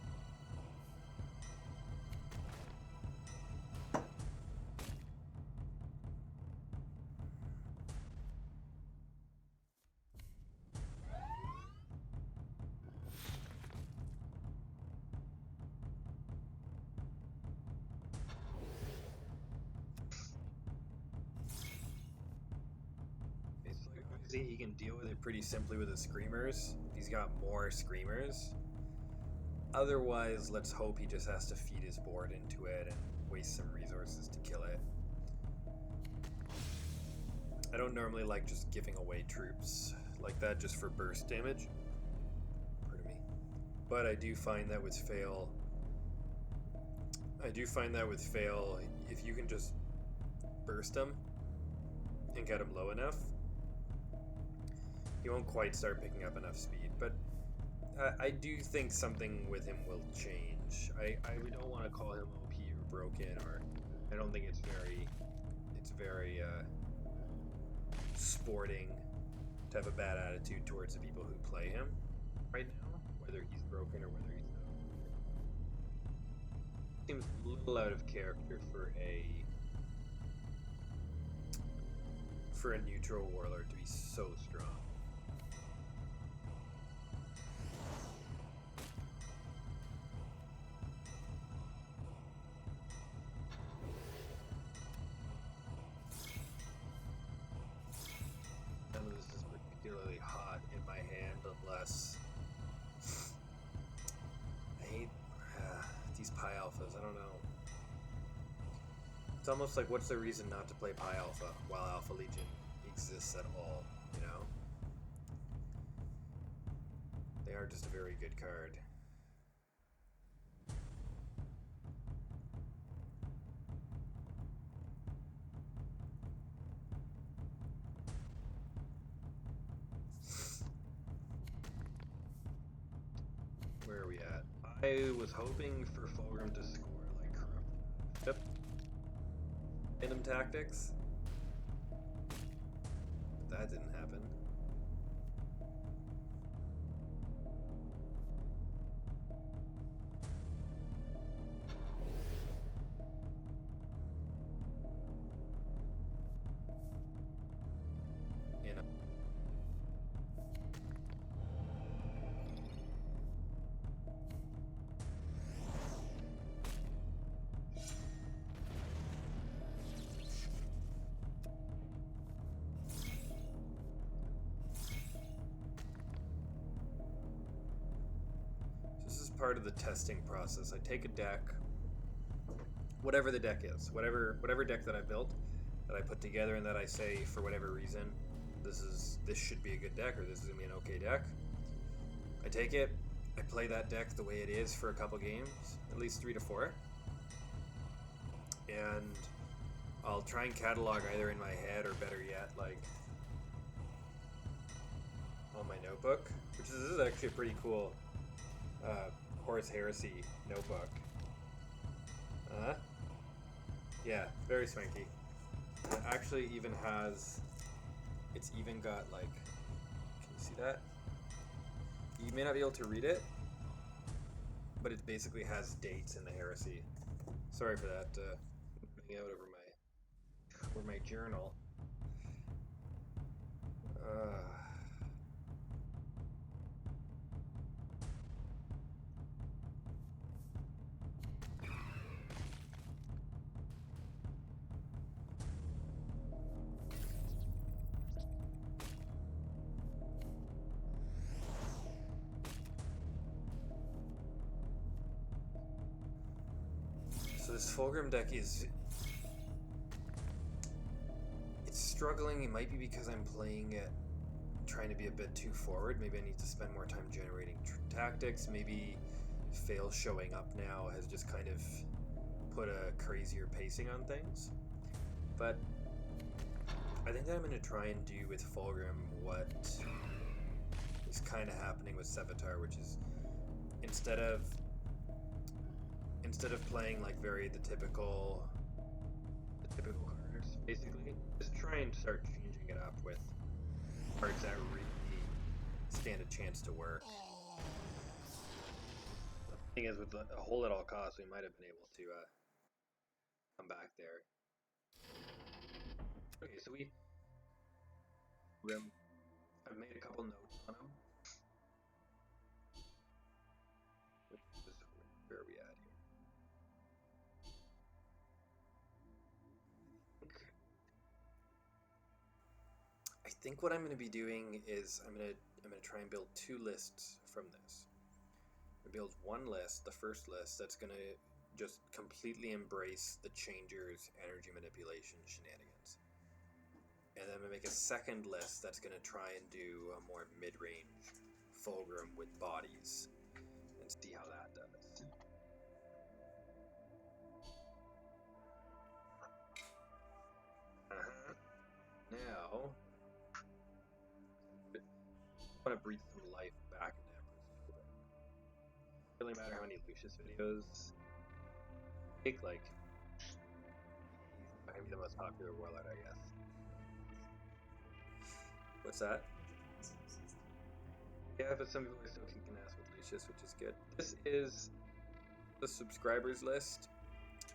He can deal with it pretty simply with his screamers. He's got more screamers. Otherwise, let's hope he just has to feed his board into it and waste some resources to kill it. I don't normally like just giving away troops like that just for burst damage. Pardon me. But I do find that with fail, if you can just burst him and get him low enough, he won't quite start picking up enough speed, but I do think something with him will change. We don't want to call him OP or broken, or I don't think it's very sporting to have a bad attitude towards the people who play him right now, whether he's broken or whether he's not. Seems a little out of character for a neutral warlord to be so strong. Particularly hot in my hand unless I hate these Pi Alphas. I don't know. It's almost like, what's the reason not to play Pi Alpha while Alpha Legion exists at all, you know? They are just a very good card. Where are we at? I was hoping for Fulgrim to score like corrupt. Yep. Random tactics. But that didn't happen. Part of the testing process. I take a deck, whatever the deck is, whatever deck that I built, that I put together, and that I say for whatever reason, this should be a good deck, or this is gonna be an okay deck. I take it, I play that deck the way it is for a couple games, at least 3 to 4, and I'll try and catalog either in my head or better yet, like on my notebook, which this is actually a pretty cool Horus Heresy notebook. Yeah, very swanky. It actually even has, it's even got like, can you see that? You may not be able to read it, but it basically has dates in the Heresy. Sorry for that zooming out over my journal. So this Fulgrim deck it's struggling. It might be because I'm playing it trying to be a bit too forward. Maybe I need to spend more time generating tactics. Maybe fail showing up now has just kind of put a crazier pacing on things. But I think that I'm going to try and do with Fulgrim what is kind of happening with Sevatar, which is instead of playing like the typical cards, basically, just try and start changing it up with cards that really stand a chance to work. The thing is, with a hole at all costs, we might have been able to come back there. Okay, so I've made a couple notes on them. Where are we at here? I think what I'm going to be doing is I'm going to try and build two lists from this. I build one list, the first list, that's going to just completely embrace the Changer's energy manipulation shenanigans. And then I'm going to make a second list that's going to try and do a more mid-range Fulgrim with bodies and see how that does. Now, I want to breathe some life back into Emperor's New World. It doesn't really matter how many Lucius videos take, like, he's not going to be the most popular warlord, I guess. What's that? Yeah, but some people are still kicking ass with Lucius, which is good. This is the subscribers list.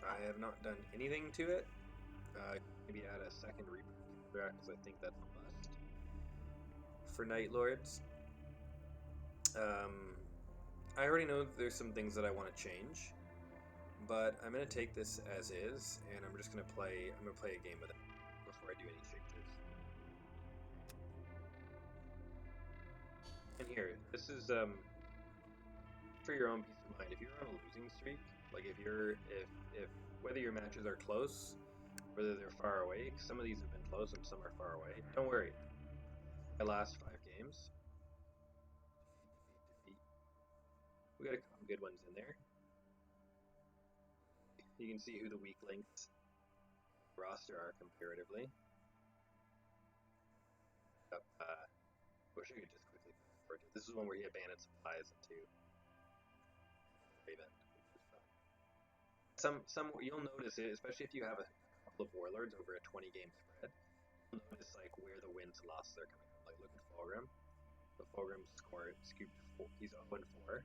I have not done anything to it. Maybe add a second Reaper because I think that's a must for Night Lords. I already know there's some things that I want to change, but I'm gonna take this as is, and I'm just gonna play. I'm gonna play a game with it before I do any changes. And here, this is for your own peace of mind. If you're on a losing streak, like if whether your matches are close, whether they're far away, some of these have been close and some are far away. Don't worry. My last 5 games, we got a couple good ones in there. You can see who the weak links roster are comparatively. Wish I could just quickly fast forward. This is one where he abandoned supplies into Raven, which is fun. Some you'll notice it, especially if you have a couple of warlords over a 20 game spread. You'll notice like where the wins and losses are coming from. Like look at Fulgrim. The Fulgrim score scooped 4. He's 0 and 4.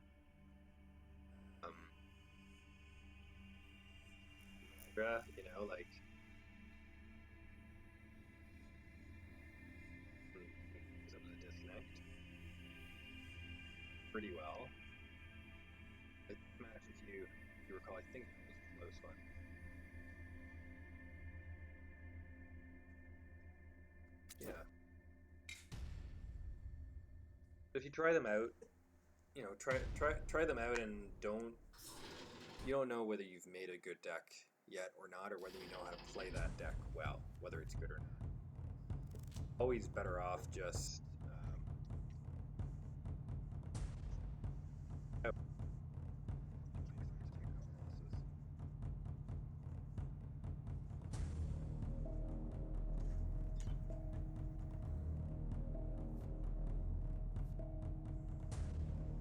You know, like was able to disconnect pretty well. This match, if you recall, I think it was a close one. Yeah. If you try them out, you know, try them out, and you don't know whether you've made a good deck yet or not, or whether you know how to play that deck well, whether it's good or not. Always better off just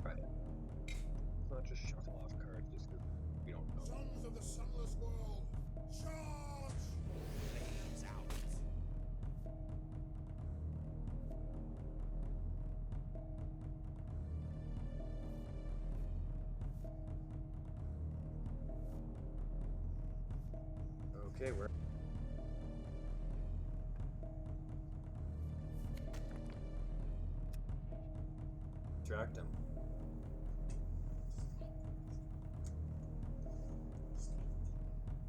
right. Let's not just shuffle off cards just because we don't know. Sons of the sunless world, charge! Hands out. Okay, we're distract him.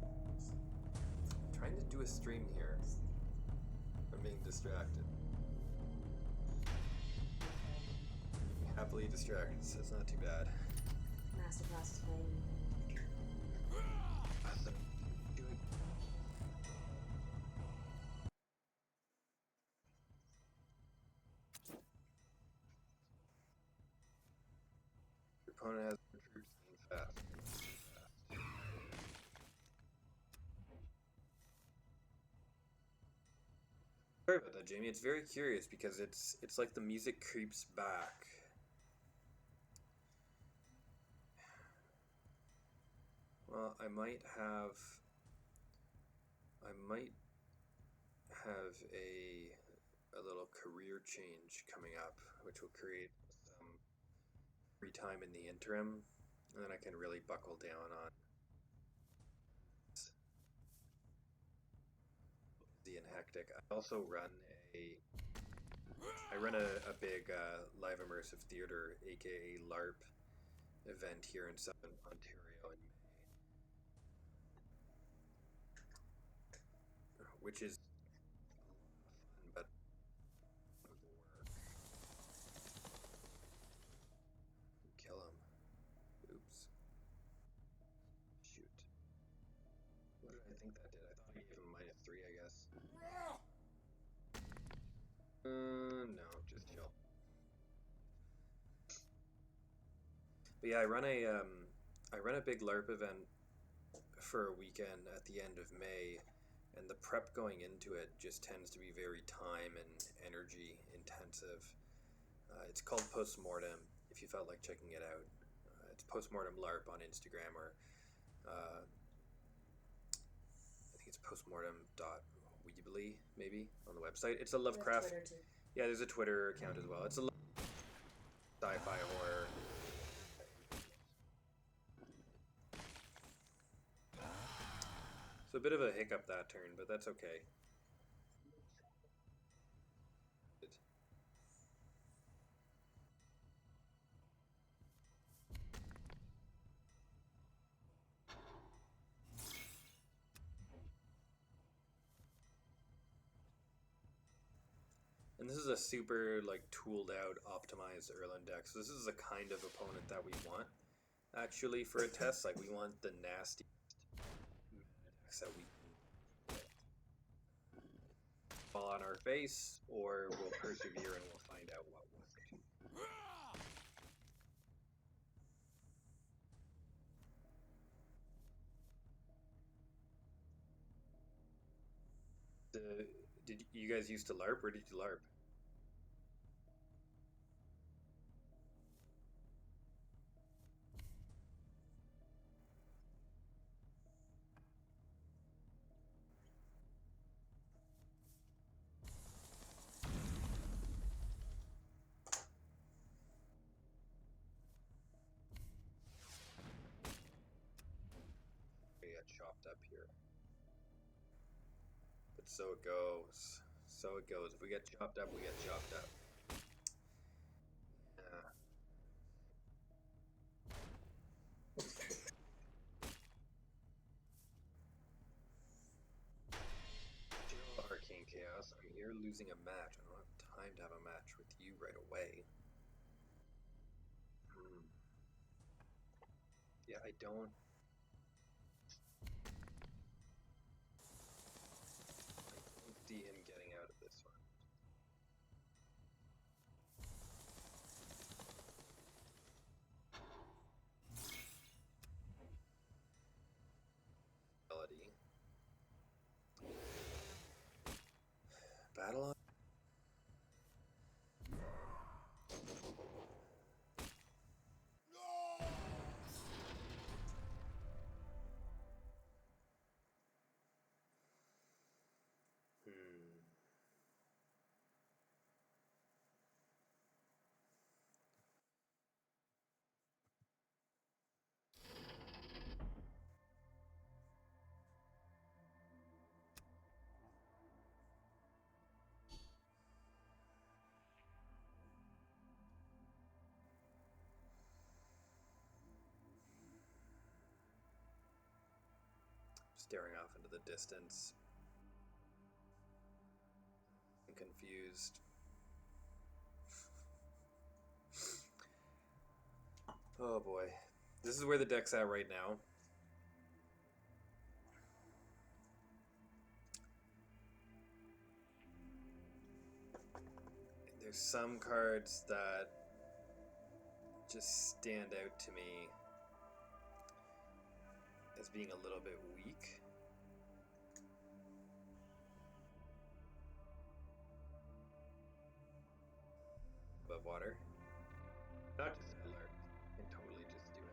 I'm trying to do a stream here. I'm being distracted. Happily distracted, so it's not too bad. Masterclass is playing. Your opponent has more troops and fast. Sorry about that, Jamie. It's very curious because it's like the music creeps back. Well, I might have a little career change coming up, which will create some free time in the interim, and then I can really buckle down on busy and hectic. I also run a big live immersive theater, aka LARP, event here in Southern Ontario in May, which is fun, but work. Kill him. Oops. Shoot. What did I think that did? I thought I gave him -3, I guess. No, just chill. But yeah, I run a big LARP event for a weekend at the end of May, and the prep going into it just tends to be very time and energy intensive. It's called Postmortem. If you felt like checking it out, it's Postmortem LARP on Instagram, or I think it's postmortem.weebly maybe on the website. It's a Lovecraft. Twitter too. Yeah, there's a Twitter account as well. It's a sci-fi horror. So a bit of a hiccup that turn, but that's okay. And this is a super like tooled out, optimized Erlen deck. So this is the kind of opponent that we want actually for a test. Like we want the nasty decks that we can fall on our face, or we'll persevere and we'll find out what worked. Did you guys used to LARP, or did you LARP? We got chopped up here. But so it goes. So it goes. If we get chopped up, we get chopped up. Yeah. Arcane Chaos. I'm here losing a match. I don't have time to have a match with you right away. Yeah, I don't see him getting out of this one. Melody. Battle on. staring off into the distance. I'm confused. Oh boy. This is where the deck's at right now. There's some cards that just stand out to me as being a little bit weak. Above water. Not just alert. You can totally just do it.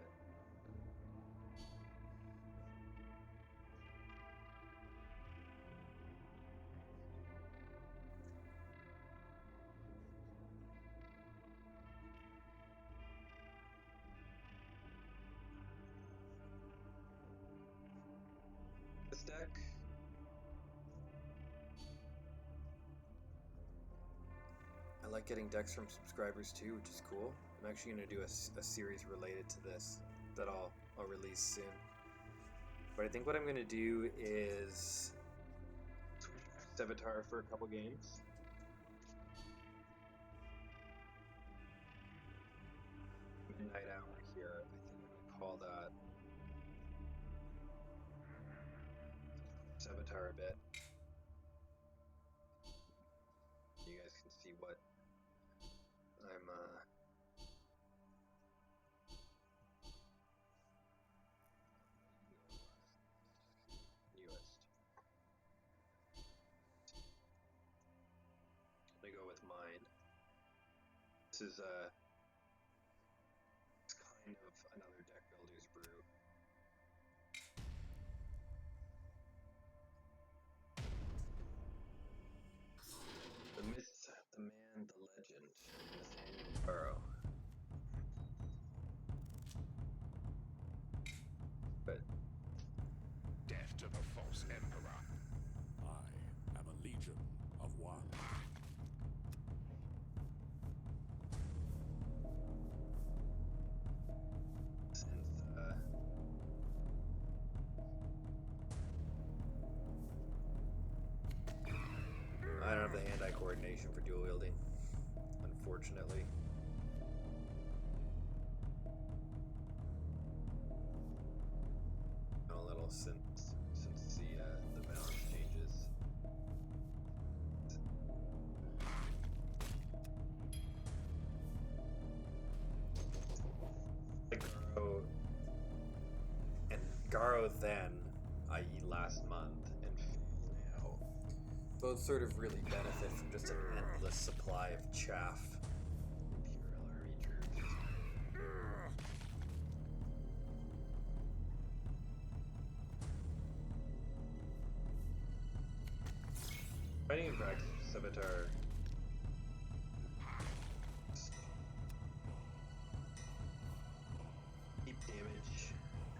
This deck. I like getting decks from subscribers too, which is cool. I'm actually going to do a series related to this that I'll release soon. But I think what I'm going to do is switch back to Sevatar for a couple games. Midnight Hour here. I think I'm going to call that Sevatar a bit. You guys can see what I'm newest. Let me go with mine. This is it's kind of another deck builder's brew. The myth, the man, the legend, Nathaniel Burrow. But Death to the false emperor. I am a legion of one. since I don't have the hand-eye coordination for dual wielding, unfortunately. A little since the balance changes. Like Garo then, i.e. last month, and now, both sort of really benefit from just an endless supply of chaff. Imperial Army troops. Fighting in practice, Sevatar. Deep damage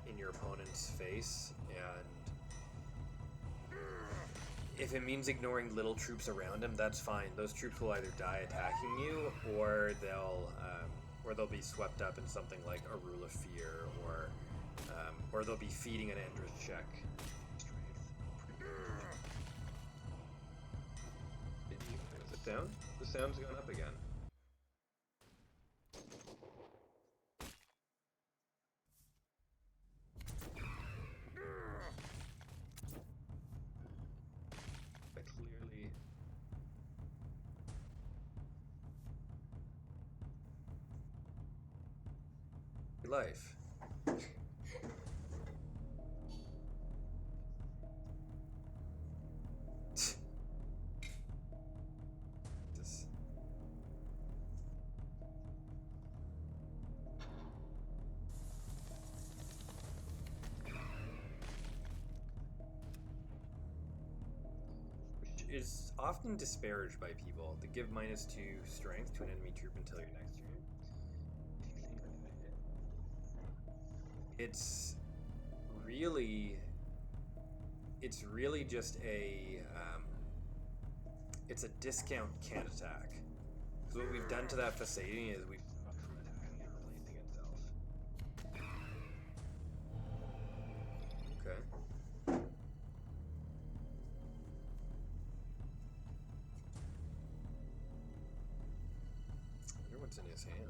in your opponent's face, and if it means ignoring little troops around him, that's fine. Those troops will either die attacking you, or they'll be swept up in something like a Rule of Fear, or they'll be feeding an Endrith check. The sound? The sound's gone up again. I clearly... life. This. Which is often disparaged by people to give -2 strength to an enemy troop until your next turn. If you think about it, it's really just it's a discount can't attack. Because what we've done to that Fasading is we've stopped from attacking and replacing itself. Okay. what's in his hand.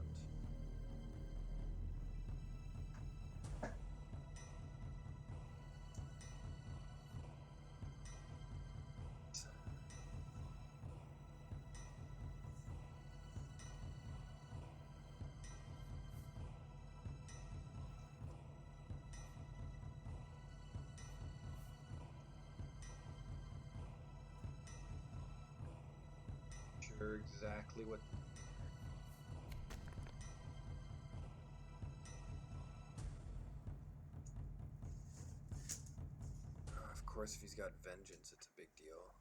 Sure exactly what. Of course, if he's got vengeance, it's a big deal.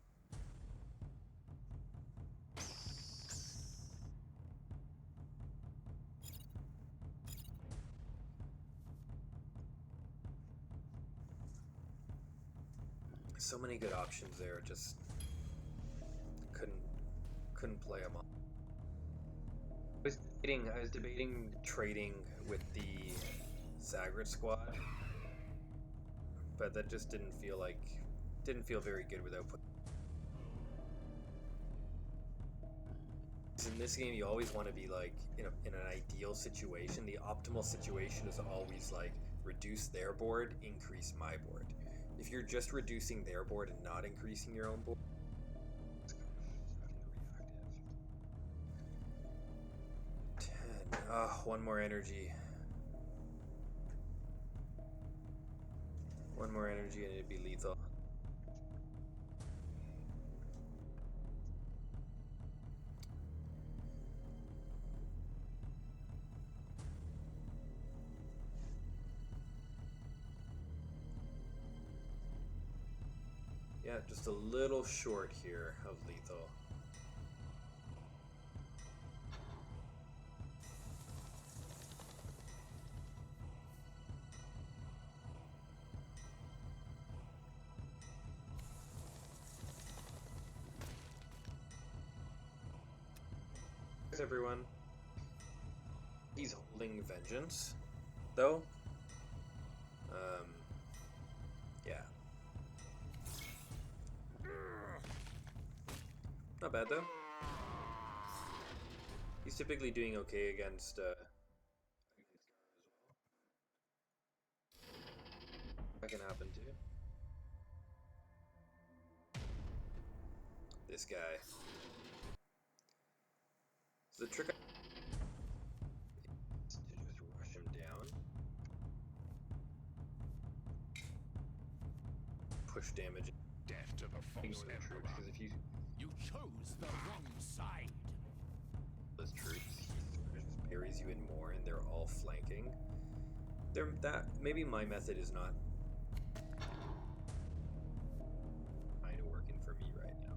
So many good options there, just couldn't play them all. I was debating trading with the Zagrid squad, but that just didn't feel very good without putting. In this game, you always want to be like in an ideal situation. The optimal situation is always like reduce their board, increase my board. If you're just reducing their board and not increasing your own board, it's kind of reactive. 10. One more energy. One more energy and it'd be lethal. Yeah, just a little short here of lethal. Thanks everyone. He's holding vengeance, though. Yeah. Not bad though. He's typically doing okay against that can happen too. This guy. So the trick is to just rush him down. Push damage. Death to the false emperor. Because if you You chose the wrong side. those troops, he sort of just buries you in more, and they're all flanking. Maybe my method is not kind of working for me right now.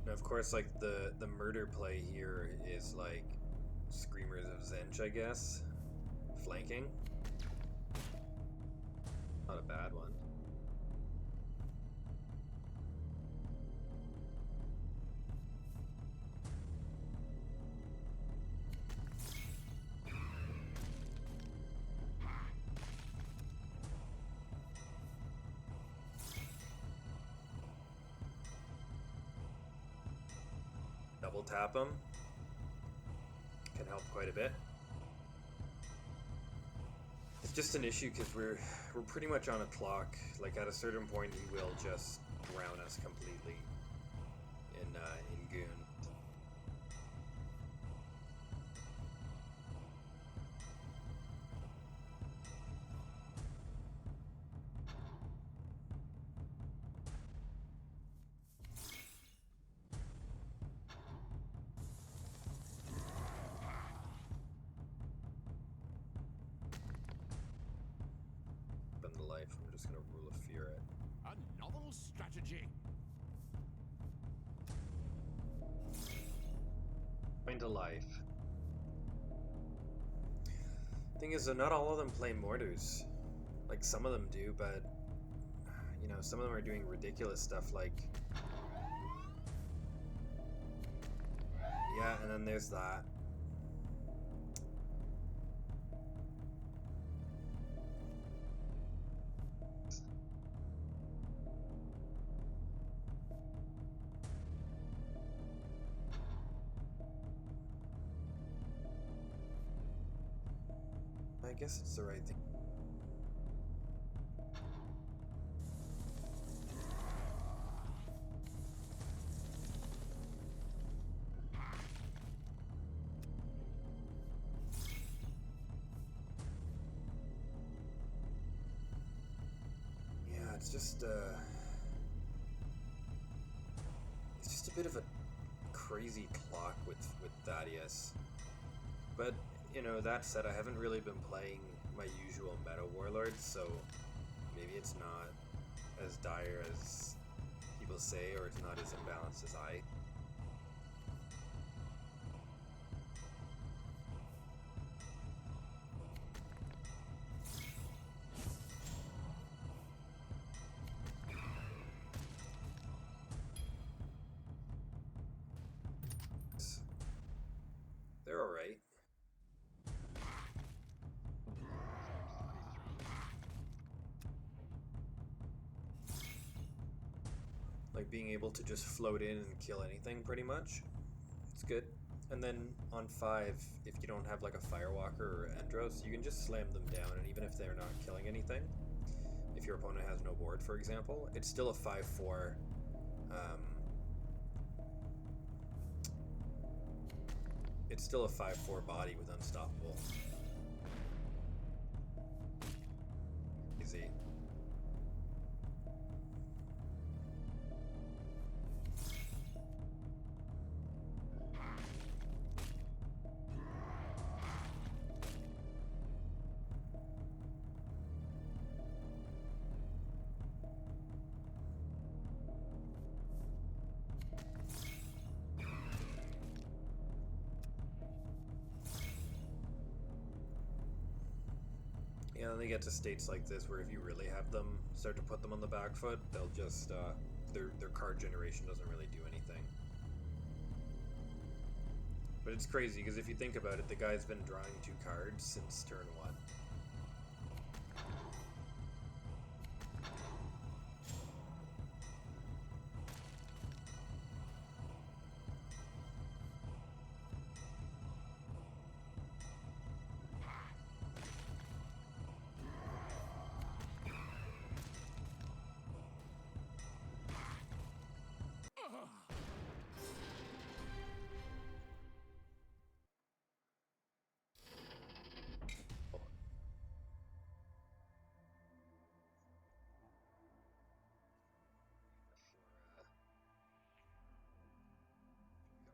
And of course, like the murder play here is like Screamers of Zench, I guess, flanking. Not a bad one. Double tap him can help quite a bit. It's just an issue because we're pretty much on a clock. Like at a certain point, he will just drown us completely in Goon. Spend the life. I'm just gonna rule of fear it. A novel strategy. Find a life. Thing is, though, not all of them play mortars. Like some of them do, but you know, some of them are doing ridiculous stuff like... Yeah, and then there's that. I guess it's the right thing. Yeah, it's just a bit of a crazy clock with Thaddeus. But, you know, that said, I haven't really been playing my usual meta warlords, so maybe it's not as dire as people say, or it's not as imbalanced as I. They're alright. Like being able to just float in and kill anything pretty much. It's good. And then on 5, if you don't have like a Firewalker or Endros, you can just slam them down, and even if they're not killing anything, if your opponent has no board, for example, it's still a 5-4 it's still a 5-4 body with Unstoppable. Easy. Yeah, then they get to states like this where if you really have them start to put them on the back foot, they'll just their card generation doesn't really do anything. But it's crazy because if you think about it, the guy's been drawing 2 cards since turn 1.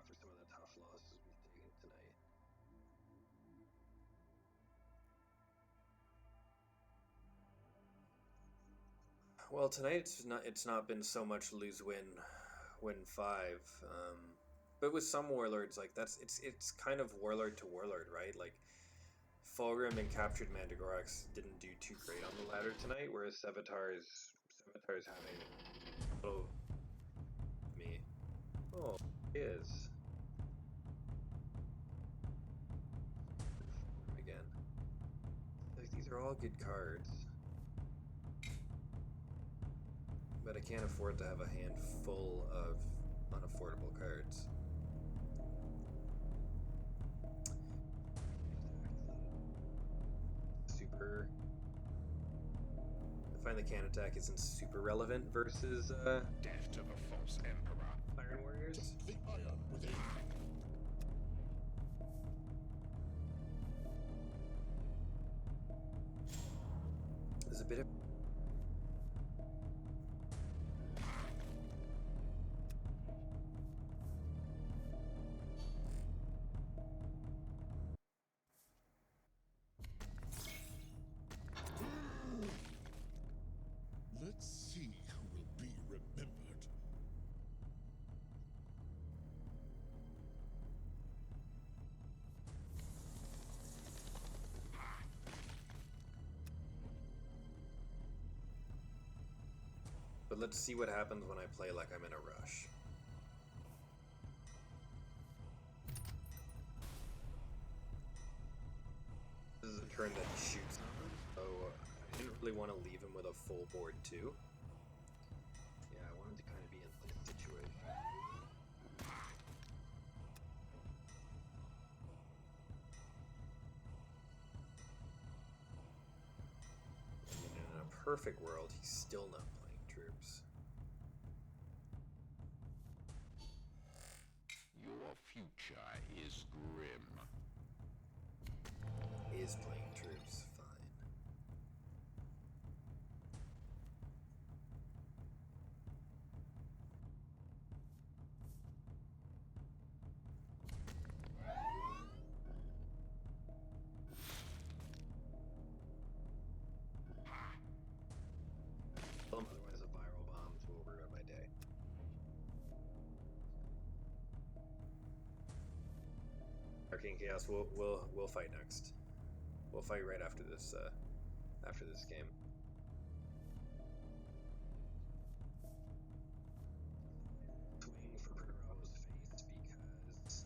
For some of the tough losses we've taken tonight. Well, tonight it's not been so much lose win 5, but with some warlords like it's kind of warlord to warlord, right? Like Fulgrim and Captured Mandragorax didn't do too great on the ladder tonight, whereas Sevatar's having oh me. Oh, it is. Again. Like, these are all good cards. But I can't afford to have a hand full of unaffordable cards. Super... I find the can attack isn't super relevant versus Death to the false emperor. Iron Warriors. The iron within. There's a bit of... Let's see who will be remembered. But let's see what happens when I play like I'm in a rush. This is a turn that he shoots on, so I didn't really want to leave him with a full board too. Yeah, I wanted to kind of be in this situation. And in a perfect world, he's still not playing troops. Your future is grim. He is playing troops, fine. Otherwise, the viral bombs will ruin my day. Arcane Chaos, we'll fight next. We'll fight right after this game. Swing for Bravo's face because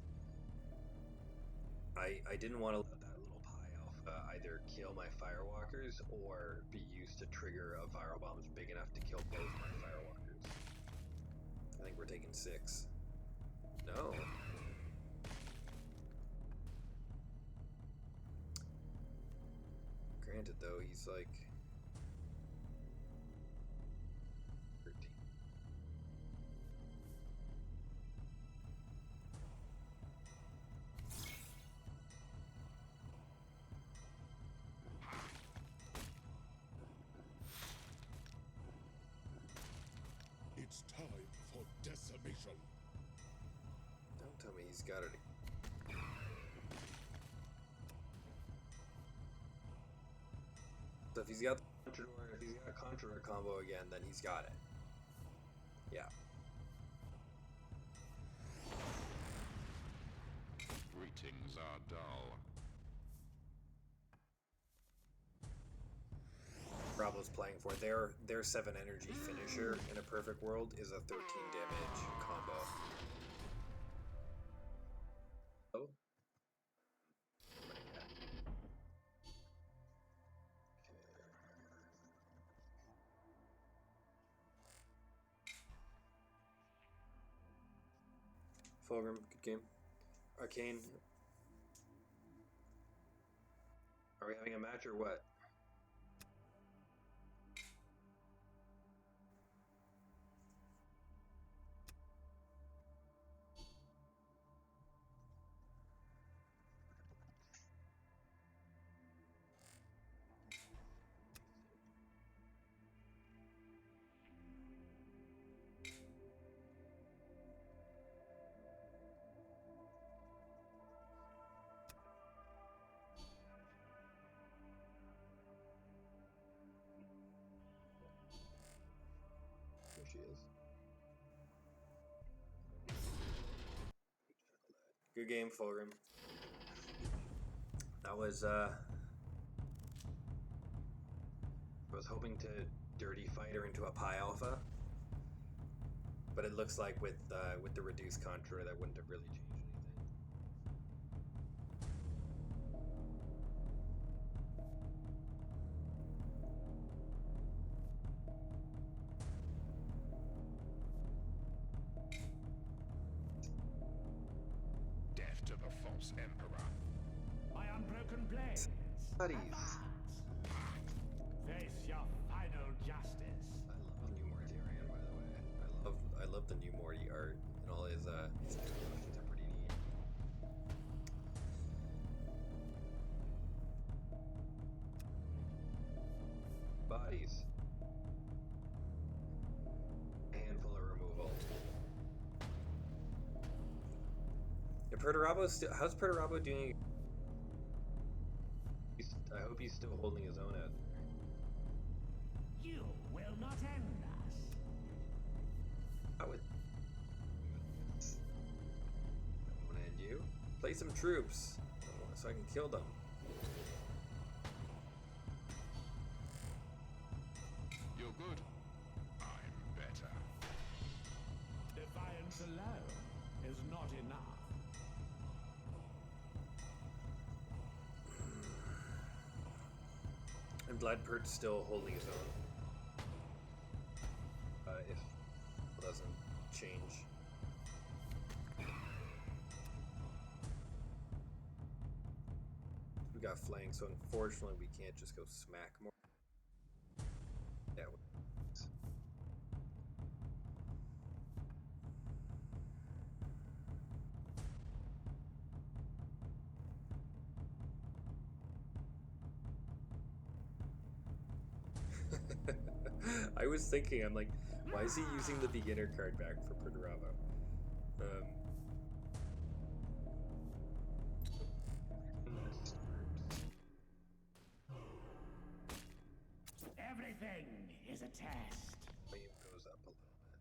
I didn't want to let that little pie alpha either kill my firewalkers or be used to trigger a viral bomb big enough to kill both my firewalkers. I think we're taking 6. No. Granted, though, he's like 13. It's time for decimation. Don't tell me he's got it. So if he's got the Conjurer, if he's got Conjurer combo again, then he's got it. Yeah. Greetings are dull. Bravo's playing for their 7 energy finisher in a perfect world is a 13 damage combo. Oh. Fulgrim, good game. Arcane. Are we having a match or what? There she is. Good game, Fulgrim. That was I was hoping to dirty fight her into a Pi Alpha, but it looks like with the reduced contour that wouldn't have really changed anything. Death to the false emperor. My unbroken blades. Buddies. Face your final justice. I love the new Mortarian, by the way. I love the new Morty art and all his animations are pretty neat. Bodies. A handful of removal. Yeah, Perturabo still. How's Perturabo doing? I hope he's still holding his own out there. You will not end us. I would. I want to end you. Play some troops so I can kill them. You're good. I'm bad. Intelligence alone is not enough. And Bloodpert's still holding his own. If it doesn't change. We got flank, so unfortunately we can't just go smack more. Yeah. I was thinking, I'm like, why is he using the beginner card back for Perturabo? Everything is a test. Volume goes up a little bit.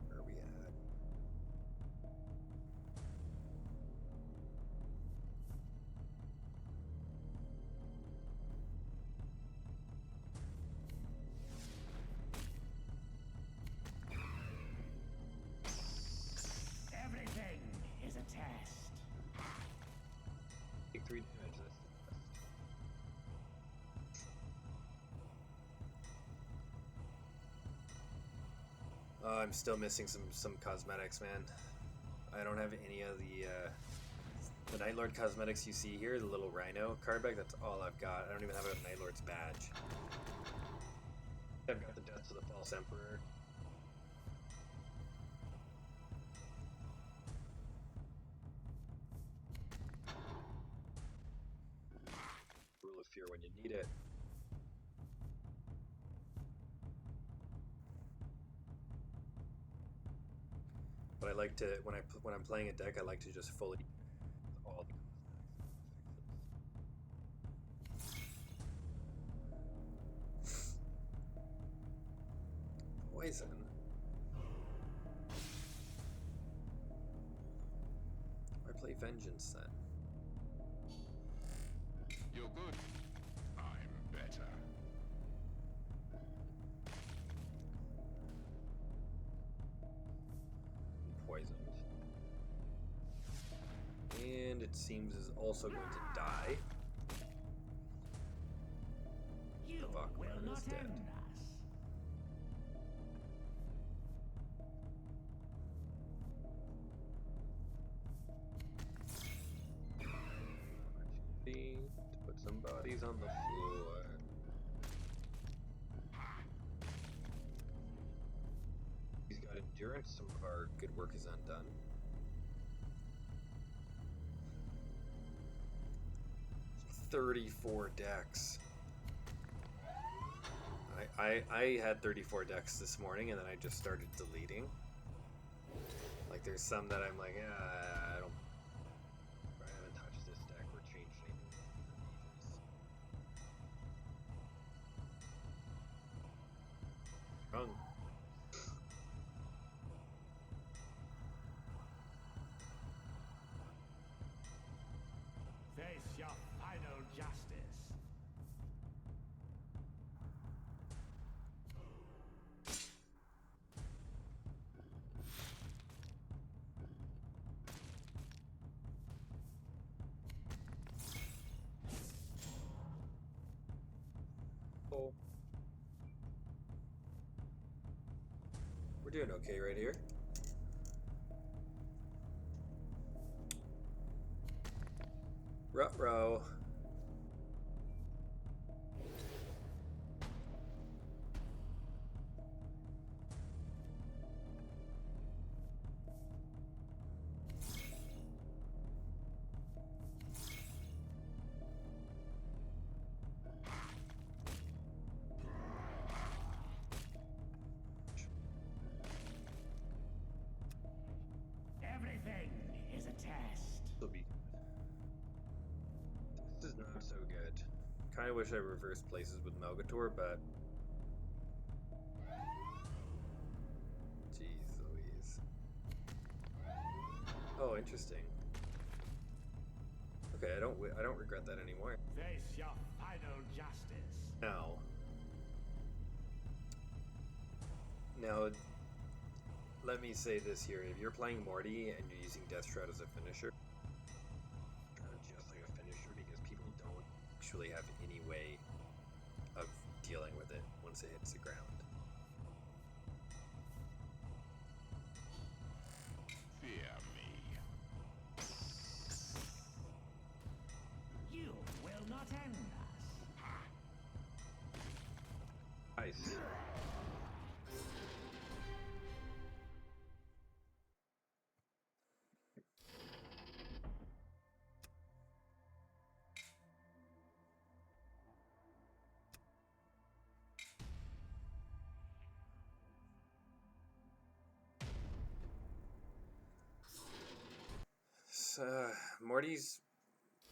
Where are we at? Everything is a test. Take 3 damage. That's the best. I'm still missing some cosmetics, man. I don't have any of the Night Lord cosmetics you see here. The little Rhino card bag. That's all I've got. I don't even have a Night Lord's badge. I've got the Death of the False Emperor. Rule of Fear when you need it. But I like to when I'm playing a deck, I like to just fully all the cosmetics. Poison. I play Vengeance then. You're good. I'm better. Poisoned. And it seems is also going to die. You Fuck, will man, not is dead. end us. Opportunity to put some bodies on the floor. He's got endurance. Some of our good work is undone. $34 decks. I had 34 decks this morning, and then I just started deleting. Like, there's some that I'm like, I haven't touched this deck or changed anything for ages. Wrong. Face your final justice. Oh. We're doing okay right here. Ruh-roh. Everything is a test. This will be. This is not so good. kind of wish I reversed places with Melgator, but jeez Louise. Oh, interesting. Okay, I don't regret that anymore. Face your final justice. Now, let me say this here: if you're playing Morty and you're using Death Shroud as a finisher, just like a finisher, because people don't actually have any way of dealing with it once it hits the ground. Fear me. You will not end us. Nice.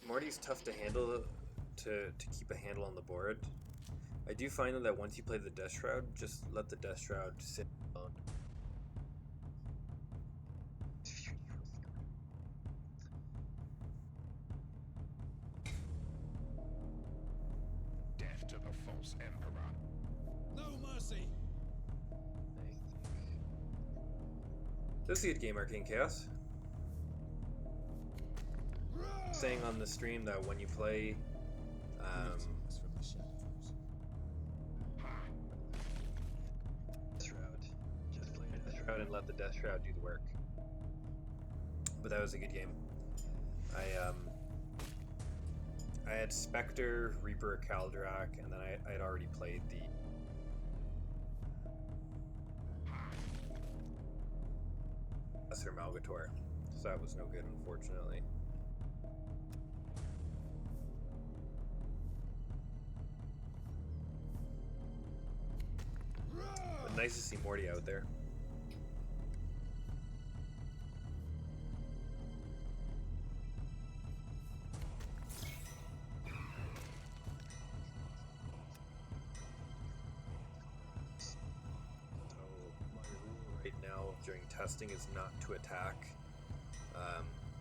Morty's tough to handle, to keep a handle on the board. I do find that once you play the Death Shroud, just let the Death Shroud sit alone. Death to the false emperor. No mercy. This is a good game, Arcane Chaos. Saying on the stream that when you play Greetings from the shadows. Shroud, just play Death Shroud and let the Death Shroud do the work. But that was a good game. I had Spectre, Reaper, Kaldrak, and then I had already played the Lesser Malgator, so that was no good, unfortunately. But nice to see Morty out there. So my rule right now during testing is not to attack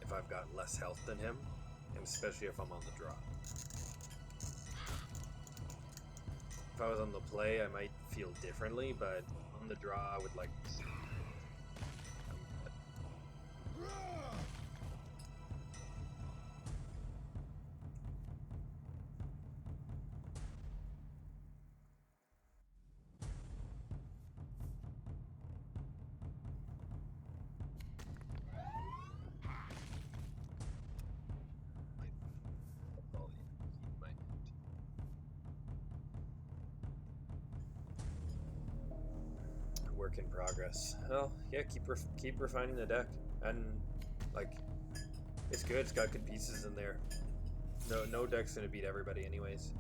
if I've got less health than him, and especially if I'm on the draw. If I was on the play, I might feel differently, but on the draw, I would like to see. Work in progress. Well, yeah, keep refining the deck, and like, it's good. It's got good pieces in there. No deck's gonna beat everybody, anyways.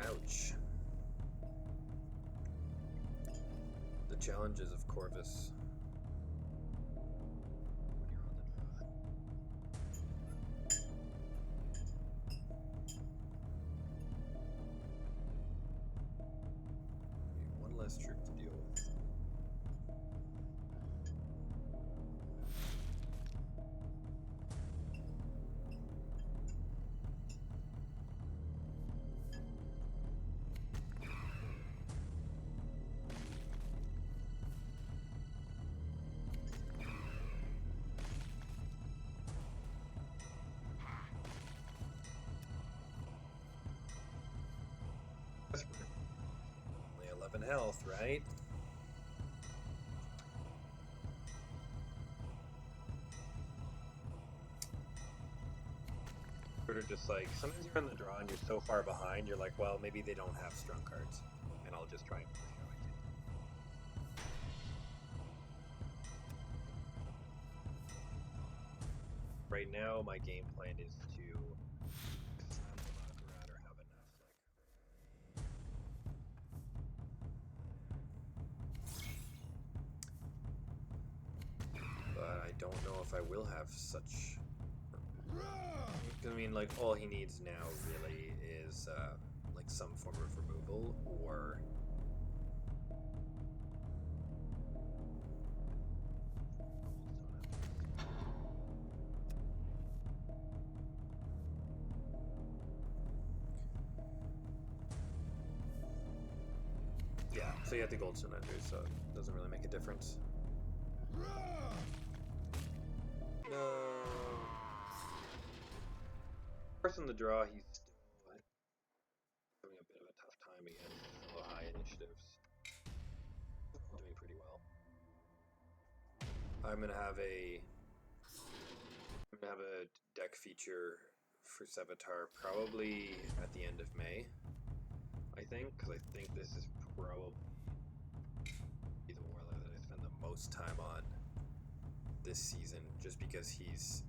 Ouch. The challenges of Corvus. Troop to deal with. Only 11 health, right? Sort of just like, sometimes you're on the draw and you're so far behind, you're like, well, maybe they don't have strong cards, and I'll just try and push how I can. Right now, my game plan is to slam the Valkyrat or have enough, like. don't know if I will have such. I mean, like, all he needs now really is like some form of removal, or yeah. So you have the Goldstone Hunters, so it doesn't really make a difference. No. Of course, on the draw, he's still having a bit of a tough time against fellow high initiatives. Doing pretty well. I'm gonna have a deck feature for Sevatar probably at the end of May. I think, because I think this is probably the warlord that I spend the most time on this season, just because he's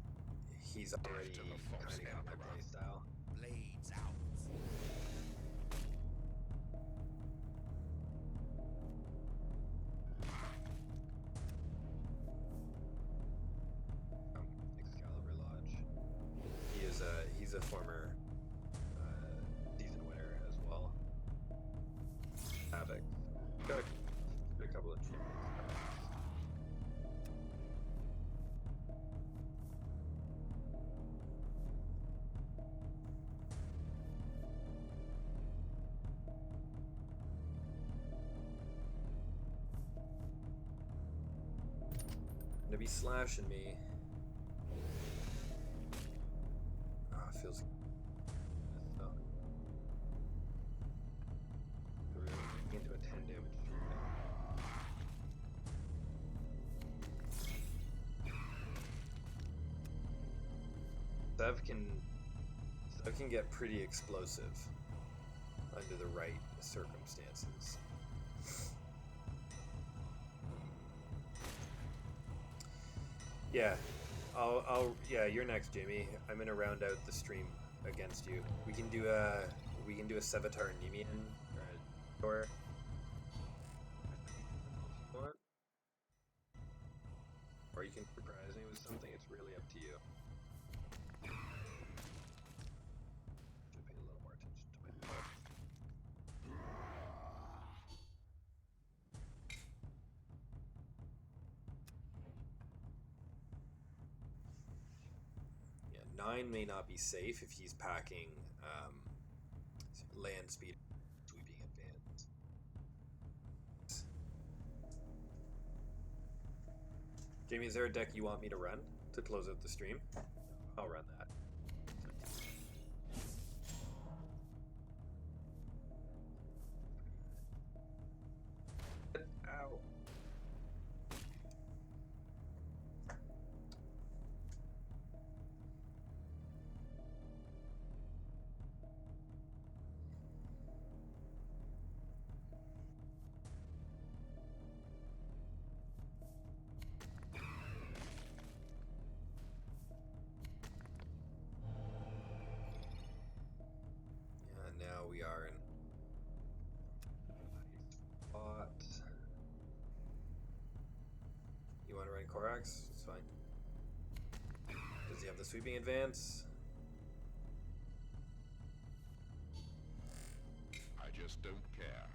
already to the Fox kind of got my Emperor. playstyle. Blades out. Excalibur Lodge. He's a former season winner as well. Havoc. Got a couple of champions. Gonna be slashing me. Oh, it feels so. Really into a 10 damage. Sev can get pretty explosive under the right circumstances. Yeah, yeah, you're next, Jamie. I'm gonna round out the stream against you. We can do a Sevatar Nemean or or you can surprise me with something. It's really up to you. Should pay a little more attention to my butt. Yeah, 9 may not be safe if he's packing land speed sweeping advance. Jamie, is there a deck you want me to run to close out the stream? I'll run that. Ow. Yeah, now we are in spot. You want to run Korax? It's fine. Does he have the sweeping advance? I just don't care.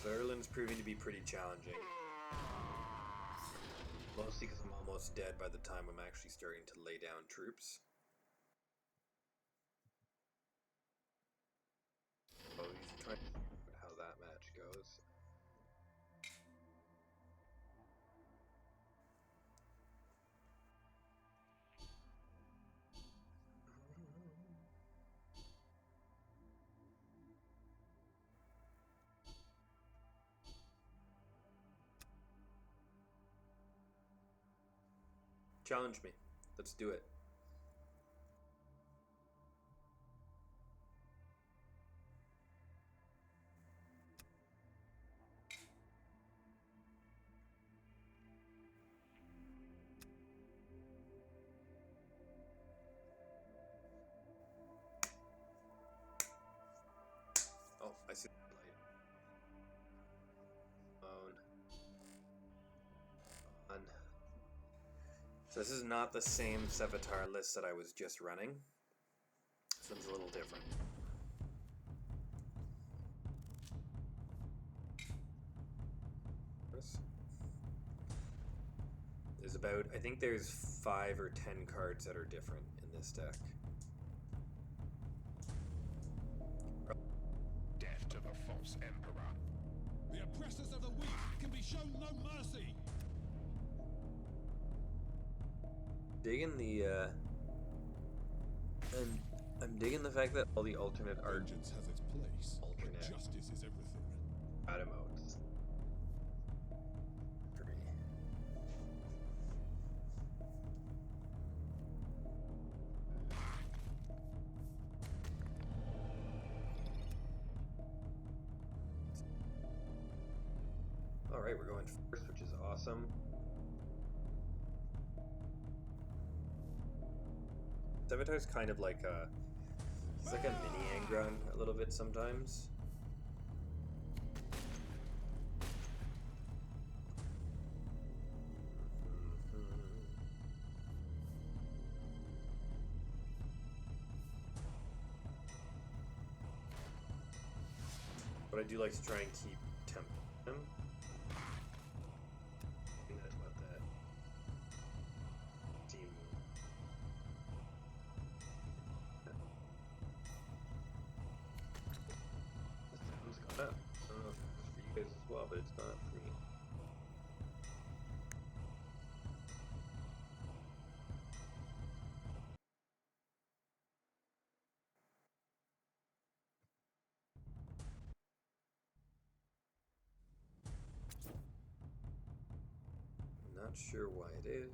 So Erlin's proving to be pretty challenging. Mostly because I'm almost dead by the time I'm actually starting to lay down troops. Oh, he's trying to figure out how that match goes. Challenge me. Let's do it. I see the light. On. So this is not the same Sevatar list that I was just running. This one's a little different. There's about, I think there's 5 or 10 cards that are different in this deck. Death to the false emperor. The oppressors of the weak can be shown no mercy. Digging the, I'm digging the fact that all the alternate art Vengeance has its place, Alternate. but justice is everything. emotes. 3. Alright, we're going first, which is awesome. Sevatar's kind of like a... He's like a mini Angron a little bit sometimes. But I do like to try and keep tempting him. I think that's what that team. The sound's gone up. I don't know if it's for you guys as well, but it's gone up for me. Not sure why it is.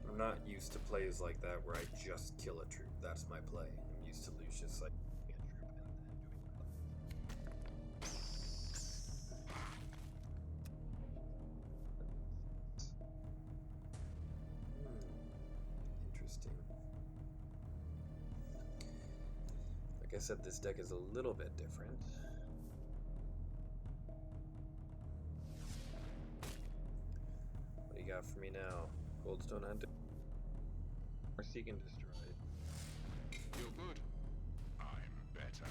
I'm not used to plays like that where I just kill a troop. That's my play. I'm used to Lucius like killing a troop and then doing interesting. Like I said, this deck is a little bit different. What do you got for me now? Goldstone Hunter? Or Seek and Destroy? You're good. I'm better.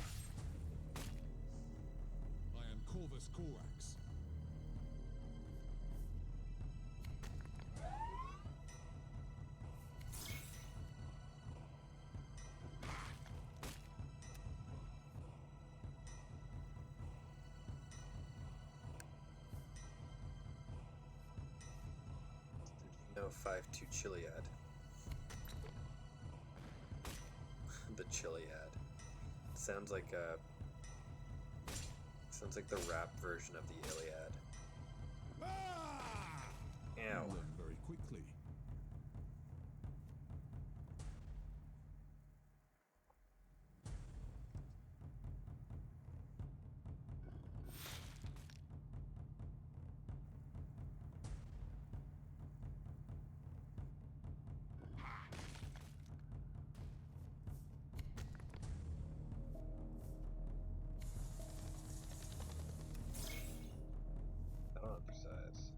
I am Corvus Corax. No 5-2 Chiliad. The Chiliad. Sounds like a... Sounds like the rap version of the Iliad. You Ow. learn very quickly. I don't emphasize.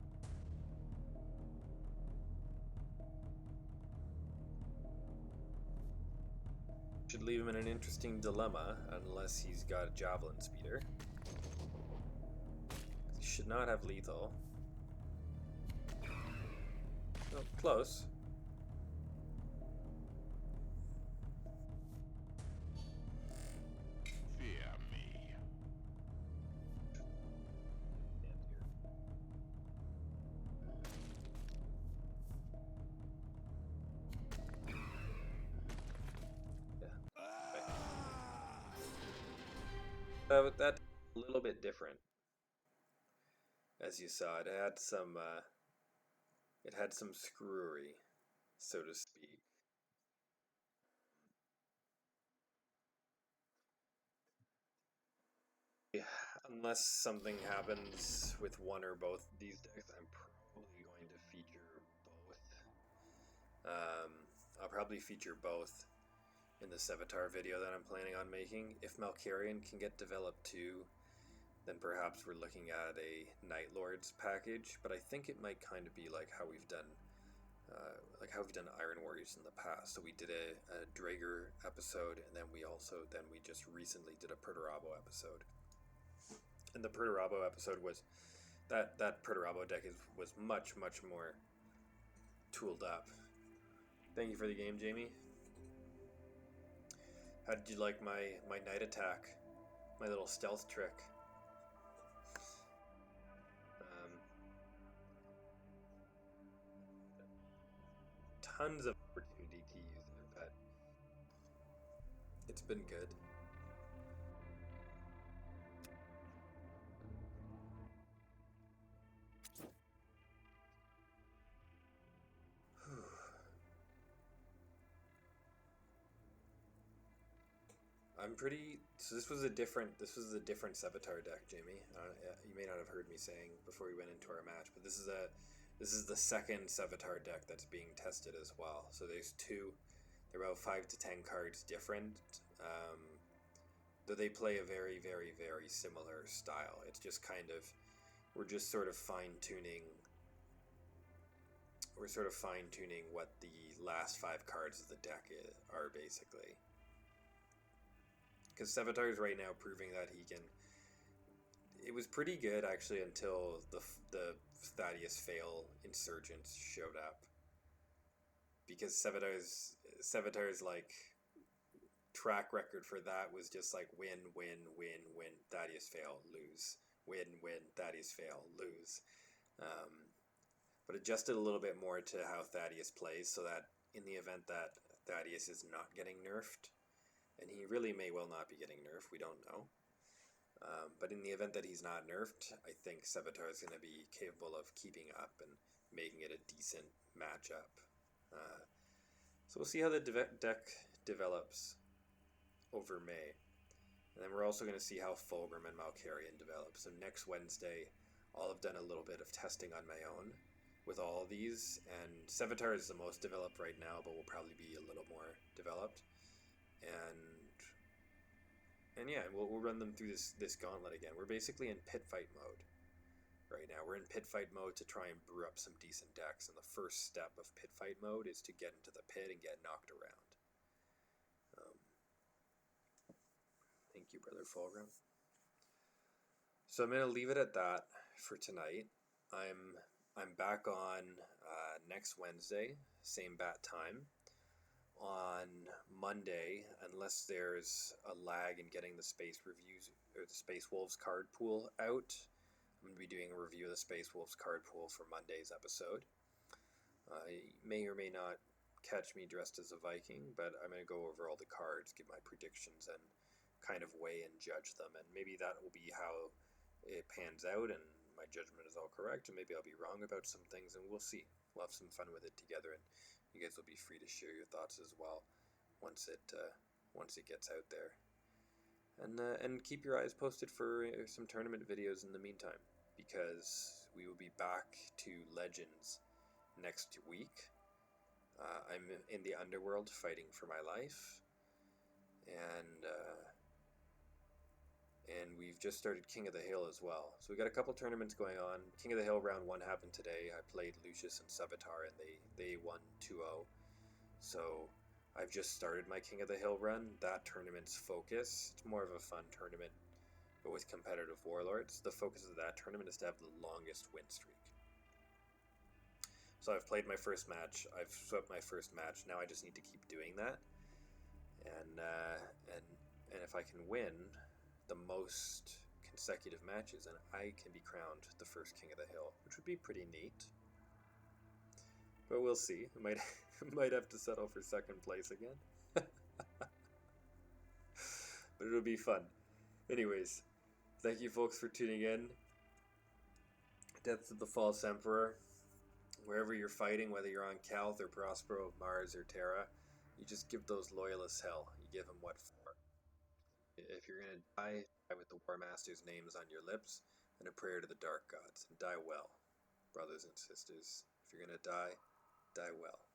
Should leave him in an interesting dilemma unless he's got a Javelin Speeder. He should not have lethal. Oh, close. Fear me. But that's a little bit different. as you saw, it had some screwery, so to speak. Yeah, unless something happens with one or both of these decks, I'm probably going to feature both. I'll probably feature both in the Sevatar video that I'm planning on making. If Malkarian can get developed too, then perhaps we're looking at a Night Lords package. But I think it might kind of be like how we've done Iron Warriors in the past. So we did a Drager episode, and then we just recently did a Perturabo episode. And the Perturabo episode was that Perturabo deck was much more tooled up. Thank you for the game, Jamie. How did you like my night attack? My little stealth trick? Tons of opportunity to use it, but it's been good. So this was a different Sevatar deck, Jamie. You may not have heard me saying before we went into our match, but this is the second Sevatar deck that's being tested as well. So there's two. They're about 5 to 10 cards different, though they play a very similar style. It's just we're just sort of fine tuning. We're sort of fine tuning what the last 5 cards of the deck are basically. Because Sevatar is right now proving that he can. It was pretty good actually until the Thaddeus Fail Insurgents showed up. Because Sevatar's like track record for that was just like win, Thaddeus Fail, lose, win, Thaddeus Fail, lose. But adjusted a little bit more to how Thaddeus plays, so that in the event that Thaddeus is not getting nerfed, and he really may well not be getting nerfed, we don't know. But in the event that he's not nerfed, I think Sevatar is going to be capable of keeping up and making it a decent matchup. So we'll see how the deck develops over May. And then we're also going to see how Fulgrim and Malkarian develop. So next Wednesday, I'll have done a little bit of testing on my own with all of these. And Sevatar is the most developed right now, but will probably be a little more developed. And yeah, we'll run them through this gauntlet again. We're basically in pit fight mode right now. We're in pit fight mode to try and brew up some decent decks. And the first step of pit fight mode is to get into the pit and get knocked around. Thank you, Brother Fulgrim. So I'm gonna leave it at that for tonight. I'm back on next Wednesday, same bat time. On Monday, unless there's a lag in getting the Space Reviews or the Space Wolves card pool out, I'm going to be doing a review of the Space Wolves card pool for Monday's episode. You may or may not catch me dressed as a Viking, but I'm going to go over all the cards, give my predictions, and kind of weigh and judge them. And maybe that will be how it pans out, and my judgment is all correct, and maybe I'll be wrong about some things, and we'll see. We'll have some fun with it together, and you guys will be free to share your thoughts as well once it gets out there. And keep your eyes posted for some tournament videos in the meantime, because we will be back to Legends next week. I'm in the underworld fighting for my life, and we've just started King of the Hill as well. So we got a couple tournaments going on. King of the Hill round 1 happened today. I played Lucius and Sevatar, and they won 2-0. So I've just started my King of the Hill run. That tournament's focus, it's more of a fun tournament, but with competitive warlords. The focus of that tournament is to have the longest win streak. So I've played my first match. I've swept my first match. Now I just need to keep doing that. And if I can win the most consecutive matches, and I can be crowned the first King of the Hill, which would be pretty neat. But we'll see. I might have to settle for second place again. But it'll be fun. Anyways, thank you folks for tuning in. Death to the False Emperor. Wherever you're fighting, whether you're on Calth or Prospero, Mars or Terra, you just give those loyalists hell. You give them what for. If you're gonna die with the War Master's names on your lips and a prayer to the Dark Gods. And die well, brothers and sisters. If you're gonna die, die well.